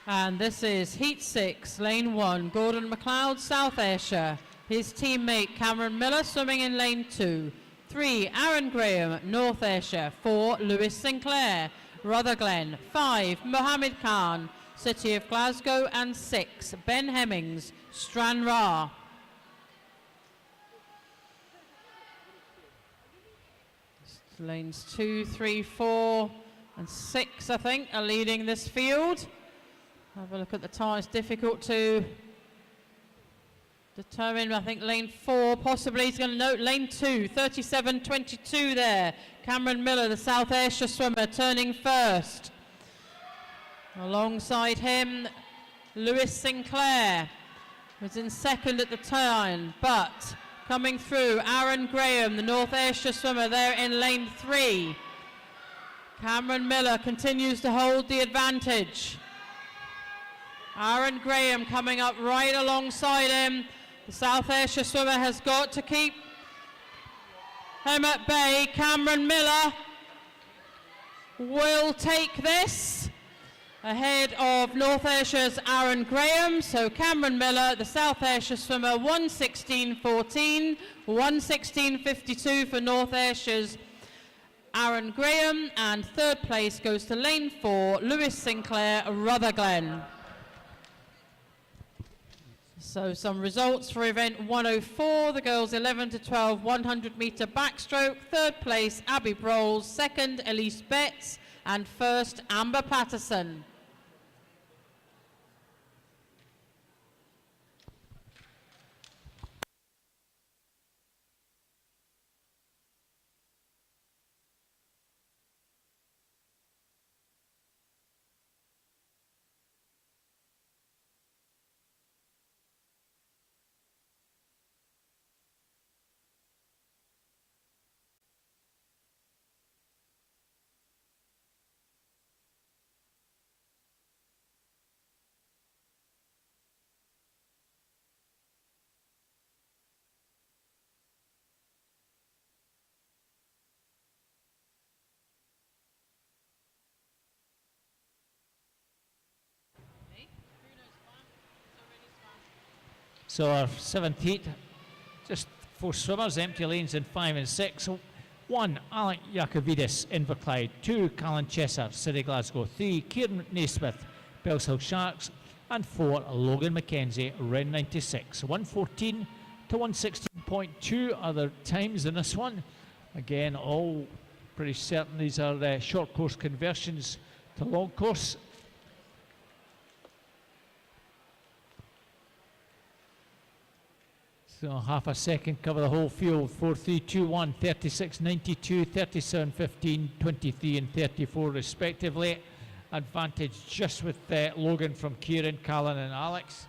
And this is heat 6, lane 1, Gordon McLeod, South Ayrshire. His teammate Cameron Miller swimming in lane 2. 3, Aaron Graham, North Ayrshire. 4, Lewis Sinclair, Rutherglen. 5, Mohammed Khan, City of Glasgow. And 6, Ben Hemmings, Stranraer. Lanes 2, 3, 4 and 6, I think, are leading this field. Have a look at the time. It's difficult to determine. I think lane 4 possibly. He's going to note lane 2, 37.22 there. Cameron Miller, the South Ayrshire swimmer, turning first. Alongside him, Lewis Sinclair was in second at the time, but coming through, Aaron Graham, the North Ayrshire swimmer, there in lane 3. Cameron Miller continues to hold the advantage. Aaron Graham coming up right alongside him. The South Ayrshire swimmer has got to keep Emmett Bay, Cameron Miller will take this ahead of North Ayrshire's Aaron Graham. So Cameron Miller, the South Ayrshire swimmer, 1:16.14, 1:16.52 for North Ayrshire's Aaron Graham, and third place goes to lane 4, Lewis Sinclair, Rutherglen. So some results for event 104, the girls 11 to 12 100 metre backstroke. Third place, Abby Broles. Second, Elise Betts. And first, Amber Patterson. So our 7th heat, just 4 swimmers, empty lanes in 5 and 6. 1, Alec Yakovidis, Inverclyde. 2, Callan Chesser, City Glasgow. 3, Kieran Naismith, Bellshill Sharks. And 4, Logan McKenzie, Ren 96. 1:14 to 1:16.2 other times in this one. Again, all pretty certain these are short course conversions to long course. So half a second, cover the whole field. 4, 3, 2, 1, 36, 92, 37, 15, 23 and 34 respectively. Advantage just with Logan from Kieran, Callan and Alex.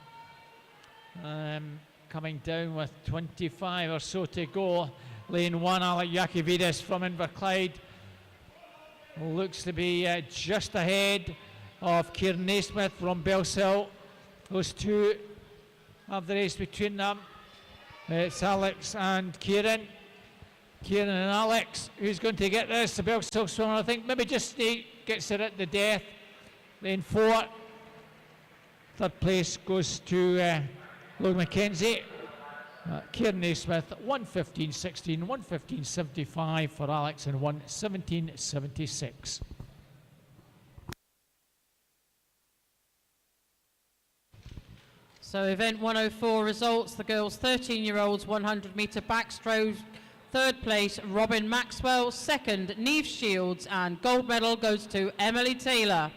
Coming down with 25 or so to go. Lane 1, Alec Yakovidis from Inverclyde. Looks to be just ahead of Kieran Naismith from Bellshill. Those two have the race between them. It's Alex and Kieran. Kieran and Alex. Who's going to get this? The Bellshill swimmer, I think. Maybe just gets it at the death. Lane 4. Third place goes to Logan McKenzie. Kieran Naismith, 1:15.16, 1:15.75 for Alex and 1:17.76. So event 104 results, the girls 13-year-olds 100 metre backstroke. Third place, Robin Maxwell. Second, Neve Shields. And gold medal goes to Emily Taylor.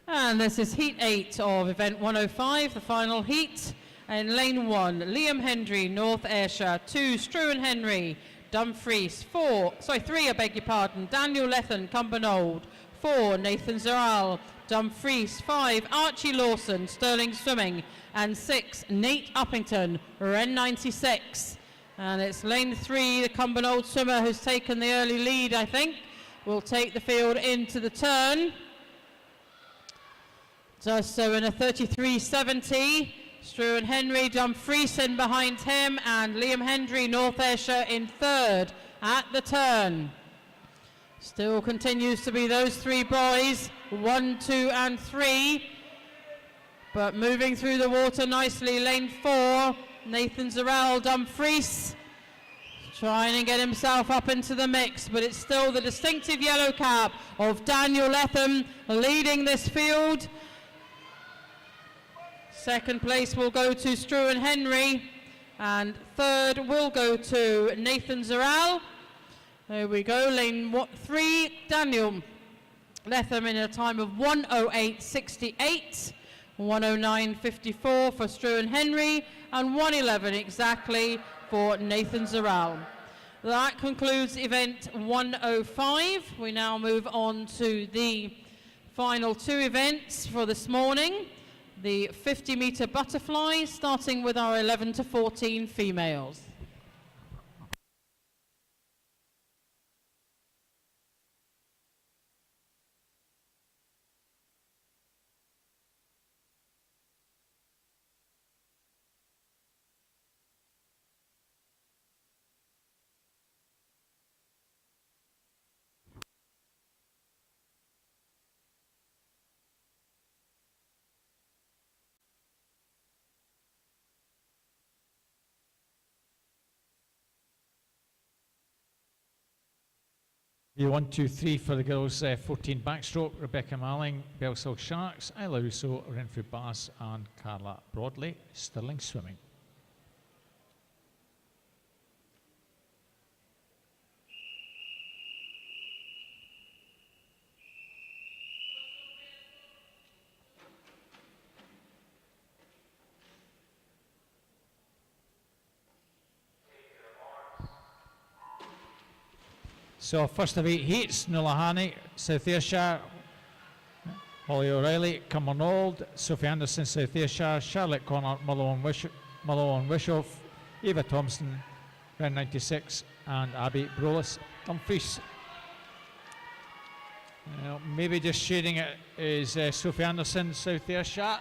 And this is heat 8 of event 105, the final heat. In lane 1, Liam Hendry, North Ayrshire. 2, Struan Henry, Dumfries. 3, I beg your pardon, Daniel Lethan, Cumbernauld. 4, Nathan Zeral, Dumfries. 5, Archie Lawson, Stirling Swimming. And 6, Nate Uppington, Ren 96. And it's lane 3, the Cumbernauld swimmer who's taken the early lead, I think, will take the field into the turn. Just so in a 33.70, Struan Henry, Dumfries in behind him, and Liam Hendry, North Ayrshire in third at the turn. Still continues to be those three boys, 1, 2 and 3. But moving through the water nicely, lane 4, Nathan Zeral, Dumfries, trying to get himself up into the mix, but it's still the distinctive yellow cap of Daniel Lethan leading this field. Second place will go to Struan Henry, and third will go to Nathan Zeral. There we go, lane 3, Daniel Lethan in a time of 1:08.68, 1:09.54 for Struan Henry, and 1:11 exactly for Nathan Zeral. That concludes event 105. We now move on to the Final two events for this morning. The 50-metre butterfly, starting with our 11 to 14 females. The 1, 2, 3 for the girls' 14 backstroke: Rebecca Malling, Bellshill Sharks, Isla Russo, Renfrew Bass, and Carla Broadley, Stirling Swimming. So first of 8 heats: Nullahany, South Ayrshire, Holly O'Reilly, Cumbernauld, Sophie Anderson, South Ayrshire, Charlotte Connor, Mullowan Wishoff, Eva Thompson, round 96, and Abby Brolis, Dumfries. Maybe just shading it is Sophie Anderson, South Ayrshire.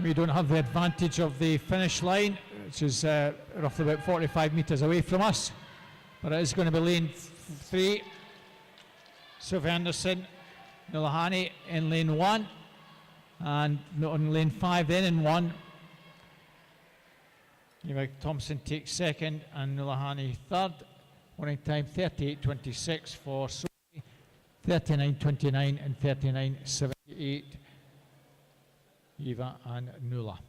We don't have the advantage of the finish line, which is roughly about 45 metres away from us. But it is going to be lane 3. Sophie Anderson, Nullahany in lane 1, and on lane 5 then in 1. Eva Thompson takes second and Nullahany third. Winning time 38.26 for Sophie, 39.29 and 39.78 Eva and Nulla.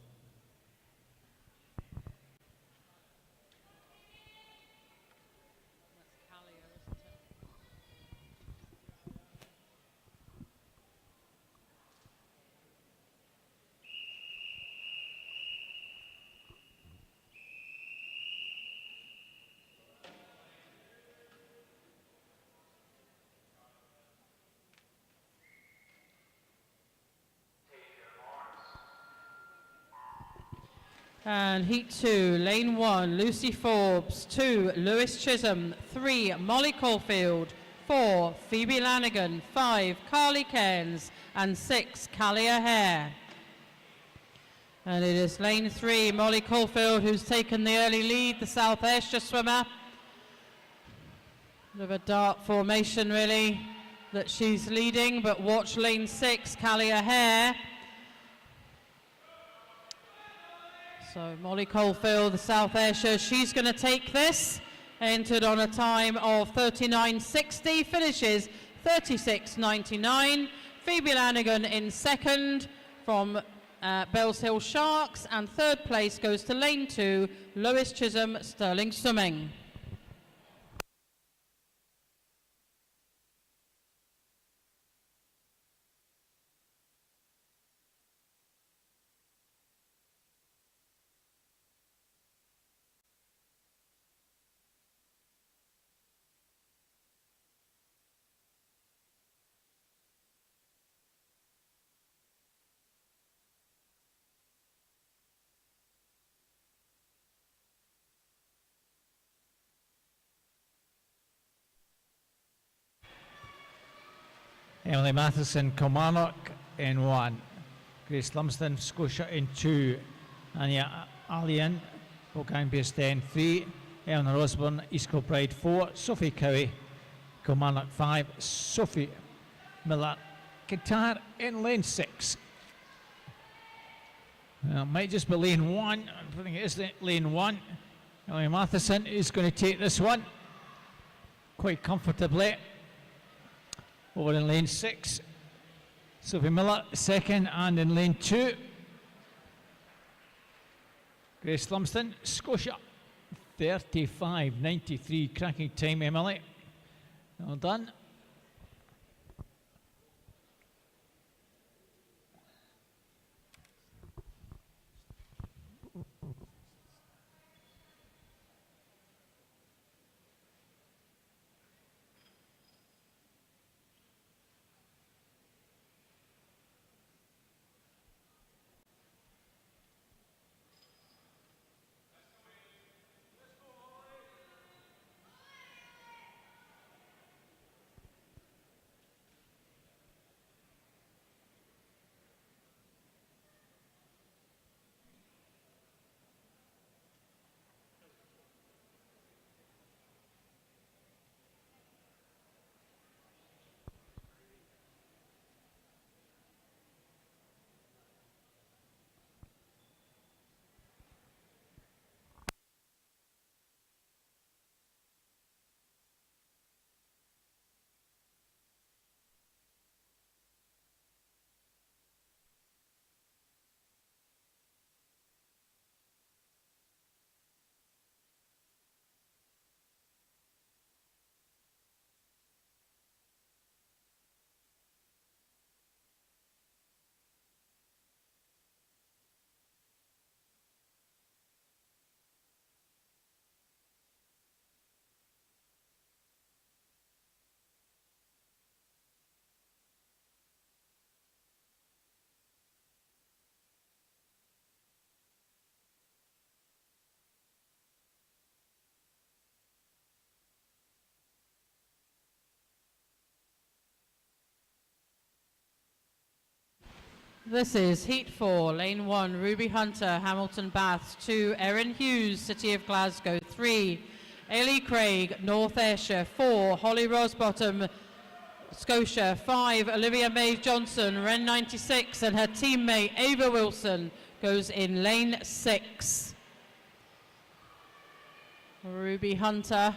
And heat 2, lane 1, Lucy Forbes, 2, Lewis Chisholm, 3, Molly Caulfield, 4, Phoebe Lanigan, 5, Carly Cairns, and 6, Callia Hare. And it is lane 3, Molly Caulfield, who's taken the early lead, the South Ayrshire swimmer. Bit of a dark formation, really, that she's leading, but watch lane 6, Callia Hare. So Molly Caulfield, the South Ayrshire, she's going to take this. Entered on a time of 39.60, finishes 36.99. Phoebe Lanigan in second from Bellshill Sharks, and third place goes to lane 2, Lewis Chisholm, Stirling Swimming. Emily Matheson, Kilmarnock in 1. Grace Lumsden, Scotia in 2. Anya Alien, Bourgogne-Basset in 3. Eleanor Osborne, East Kilbride 4. Sophie Cowie, Kilmarnock 5. Sophie Miller, Qatar in lane 6. Well, it might just be lane 1. I think it is lane 1. Emily Matheson is going to take this one quite comfortably. Over in lane 6, Sophie Miller second, and in lane 2, Grace Lumsden, Scotia, 35.93, cracking time, Emily. Well done. This is Heat 4, Lane 1, Ruby Hunter, Hamilton Baths. 2, Erin Hughes, City of Glasgow. 3, Ailey Craig, North Ayrshire. 4, Holly Rosebottom, Scotia. 5, Olivia Mae Johnson, Ren 96, and her teammate Ava Wilson goes in lane 6. Ruby Hunter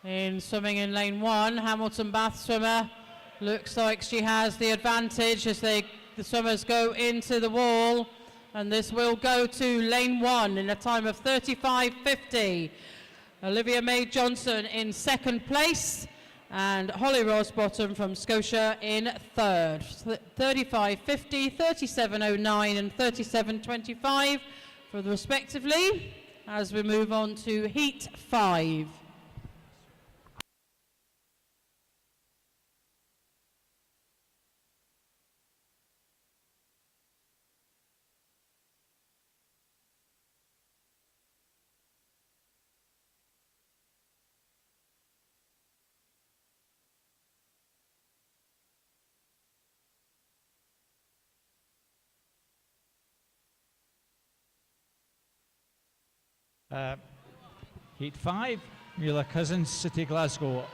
in swimming in lane 1. Hamilton Bath swimmer looks like she has the advantage as the swimmers go into the wall, and this will go to lane 1 in a time of 35.50. Olivia Mae Johnson in second place, and Holly Rosebottom from Scotia in third. 35.50, 37.09 and 37.25 for the respectively, as we move on to Heat 5. Heat 5, Mueller Cousins, City Glasgow.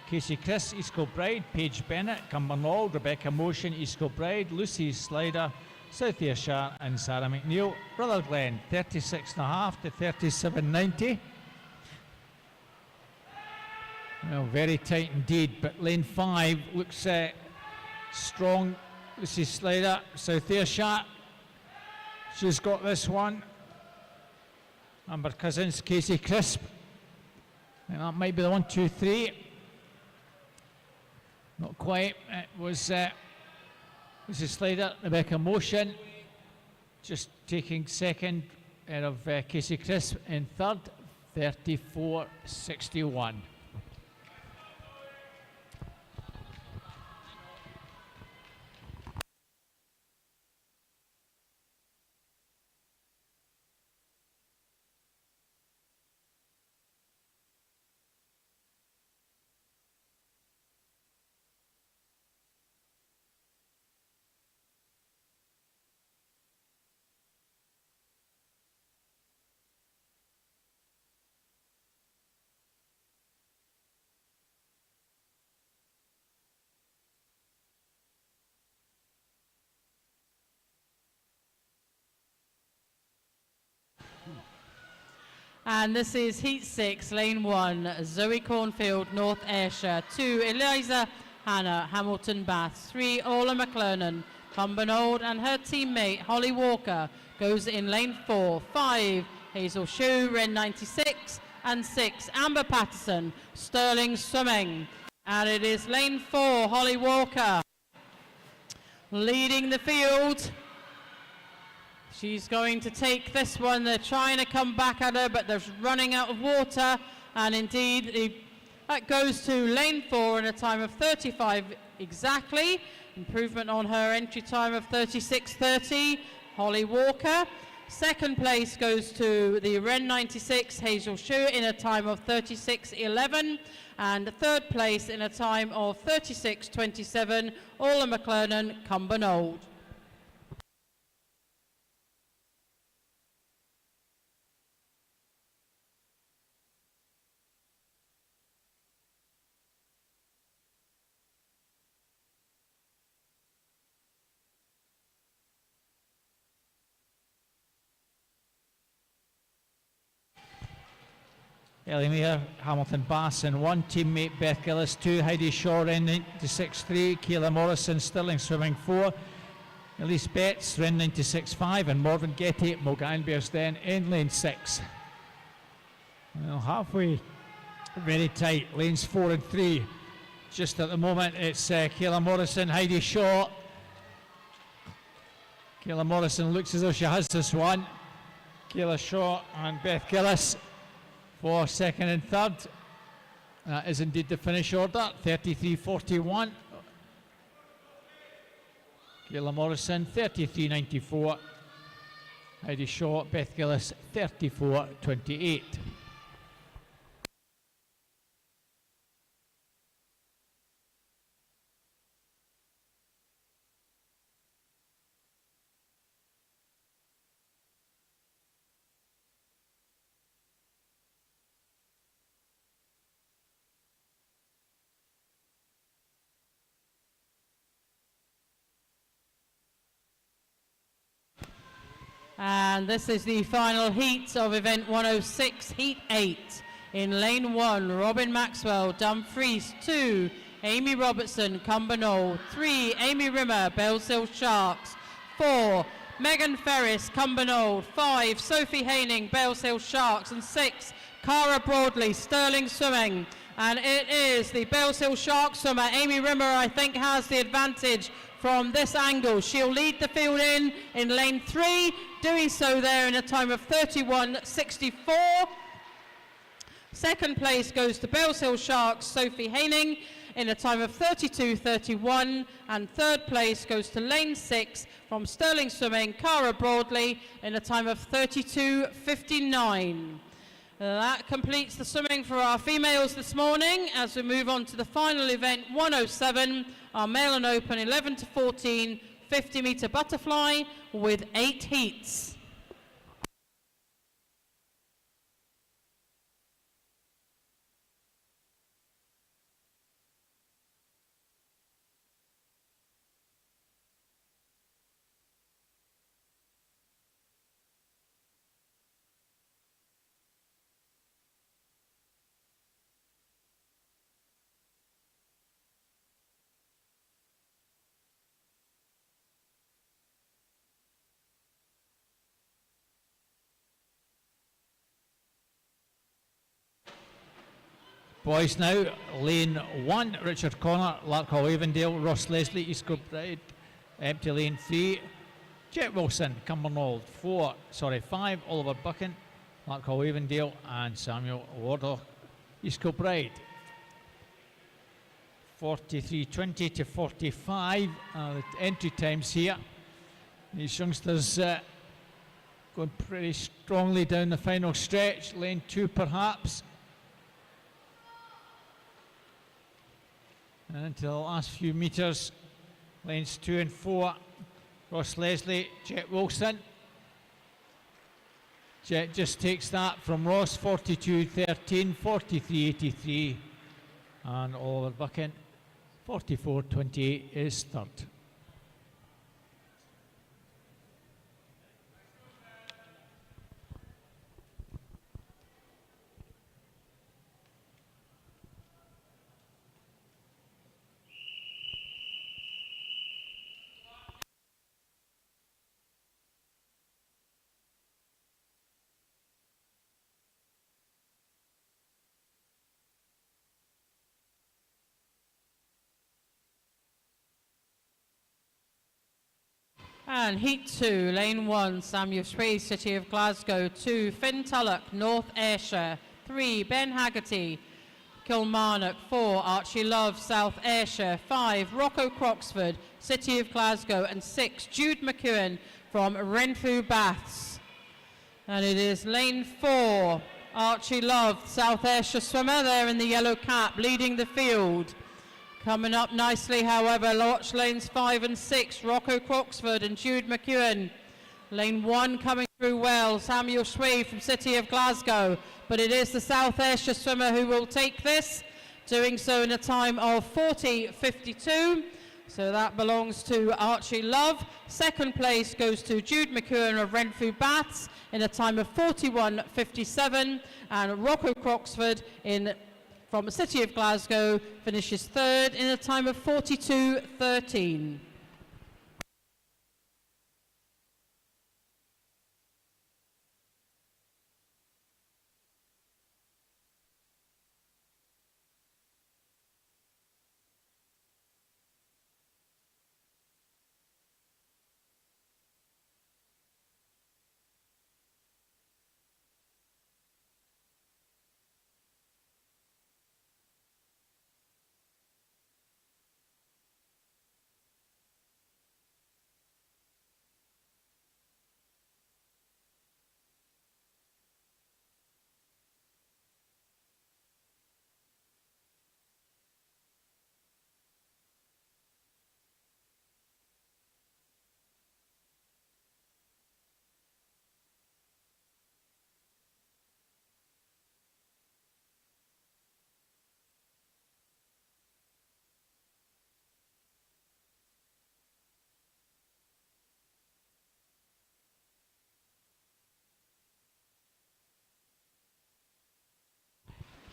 Casey Chris, East Kilbride. Paige Bennett, Cumbernauld. Rebecca Motion, East Kilbride. Lucy Slider, South Ayrshire. And Sarah McNeil, Rutherglen, 36.5 to 37.90. Well, very tight indeed, but lane 5 looks strong. Lucy Slider, South Ayrshire. She's got this one. Amber Cousins, Casey Crisp. And that might be the 1, 2, 3. Not quite. It was Lucy Slider, Rebecca Motion, just taking second out of Casey Crisp in third, 34.61. And this is Heat 6, Lane 1, Zoe Cornfield, North Ayrshire. 2, Eliza Hannah, Hamilton Bath. 3, Orla McLernan, Cumbernauld, and her teammate Holly Walker goes in lane 4. 5, Hazel Shue, Ren 96, and 6, Amber Patterson, Stirling Swimming. And it is lane 4, Holly Walker leading the field. She's going to take this one. They're trying to come back at her, but they're running out of water. And indeed, that goes to lane 4 in a time of 35 exactly. Improvement on her entry time of 36.30. Holly Walker. Second place goes to the Ren 96, Hazel Shue, in a time of 36.11. And third place in a time of 36.27, Orla McLernan, Cumbernauld. Ellie Mayer, Hamilton Bass in 1, teammate Beth Gillis 2, Heidi Shaw Ren 96.3, Kayla Morrison, Stirling Swimming 4, Elise Betts Ren 96.5, and Morven Getty, Mogan Bearsden in lane 6. Well, halfway, very tight, lanes 4 and 3. Just at the moment, it's Kayla Morrison, Heidi Shaw. Kayla Morrison looks as though she has this one. Kayla Shaw and Beth Gillis for second and third. That is indeed the finish order, 33.41. Kayla Morrison, 33.94. Heidi Shaw, Beth Gillis, 34.28. And this is the final heat of event 106, heat 8. In lane 1, Robin Maxwell, Dumfries. 2, Amy Robertson, Cumbernauld. 3, Amy Rimmer, Bellshill Sharks. 4, Megan Ferris, Cumbernauld. 5, Sophie Haining, Bellshill Sharks. And 6, Cara Broadley, Stirling Swimming. And it is the Bellshill Shark swimmer, Amy Rimmer, I think has the advantage from this angle. She'll lead the field in lane 3, doing so there in a time of 31.64. Second place goes to Bellshill Sharks, Sophie Haining, in a time of 32.31. And third place goes to lane 6 from Stirling Swimming, Cara Broadley, in a time of 32.59. That completes the swimming for our females this morning. As we move on to the final event, 107, our male and open 11 to 14 50-metre butterfly with 8 heats. Boys now, lane 1, Richard Connor, Larkhall Avondale, Ross Leslie, East Kilbride, empty lane 3, Jet Wilson, Cumbernauld, 5, Oliver Buchan, Larkhall Avondale, and Samuel Wardock, East Kilbride. 43.20 to 45 are the entry times here. These youngsters going pretty strongly down the final stretch, lane 2 perhaps. And into the last few metres, lanes 2 and 4, Ross Leslie, Jet Wilson. Jet just takes that from Ross, 42.13, 43.83. And Oliver Buchan, 44.28 is third. And heat 2, lane 1, Samuel Sway, City of Glasgow. 2, Finn Tulloch, North Ayrshire. 3, Ben Haggerty, Kilmarnock. 4, Archie Love, South Ayrshire. 5, Rocco Croxford, City of Glasgow. And 6, Jude McEwen from Renfrew Baths. And it is lane 4, Archie Love, South Ayrshire swimmer there in the yellow cap, leading the field. Coming up nicely, however, watch lanes 5 and 6, Rocco Croxford and Jude McEwen. Lane 1 coming through well, Samuel Sway from City of Glasgow. But it is the South Ayrshire swimmer who will take this, doing so in a time of 40.52. So that belongs to Archie Love. Second place goes to Jude McEwen of Renfrew Baths in a time of 41.57. And Rocco Croxford from the City of Glasgow finishes third in a time of 42.13.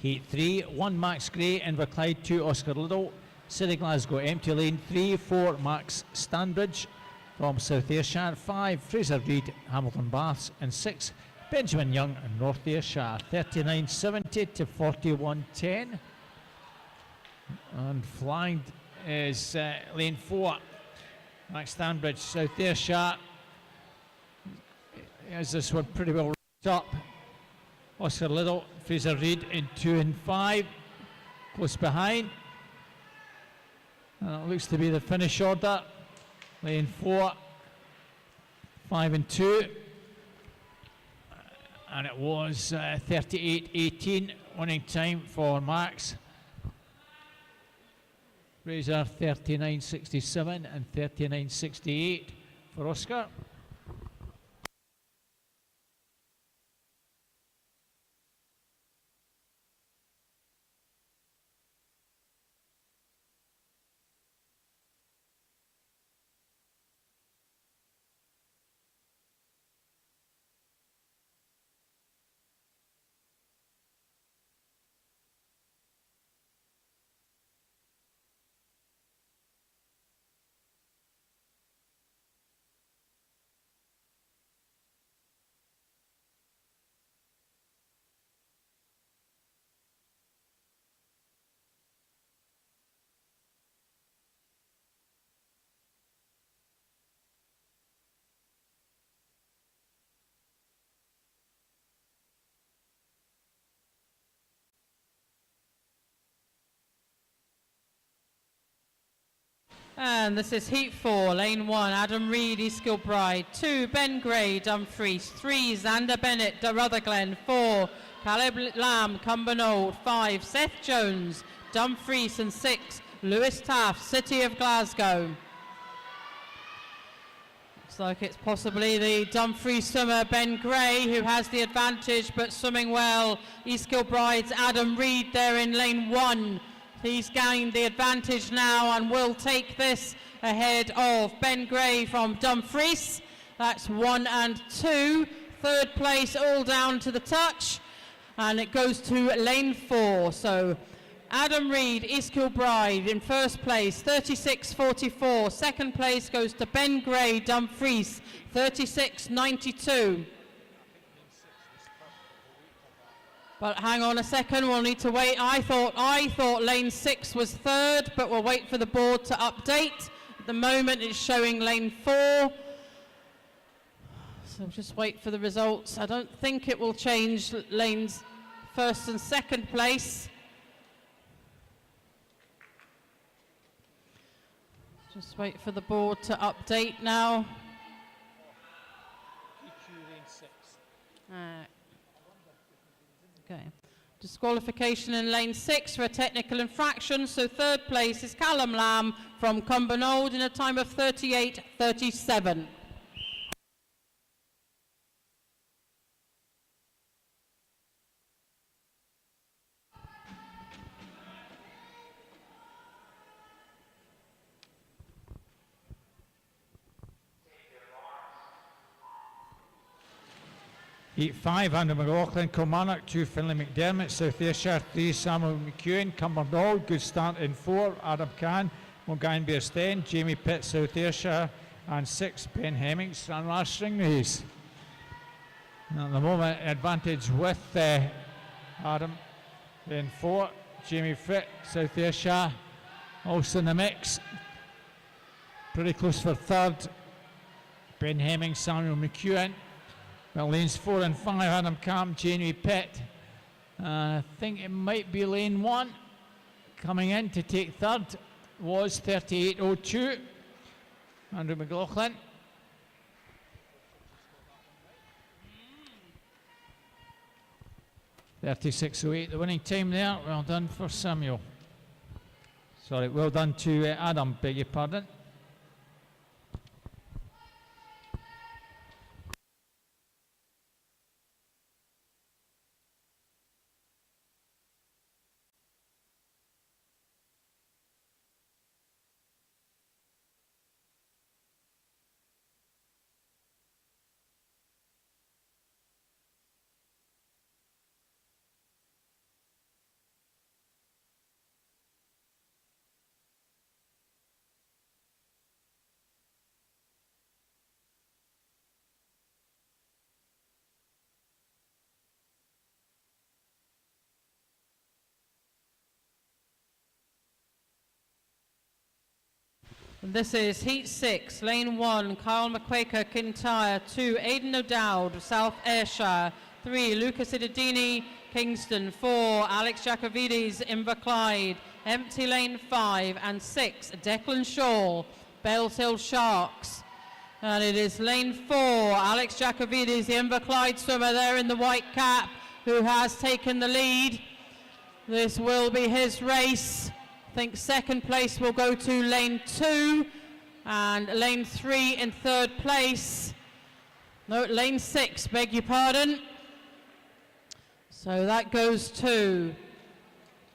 Heat 3, 1 Max Gray, Inverclyde, 2 Oscar Liddell, City Glasgow, Empty Lane, 3, 4 Max Stanbridge from South Ayrshire, 5 Fraser Reid, Hamilton Baths, and 6 Benjamin Young and North Ayrshire, 39.70 to 41.10. And flagged is lane 4, Max Stanbridge, South Ayrshire. Has this one pretty well wrapped up. Oscar Liddell, Fraser Reid in 2 and 5, close behind. And it looks to be the finish order. Lane 4, 5 and 2. And it was 38.18 winning time for Max. Fraser 39.67 and 39.68 for Oscar. And this is Heat 4, Lane 1, Adam Reid, East Kilbride, 2, Ben Gray, Dumfries, 3, Xander Bennett, Rutherglen, 4, Caleb Lamb, Cumbernauld, 5, Seth Jones, Dumfries, and 6, Lewis Taft, City of Glasgow. Looks like it's possibly the Dumfries swimmer, Ben Gray, who has the advantage, but swimming well. East Kilbride's Adam Reid there in lane 1. He's gained the advantage now and will take this ahead of Ben Gray from Dumfries. That's 1 and 2. Third place all down to the touch. And it goes to lane 4. So Adam Reid, East Kilbride in first place, 36.44. Second place goes to Ben Gray, Dumfries, 36.92. But hang on a second, we'll need to wait. I thought lane 6 was third, but we'll wait for the board to update. At the moment it's showing lane 4. So just wait for the results. I don't think it will change lanes first and second place. Just wait for the board to update now. Okay. Disqualification in lane 6 for a technical infraction. So third place is Callum Lamb from Cumbernauld in a time of 38.37. Heat 5, Andrew McLaughlin, Kilmarnock, 2 Finlay McDermott, South Ayrshire, 3 Samuel McEwen, Cumbernauld, good start in 4, Adam Cann, Mulgine Bearstein, Jamie Pitt, South Ayrshire, and 6 Ben Hemmings, Stranraer Stringrees. At the moment, advantage with Adam, then 4, Jamie Pitt, South Ayrshire, also in the mix, pretty close for third, Ben Hemmings, Samuel McEwen. Well, lanes 4 and 5, Adam Camp, Jamie Pitt. I think it might be lane 1 coming in to take third. Was 38.02. Andrew McLaughlin. 36.08, the winning time there. Well done for Samuel. Sorry, well done to Adam, beg your pardon. This is Heat 6, Lane 1, Kyle McQuaker, Kintyre. 2, Aidan O'Dowd, South Ayrshire. 3, Lucas Idadini, Kingston. 4, Alex Jacovides, Inverclyde. Empty Lane 5. And 6, Declan Shaw, Bales Hill Sharks. And it is Lane 4, Alex Jacovides, the Inverclyde swimmer there in the white cap, who has taken the lead. This will be his race. I think second place will go to Lane 2, and Lane 3 in third place. No, Lane 6, beg your pardon. So that goes to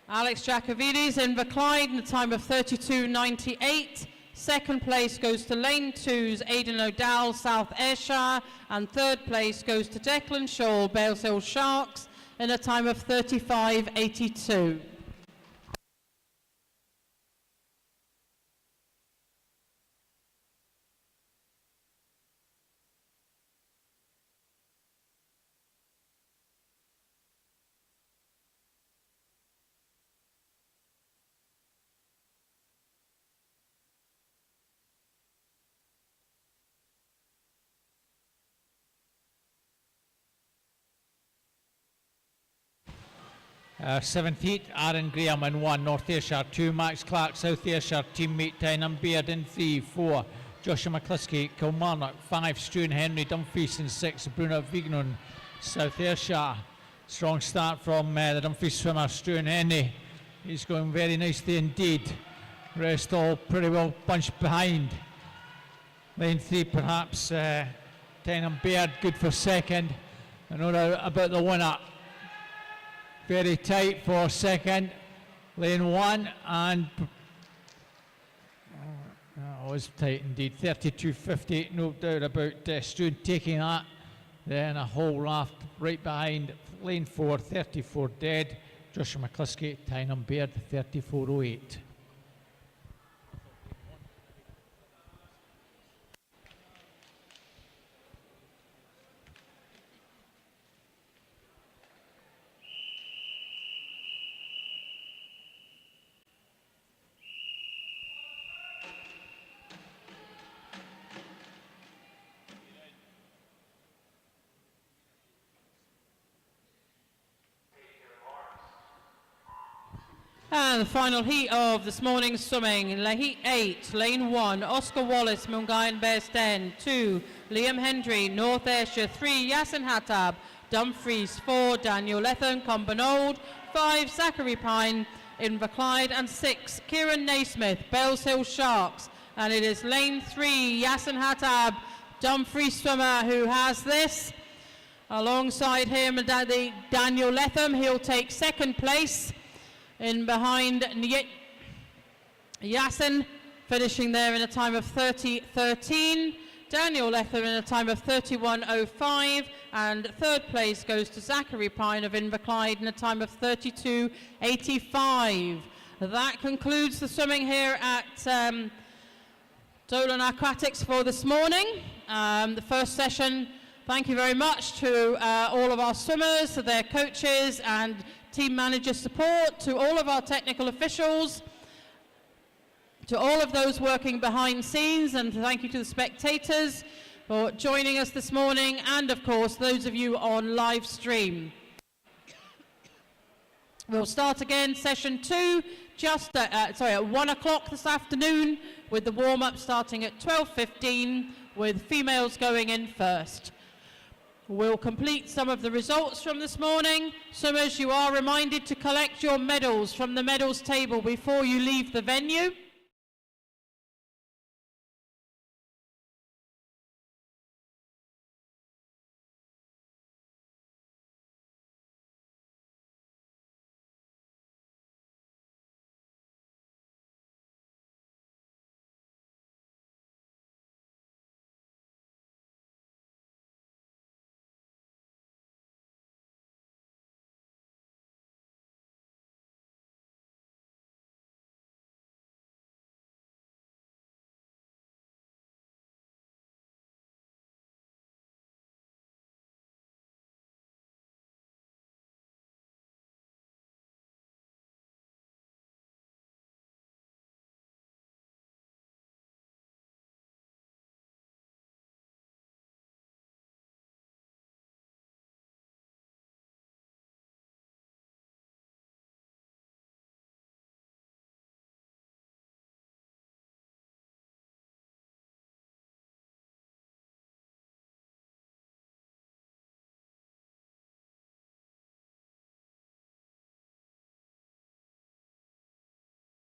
Alex Jacovides, Inverclyde, in a time of 32.98. Second place goes to Lane 2's Aidan O'Dowd, South Ayrshire, and third place goes to Declan Shaw, Bales Hill Sharks, in a time of 35.82. Seventh heat, Aaron Graham in 1, North Ayrshire 2, Max Clark, South Ayrshire teammate Tynan Baird in 3, 4, Joshua McCluskey, Kilmarnock 5, Struan Henry, Dumfries in 6, Bruno Vignon, South Ayrshire. Strong start from the Dumfries swimmer Struan Henry. He's going very nicely indeed. Rest all pretty well bunched behind. Lane 3 perhaps, Tynan Baird good for second. I know about the winner. Very tight for second, Lane 1, and that was tight indeed, 32.50, no doubt about Struan taking that. Then a whole raft right behind, Lane 4, 34 dead, Joshua McCluskey, Tynan Baird, 34.08. And the final heat of this morning's swimming, Heat 8, Lane 1, Oscar Wallace, Mungai and Bearsten. 2, Liam Hendry, North Ayrshire. 3, Yasin Hattab, Dumfries. 4, Daniel Lethan, Cumbernauld. 5, Zachary Pine, Inverclyde. And 6, Kieran Naismith, Bales Hill Sharks. And it is Lane 3, Yasin Hattab, Dumfries swimmer, who has this. Alongside him, Daniel Lethan, he'll take second place. In behind Yasin, finishing there in a time of 30.13. Daniel Lethan in a time of 31.05. And third place goes to Zachary Pine of Inverclyde in a time of 32.85. That concludes the swimming here at Dollan Aquatics for this morning. The first session, thank you very much to all of our swimmers, to their coaches and team manager support, to all of our technical officials, to all of those working behind scenes, and thank you to the spectators for joining us this morning, and of course those of you on live stream. We'll start again session 2 just at 1 o'clock this afternoon, with the warm-up starting at 12:15, with females going in first. We'll complete some of the results from this morning. Swimmers, you are reminded to collect your medals from the medals table before you leave the venue.